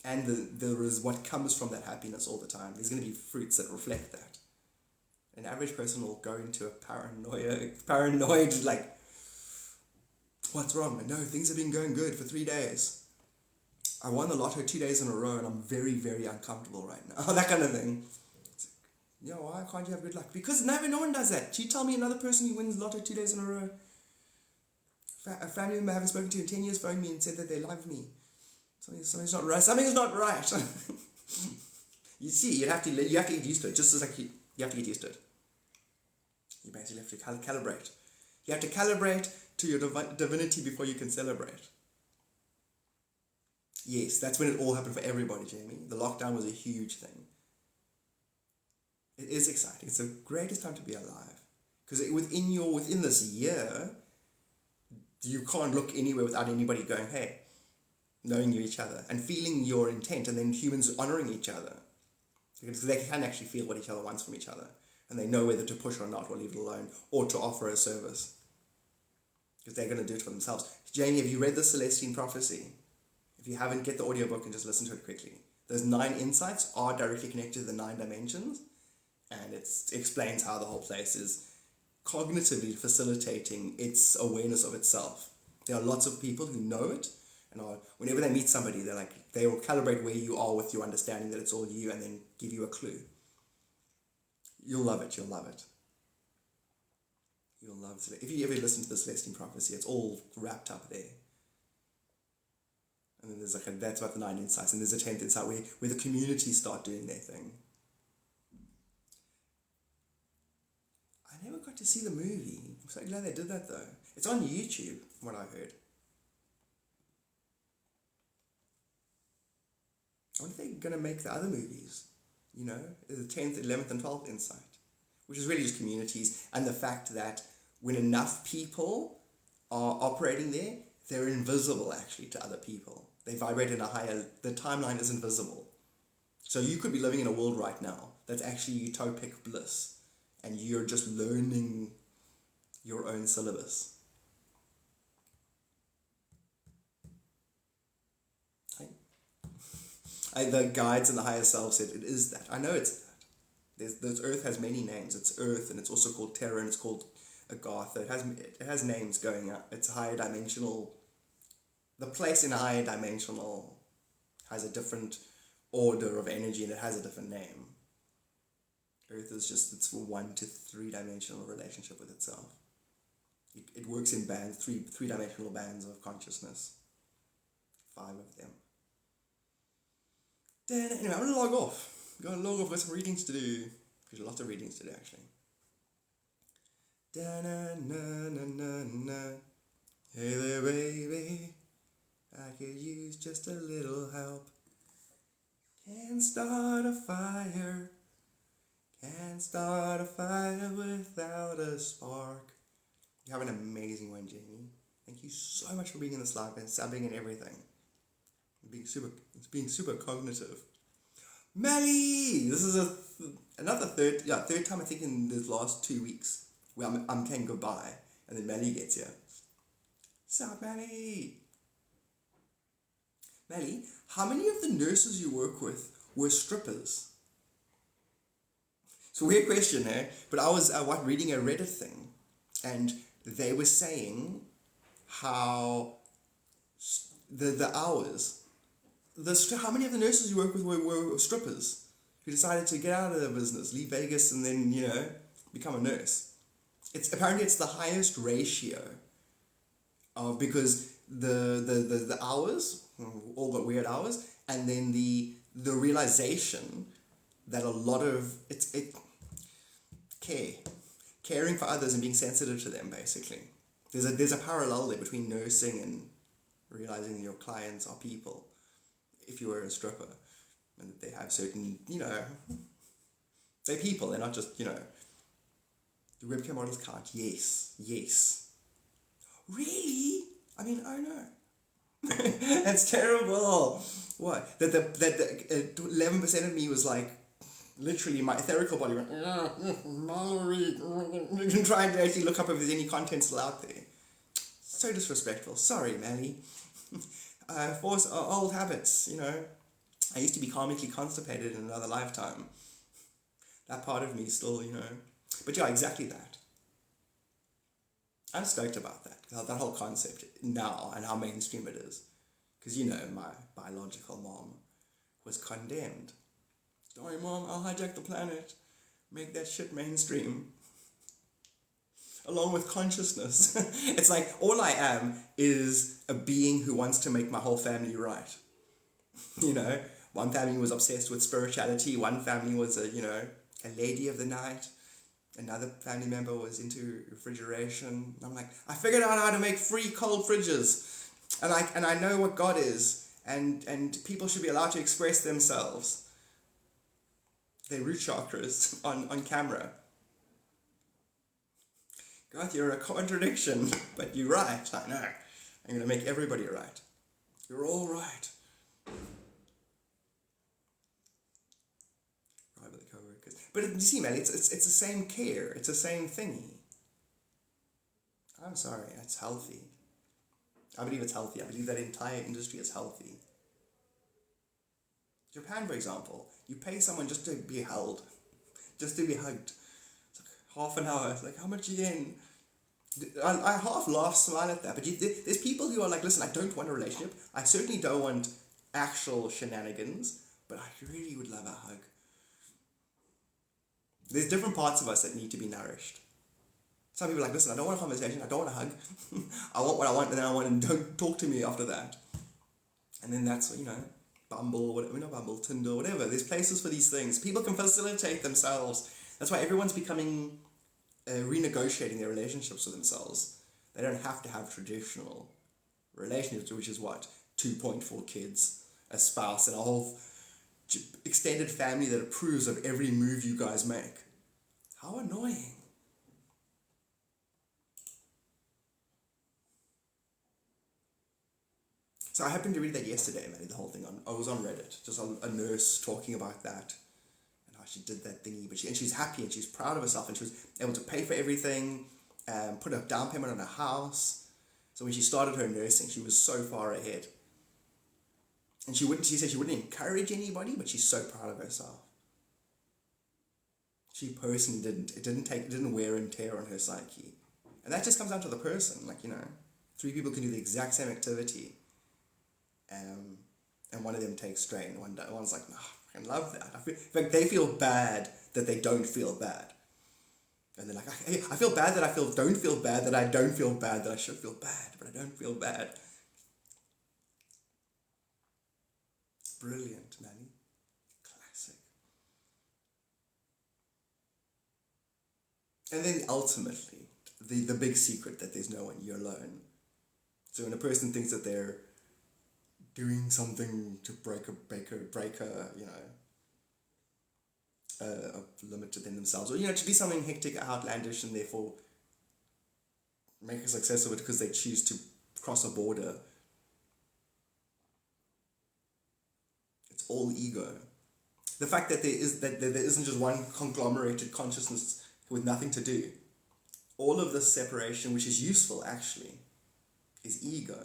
And there is what comes from that happiness all the time. There's going to be fruits that reflect that. An average person will go into a paranoid, like, what's wrong? No, things have been going good for 3 days. I won the lotto 2 days in a row and I'm very, very uncomfortable right now. That kind of thing. It's like, why can't you have good luck? Because no one does that. You tell me another person who wins lotto 2 days in a row. A family member I haven't spoken to in 10 years phoned me and said that they love me. Something's not right. Something's not right. You see, you have to get used to it. Just as like you have to get used to it. You basically have to calibrate. You have to calibrate to your divinity before you can celebrate. Yes, that's when it all happened for everybody, Jamie. The lockdown was a huge thing. It is exciting. It's the greatest time to be alive. Because within this year, you can't look anywhere without anybody going, hey, knowing each other and feeling your intent, and then humans honoring each other. Because they can actually feel what each other wants from each other. And they know whether to push or not, or leave it alone, or to offer a service. Because they're going to do it for themselves. Jamie, have you read the Celestine Prophecy? If you haven't, get the audiobook and just listen to it quickly. Those 9 insights are directly connected to the 9 dimensions. And it explains how the whole place is cognitively facilitating its awareness of itself. There are lots of people who know it, and whenever they meet somebody, they will calibrate where you are with your understanding that it's all you, and then give you a clue. You'll love it. You'll love it. You'll love it. If you ever listen to the Celestine Prophecy, it's all wrapped up there. And then there's that's about the 9 insights, and there's a 10th insight where the communities start doing their thing. I never got to see the movie. I'm so glad they did that though. It's on YouTube, from what I heard. I wonder if they're going to make the other movies, the 10th, 11th and 12th insight, which is really just communities, and the fact that when enough people are operating there, they're invisible actually to other people. They vibrate in the timeline is invisible. So you could be living in a world right now that's actually utopic bliss, and you're just learning your own syllabus. The guides and the higher self said it is that. I know it's that. This earth has many names. It's earth, and it's also called Terra, and it's called Agartha. It has names going up. It's higher dimensional. The place in higher dimensional has a different order of energy, and it has a different name. Earth is just its 1 to 3 dimensional relationship with itself. It works in bands, three dimensional bands of consciousness. 5 of them. Then anyway, I'm gonna log off. Got some readings to do. There's lots of readings to do actually. Da-na-na-na-na-na. Hey there, baby. I could use just a little help. Can't start a fire. Can't start a fire without a spark. You have an amazing one, Jamie. Thank you so much for being in this live and subbing and everything. Being super cognitive. Melly! This is another third time I think in the last 2 weeks where I'm saying goodbye and then Melly gets here. Sup, Melly? Melly, how many of the nurses you work with were strippers? It's a weird question, eh? But I was reading a Reddit thing, and they were saying how the hours, how many of the nurses you work with were strippers who decided to get out of the business, leave Vegas, and then become a nurse. Apparently it's the highest ratio of, because the hours, all got weird hours, and then the realization that a lot of caring for others and being sensitive to them, basically. There's a parallel there between nursing and realizing your clients are people. If you were a stripper, and that they have certain, they're people. They're not just, the webcam models can't. Yes. Really? I mean, I know. That's terrible. What? That 11% of me was like, literally my etherical body went, Mallory, trying to actually look up if there's any content still out there. So disrespectful. Sorry, Manny. Force old habits, I used to be karmically constipated in another lifetime. That part of me still, But yeah, exactly that. I'm stoked about that whole concept now and how mainstream it is. Because, my biological mom was condemned. Sorry, Mom, I'll hijack the planet. Make that shit mainstream. Along with consciousness. It's like, all I am is a being who wants to make my whole family right. One family was obsessed with spirituality. One family was a lady of the night. Another family member was into refrigeration. I'm like, I figured out how to make free cold fridges. And I know what God is. And people should be allowed to express themselves. Their root chakras on camera. God, you're a contradiction, but you're right. I know. I'm going to make everybody right. You're all right. Right with the co-workers. But you see, man, it's the same care. It's the same thingy. I'm sorry, it's healthy. I believe it's healthy. I believe that entire industry is healthy. Japan, for example, you pay someone just to be held, just to be hugged. It's like half an hour. It's like, how much yen? I half laugh, smile at that. But there's people who are like, listen, I don't want a relationship. I certainly don't want actual shenanigans, but I really would love a hug. There's different parts of us that need to be nourished. Some people are like, listen, I don't want a conversation. I don't want a hug. I want what I want, and then I want, and don't talk to me after that. And then that's, Bumble, whatever, not Bumble, Tinder, whatever. There's places for these things. People can facilitate themselves. That's why everyone's becoming, renegotiating their relationships with themselves. They don't have to have traditional relationships, which is what? 2.4 kids, a spouse, and a whole extended family that approves of every move you guys make. How annoying. So I happened to read that yesterday, man, the whole thing. I was on Reddit, just a nurse talking about that and how she did that thingy. And she's happy and she's proud of herself and she was able to pay for everything put a down payment on a house. So when she started her nursing, she was so far ahead. And she said she wouldn't encourage anybody, but she's so proud of herself. She personally didn't. It didn't wear and tear on her psyche. And that just comes down to the person. Like, 3 people can do the exact same activity. And one of them takes strain. One's like, no, I love that. In fact, they feel bad that they don't feel bad. And they're like, I feel bad that don't feel bad, that I don't feel bad, that I should feel bad, but I don't feel bad. Brilliant, Manny. Classic. And then ultimately, the big secret that there's no one, you're alone. So when a person thinks that they're doing something to break a limit within themselves, or to do something hectic, outlandish, and therefore make a success of it because they choose to cross a border, it's all ego. The fact that there isn't just one conglomerated consciousness with nothing to do, all of this separation, which is useful actually, is ego.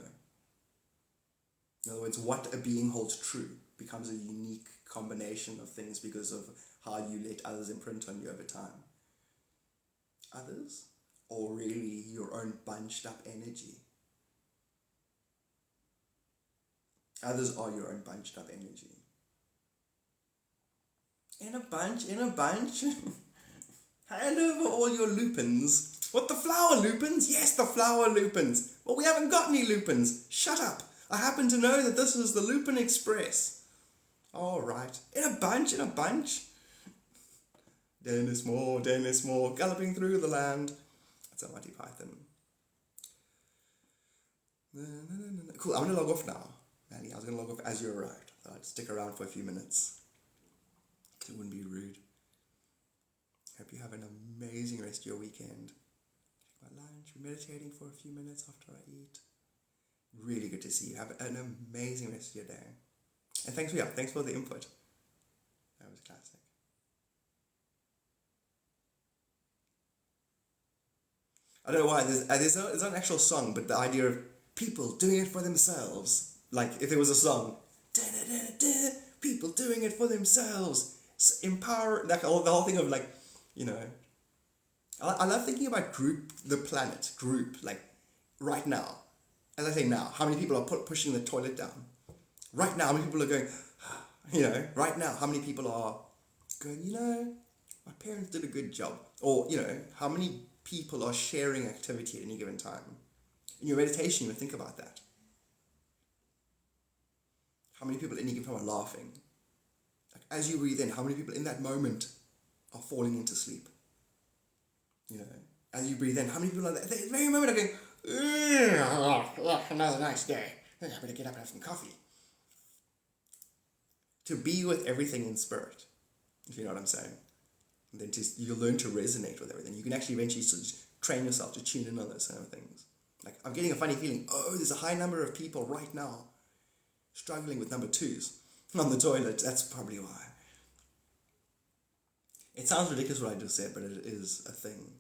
In other words, what a being holds true becomes a unique combination of things because of how you let others imprint on you over time. Others, or really your own bunched up energy. Others are your own bunched up energy. In a bunch. Hand over all your lupins. What, the flower lupins? Yes, the flower lupins. Well, we haven't got any lupins. Shut up. I happen to know that this is the Lupin Express. All right. In a bunch. Dennis Moore, galloping through the land. That's a Monty Python. Cool, I'm going to log off now. Manny, I was going to log off as you arrived. I thought I'd stick around for a few minutes. It wouldn't be rude. Hope you have an amazing rest of your weekend. Take my lunch, be meditating for a few minutes after I eat. Really good to see you. Have an amazing rest of your day. And thanks for the input. That was classic. I don't know why, there's not an actual song, but the idea of people doing it for themselves. Like, if there was a song, people doing it for themselves. Empower, like the whole thing of like, I love thinking about the planet, like, right now. As I say now, how many people are pushing the toilet down? Right now, how many people are going, right now, how many people are going, my parents did a good job. Or, how many people are sharing activity at any given time? In your meditation, you would think about that. How many people at any given time are laughing? Like, as you breathe in, how many people in that moment are falling into sleep? As you breathe in, how many people are there? At the very moment are going, another nice day. I better get up and have some coffee. To be with everything in spirit, if you know what I'm saying. And then you'll learn to resonate with everything. You can actually eventually train yourself to tune in on those kind of things. Like, I'm getting a funny feeling, there's a high number of people right now struggling with number 2s on the toilet. That's probably why. It sounds ridiculous what I just said, but it is a thing.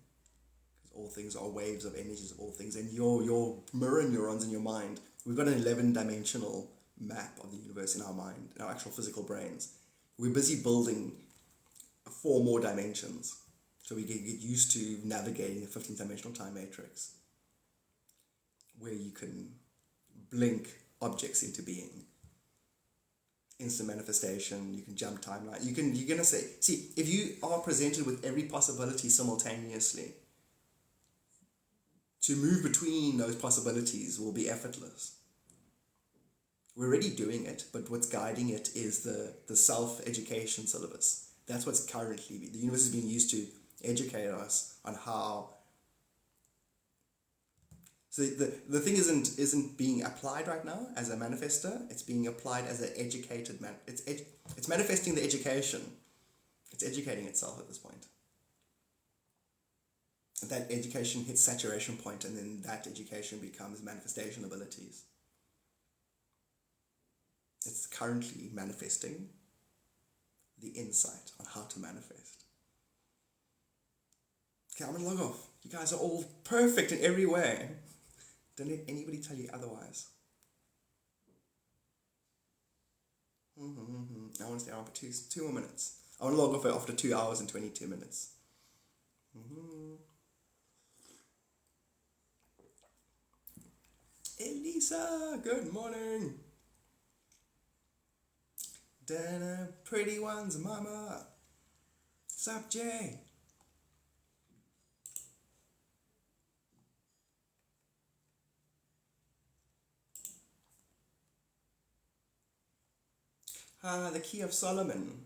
All things are waves of energies of all things, and your mirror neurons in your mind, we've got an 11-dimensional map of the universe in our mind, in our actual physical brains. We're busy building 4 more dimensions, so we get used to navigating the 15th-dimensional time matrix, where you can blink objects into being. Instant manifestation, you can jump timeline, you're gonna say, see, if you are presented with every possibility simultaneously, to move between those possibilities will be effortless. We're already doing it, but what's guiding it is the self-education syllabus. That's what's currently, the universe is being used to educate us on how. So the thing isn't being applied right now as a manifester, it's being applied as an educated man. It's manifesting the education. It's educating itself at this point. That education hits saturation point, and then that education becomes manifestation abilities. It's currently manifesting the insight on how to manifest. Okay, I'm going to log off. You guys are all perfect in every way. Don't let anybody tell you otherwise. I want to stay on for two more minutes. I want to log off after 2 hours and 22 minutes. Elisa, good morning. Dana, pretty ones, mama. Sup, Jay? The Key of Solomon.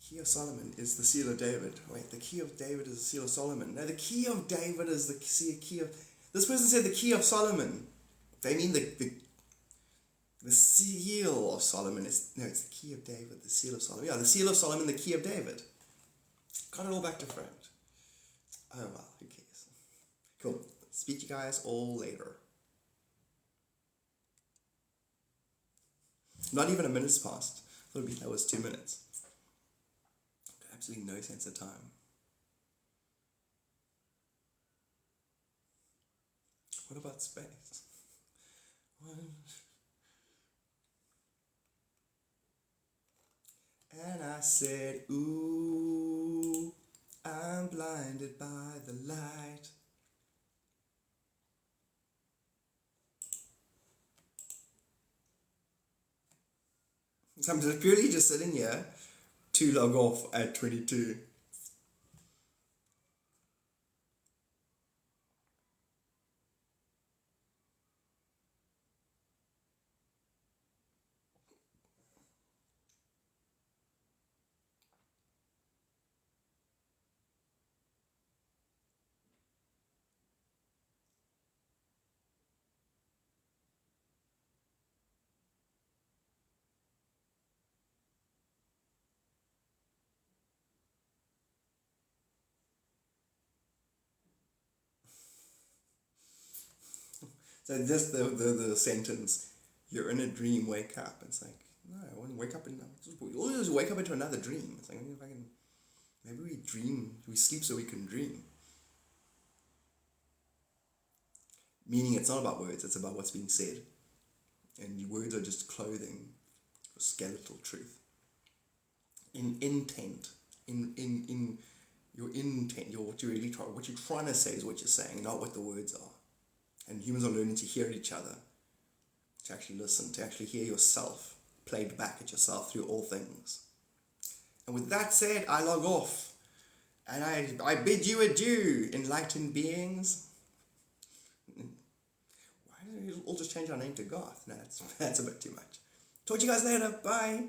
Key of Solomon is the Seal of David. Wait, the Key of David is the Seal of Solomon. No, the Key of David is the key of... This person said the Key of Solomon. They mean the Seal of Solomon. It's the Key of David, the Seal of Solomon. Yeah, the Seal of Solomon, the Key of David. Got it all back to front. Oh well, who cares? Cool. Speak to you guys all later. Not even a minute's passed. That was 2 minutes. Absolutely no sense of time. What about space? What? And I said, ooh, I'm blinded by the light. So I'm just purely just sitting here to log off at 22. So just the sentence, you're in a dream, wake up. It's like, no, I want to wake up we'll just wake up into another dream. It's like, maybe we dream, we sleep so we can dream. Meaning it's not about words, it's about what's being said. And words are just clothing for skeletal truth. In intent, in your intent, what you're trying to say is what you're saying, not what the words are. And humans are learning to hear each other, to actually listen, to actually hear yourself played back at yourself through all things. And with that said, I log off. And I bid you adieu, enlightened beings. Why don't we all just change our name to Garth? No, that's a bit too much. Talk to you guys later. Bye.